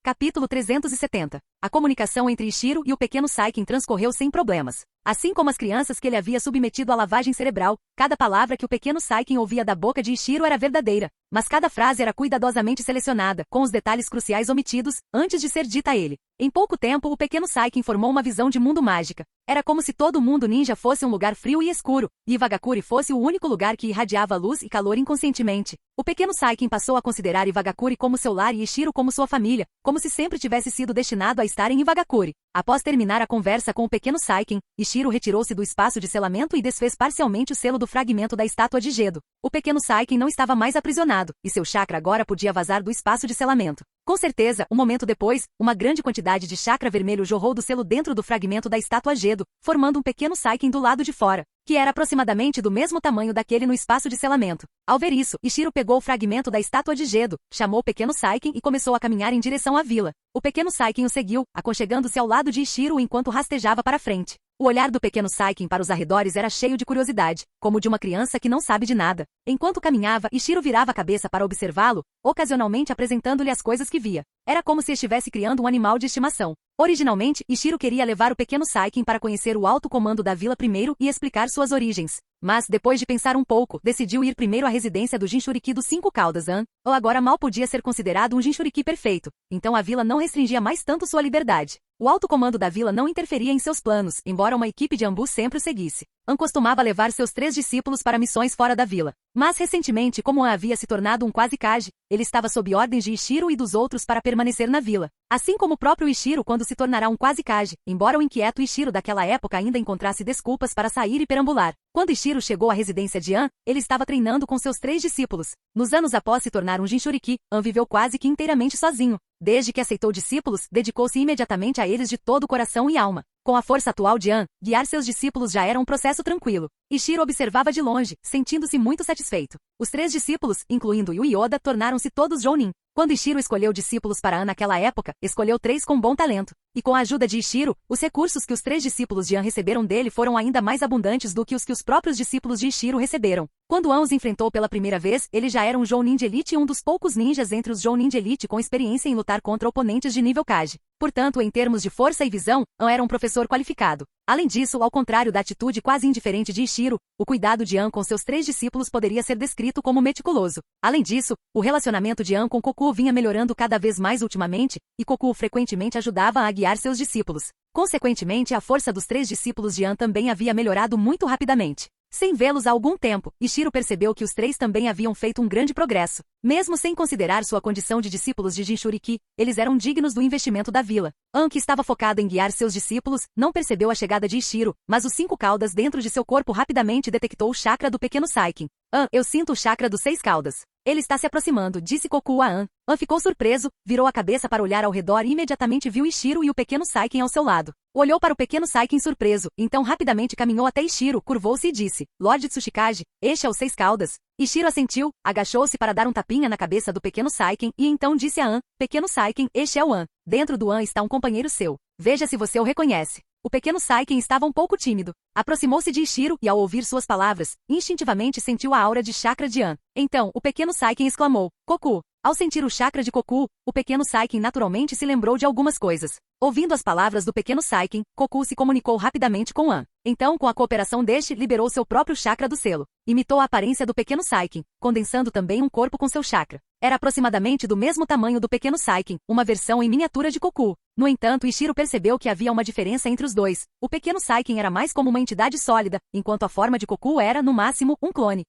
Capítulo 370. A comunicação entre Ishiro e o pequeno Saiken transcorreu sem problemas. Assim como as crianças que ele havia submetido à lavagem cerebral, cada palavra que o pequeno Saiken ouvia da boca de Ishiro era verdadeira, mas cada frase era cuidadosamente selecionada, com os detalhes cruciais omitidos, antes de ser dita a ele. Em pouco tempo, o pequeno Saiken formou uma visão de mundo mágica. Era como se todo o mundo ninja fosse um lugar frio e escuro, e Iwagakure fosse o único lugar que irradiava luz e calor inconscientemente. O pequeno Saiken passou a considerar Iwagakure como seu lar e Ishiro como sua família, como se sempre tivesse sido destinado a estar estar em Iwagakure. Após terminar a conversa com o pequeno Saiken, Ishiro retirou-se do espaço de selamento e desfez parcialmente o selo do fragmento da estátua de Gedo. O pequeno Saiken não estava mais aprisionado, e seu chakra agora podia vazar do espaço de selamento. Com certeza, um momento depois, uma grande quantidade de chakra vermelho jorrou do selo dentro do fragmento da estátua Gedo, formando um pequeno Saiken do lado de fora, que era aproximadamente do mesmo tamanho daquele no espaço de selamento. Ao ver isso, Ishiro pegou o fragmento da estátua de Gedo, chamou o pequeno Saiken e começou a caminhar em direção à vila. O pequeno Saiken o seguiu, aconchegando-se ao lado de Ishiro enquanto rastejava para frente. O olhar do pequeno Saiken para os arredores era cheio de curiosidade, como de uma criança que não sabe de nada. Enquanto caminhava, Ishiro virava a cabeça para observá-lo, ocasionalmente apresentando-lhe as coisas que via. Era como se estivesse criando um animal de estimação. Originalmente, Ishiro queria levar o pequeno Saiken para conhecer o alto comando da vila primeiro e explicar suas origens. Mas, depois de pensar um pouco, decidiu ir primeiro à residência do Jinchuriki dos 5 Caudas. Ou agora mal podia ser considerado um Jinchuriki perfeito, então a vila não restringia mais tanto sua liberdade. O alto comando da vila não interferia em seus planos, embora uma equipe de Anbu sempre o seguisse. An costumava levar seus 3 discípulos para missões fora da vila. Mas recentemente, como An havia se tornado um quase Kage, ele estava sob ordens de Ishiro e dos outros para permanecer na vila. Assim como o próprio Ishiro quando se tornará um quase Kage, embora o inquieto Ishiro daquela época ainda encontrasse desculpas para sair e perambular. Quando Ishiro chegou à residência de An, ele estava treinando com seus 3 discípulos. Nos anos após se tornar um Jinchuriki, An viveu quase que inteiramente sozinho. Desde que aceitou discípulos, dedicou-se imediatamente a eles de todo o coração e alma. Com a força atual de An, guiar seus discípulos já era um processo tranquilo. Ishiro observava de longe, sentindo-se muito satisfeito. Os 3 discípulos, incluindo Yu e Oda, tornaram-se todos Jounin. Quando Ishiro escolheu discípulos para An naquela época, escolheu 3 com bom talento. E com a ajuda de Ishiro, os recursos que os 3 discípulos de An receberam dele foram ainda mais abundantes do que os próprios discípulos de Ishiro receberam. Quando An os enfrentou pela primeira vez, ele já era um Jounin de Elite e um dos poucos ninjas entre os Jounin de Elite com experiência em lutar contra oponentes de nível Kage. Portanto, em termos de força e visão, An era um professor qualificado. Além disso, ao contrário da atitude quase indiferente de Ishiro, o cuidado de An com seus 3 discípulos poderia ser descrito como meticuloso. Além disso, o relacionamento de An com Koku vinha melhorando cada vez mais ultimamente, e Koku frequentemente ajudava a guiar seus discípulos. Consequentemente, a força dos 3 discípulos de An também havia melhorado muito rapidamente. Sem vê-los há algum tempo, Ishiro percebeu que os 3 também haviam feito um grande progresso. Mesmo sem considerar sua condição de discípulos de Jinchuriki, eles eram dignos do investimento da vila. An, que estava focado em guiar seus discípulos, não percebeu a chegada de Ishiro, mas os 5 caudas dentro de seu corpo rapidamente detectou o chakra do pequeno Saiken. An, eu sinto o chakra dos 6 caudas. Ele está se aproximando, disse Koku a An. An ficou surpreso, virou a cabeça para olhar ao redor e imediatamente viu Ishiro e o pequeno Saiken ao seu lado. Olhou para o pequeno Saiken surpreso, então rapidamente caminhou até Ishiro, curvou-se e disse, Lorde Tsuchikage, este é o 6 caudas. Ishiro assentiu, agachou-se para dar um tapinha na cabeça do pequeno Saiken e então disse a An, pequeno Saiken, este é o An. Dentro do An está um companheiro seu. Veja se você o reconhece. O pequeno Saiken estava um pouco tímido. Aproximou-se de Ishiro e ao ouvir suas palavras, instintivamente sentiu a aura de chakra de An. Então, o pequeno Saiken exclamou, Koku. Ao sentir o chakra de Koku, o pequeno Saiken naturalmente se lembrou de algumas coisas. Ouvindo as palavras do pequeno Saiken, Koku se comunicou rapidamente com An. Então, com a cooperação deste, liberou seu próprio chakra do selo. Imitou a aparência do pequeno Saiken, condensando também um corpo com seu chakra. Era aproximadamente do mesmo tamanho do pequeno Saiken, uma versão em miniatura de Koku. No entanto, Ishiro percebeu que havia uma diferença entre os dois. O pequeno Saiken era mais como uma entidade sólida, enquanto a forma de Koku era, no máximo, um clone.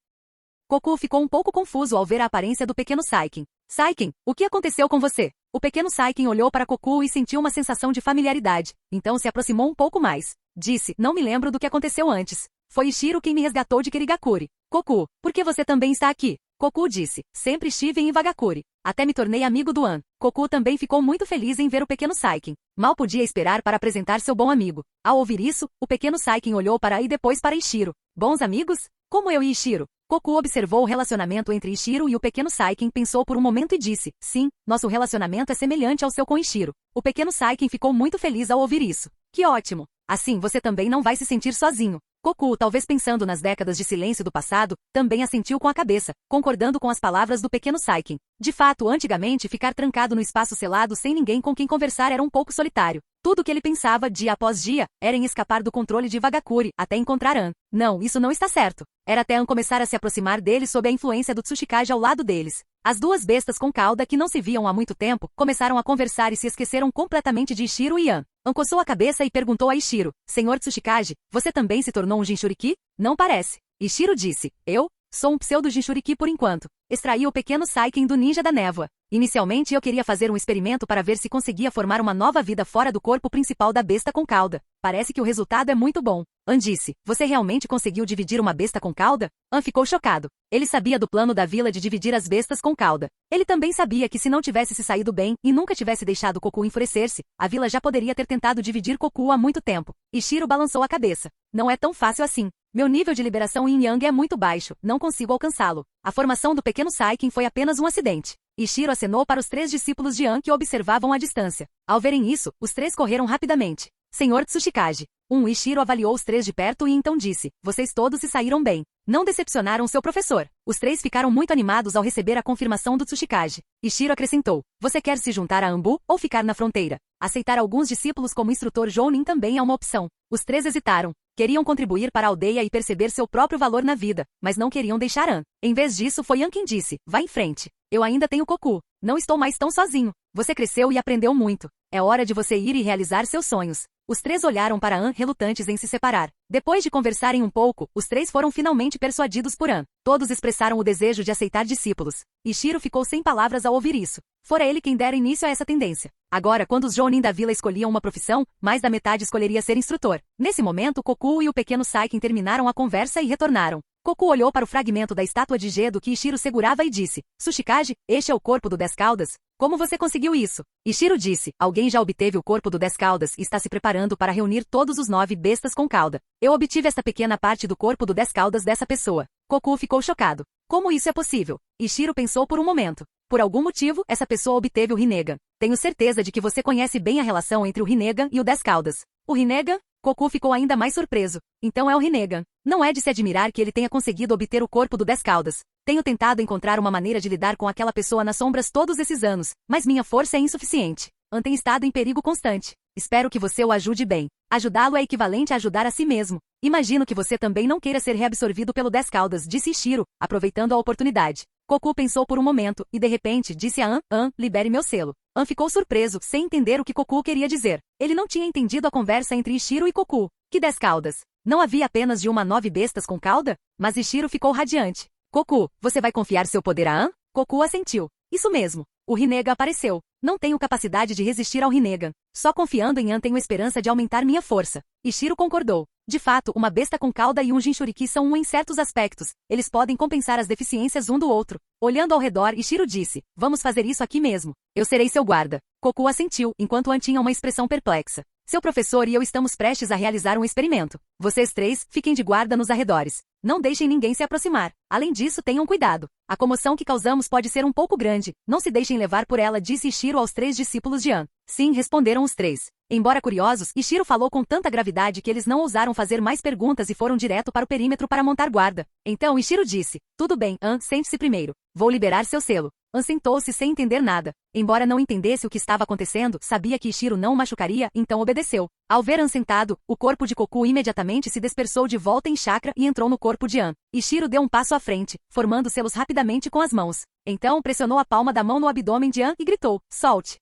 Koku ficou um pouco confuso ao ver a aparência do pequeno Saiken. Saiken, o que aconteceu com você? O pequeno Saiken olhou para Koku e sentiu uma sensação de familiaridade, então se aproximou um pouco mais. Disse, não me lembro do que aconteceu antes. Foi Ishiro quem me resgatou de Kirigakure. Koku, por que você também está aqui? Koku disse, sempre estive em Iwagakure. Até me tornei amigo do An. Koku também ficou muito feliz em ver o pequeno Saiken. Mal podia esperar para apresentar seu bom amigo. Ao ouvir isso, o pequeno Saiken olhou para e depois para Ishiro. Bons amigos? Como eu e Ishiro? Koku observou o relacionamento entre Ishiro e o pequeno Saiken, pensou por um momento e disse, sim, nosso relacionamento é semelhante ao seu com Ishiro. O pequeno Saiken ficou muito feliz ao ouvir isso. Que ótimo! Assim você também não vai se sentir sozinho. Koku, talvez pensando nas décadas de silêncio do passado, também assentiu com a cabeça, concordando com as palavras do pequeno Saiken. De fato, antigamente, ficar trancado no espaço selado sem ninguém com quem conversar era um pouco solitário. Tudo o que ele pensava, dia após dia, era em escapar do controle de Iwagakure, até encontrar An. Não, isso não está certo. Era até An começar a se aproximar dele sob a influência do Tsuchikage ao lado deles. As duas bestas com cauda que não se viam há muito tempo, começaram a conversar e se esqueceram completamente de Ishiro e An. An coçou a cabeça e perguntou a Ishiro, Senhor Tsuchikage, você também se tornou um Jinchuriki? Não parece. Ishiro disse, eu? Sou um pseudo-Jinchuriki por enquanto. Extraí o pequeno Saiken do ninja da névoa. Inicialmente eu queria fazer um experimento para ver se conseguia formar uma nova vida fora do corpo principal da besta com cauda. Parece que o resultado é muito bom. An disse, você realmente conseguiu dividir uma besta com cauda? An ficou chocado. Ele sabia do plano da vila de dividir as bestas com cauda. Ele também sabia que se não tivesse se saído bem e nunca tivesse deixado Koku enfurecer-se, a vila já poderia ter tentado dividir Koku há muito tempo. Ishiro balançou a cabeça. Não é tão fácil assim. Meu nível de liberação Yin Yang é muito baixo, não consigo alcançá-lo. A formação do pequeno Saiken foi apenas um acidente. Ishiro acenou para os 3 discípulos de An que o observavam à distância. Ao verem isso, os 3 correram rapidamente. Senhor Tsuchikage. Ishiro avaliou os 3 de perto e então disse, vocês todos se saíram bem. Não decepcionaram seu professor. Os 3 ficaram muito animados ao receber a confirmação do Tsuchikage. Ishiro acrescentou, você quer se juntar a Anbu ou ficar na fronteira? Aceitar alguns discípulos como instrutor Jounin também é uma opção. Os 3 hesitaram. Queriam contribuir para a aldeia e perceber seu próprio valor na vida, mas não queriam deixar An. Em vez disso, foi An quem disse, vá em frente. Eu ainda tenho Koku. Não estou mais tão sozinho. Você cresceu e aprendeu muito. É hora de você ir e realizar seus sonhos. Os 3 olharam para An, relutantes em se separar. Depois de conversarem um pouco, os 3 foram finalmente persuadidos por An. Todos expressaram o desejo de aceitar discípulos. Ishiro ficou sem palavras ao ouvir isso. Fora ele quem dera início a essa tendência. Agora, quando os Jounin da vila escolhiam uma profissão, mais da metade escolheria ser instrutor. Nesse momento, Koku e o pequeno Saiken terminaram a conversa e retornaram. Koku olhou para o fragmento da estátua de Gedo que Ishiro segurava e disse, Tsuchikage, este é o corpo do 10 caudas? Como você conseguiu isso? Ishiro disse, alguém já obteve o corpo do 10 caudas e está se preparando para reunir todos os 9 bestas com cauda. Eu obtive esta pequena parte do corpo do 10 caudas dessa pessoa. Koku ficou chocado. Como isso é possível? Ishiro pensou por um momento. Por algum motivo, essa pessoa obteve o Rinnegan. Tenho certeza de que você conhece bem a relação entre o Rinnegan e o 10 caudas. O Rinnegan? Koku ficou ainda mais surpreso. Então é o Rinnegan. Não é de se admirar que ele tenha conseguido obter o corpo do 10 caudas. Tenho tentado encontrar uma maneira de lidar com aquela pessoa nas sombras todos esses anos, mas minha força é insuficiente. An tem estado em perigo constante. Espero que você o ajude bem. Ajudá-lo é equivalente a ajudar a si mesmo. Imagino que você também não queira ser reabsorvido pelo 10 caudas, disse Ishiro, aproveitando a oportunidade. Koku pensou por um momento, e de repente disse a An, libere meu selo. An ficou surpreso, sem entender o que Koku queria dizer. Ele não tinha entendido a conversa entre Ishiro e Koku. Que 10 caudas? Não havia apenas de 9 bestas com cauda? Mas Ishiro ficou radiante. Koku, você vai confiar seu poder a An? Koku assentiu. Isso mesmo. O Rinnegan apareceu. Não tenho capacidade de resistir ao Rinnegan. Só confiando em An tenho esperança de aumentar minha força. Ishiro concordou. De fato, uma besta com cauda e um Jinchuriki são um em certos aspectos. Eles podem compensar as deficiências um do outro. Olhando ao redor, Ishiro disse, vamos fazer isso aqui mesmo. Eu serei seu guarda. Koku assentiu, enquanto An tinha uma expressão perplexa. Seu professor e eu estamos prestes a realizar um experimento. Vocês 3, fiquem de guarda nos arredores. Não deixem ninguém se aproximar. Além disso, tenham cuidado. A comoção que causamos pode ser um pouco grande. Não se deixem levar por ela, disse Ishiro aos 3 discípulos de An. Sim, responderam os 3. Embora curiosos, Ishiro falou com tanta gravidade que eles não ousaram fazer mais perguntas e foram direto para o perímetro para montar guarda. Então Ishiro disse, tudo bem, An, sente-se primeiro. Vou liberar seu selo. An sentou-se sem entender nada. Embora não entendesse o que estava acontecendo, sabia que Ishiro não o machucaria, então obedeceu. Ao ver An sentado, o corpo de Koku imediatamente se dispersou de volta em chakra e entrou no corpo de An. Ishiro deu um passo à frente, formando selos rapidamente com as mãos. Então pressionou a palma da mão no abdômen de An e gritou, solte.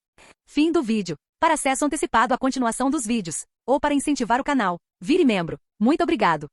Fim do vídeo. Para acesso antecipado à continuação dos vídeos, ou para incentivar o canal, vire membro. Muito obrigado.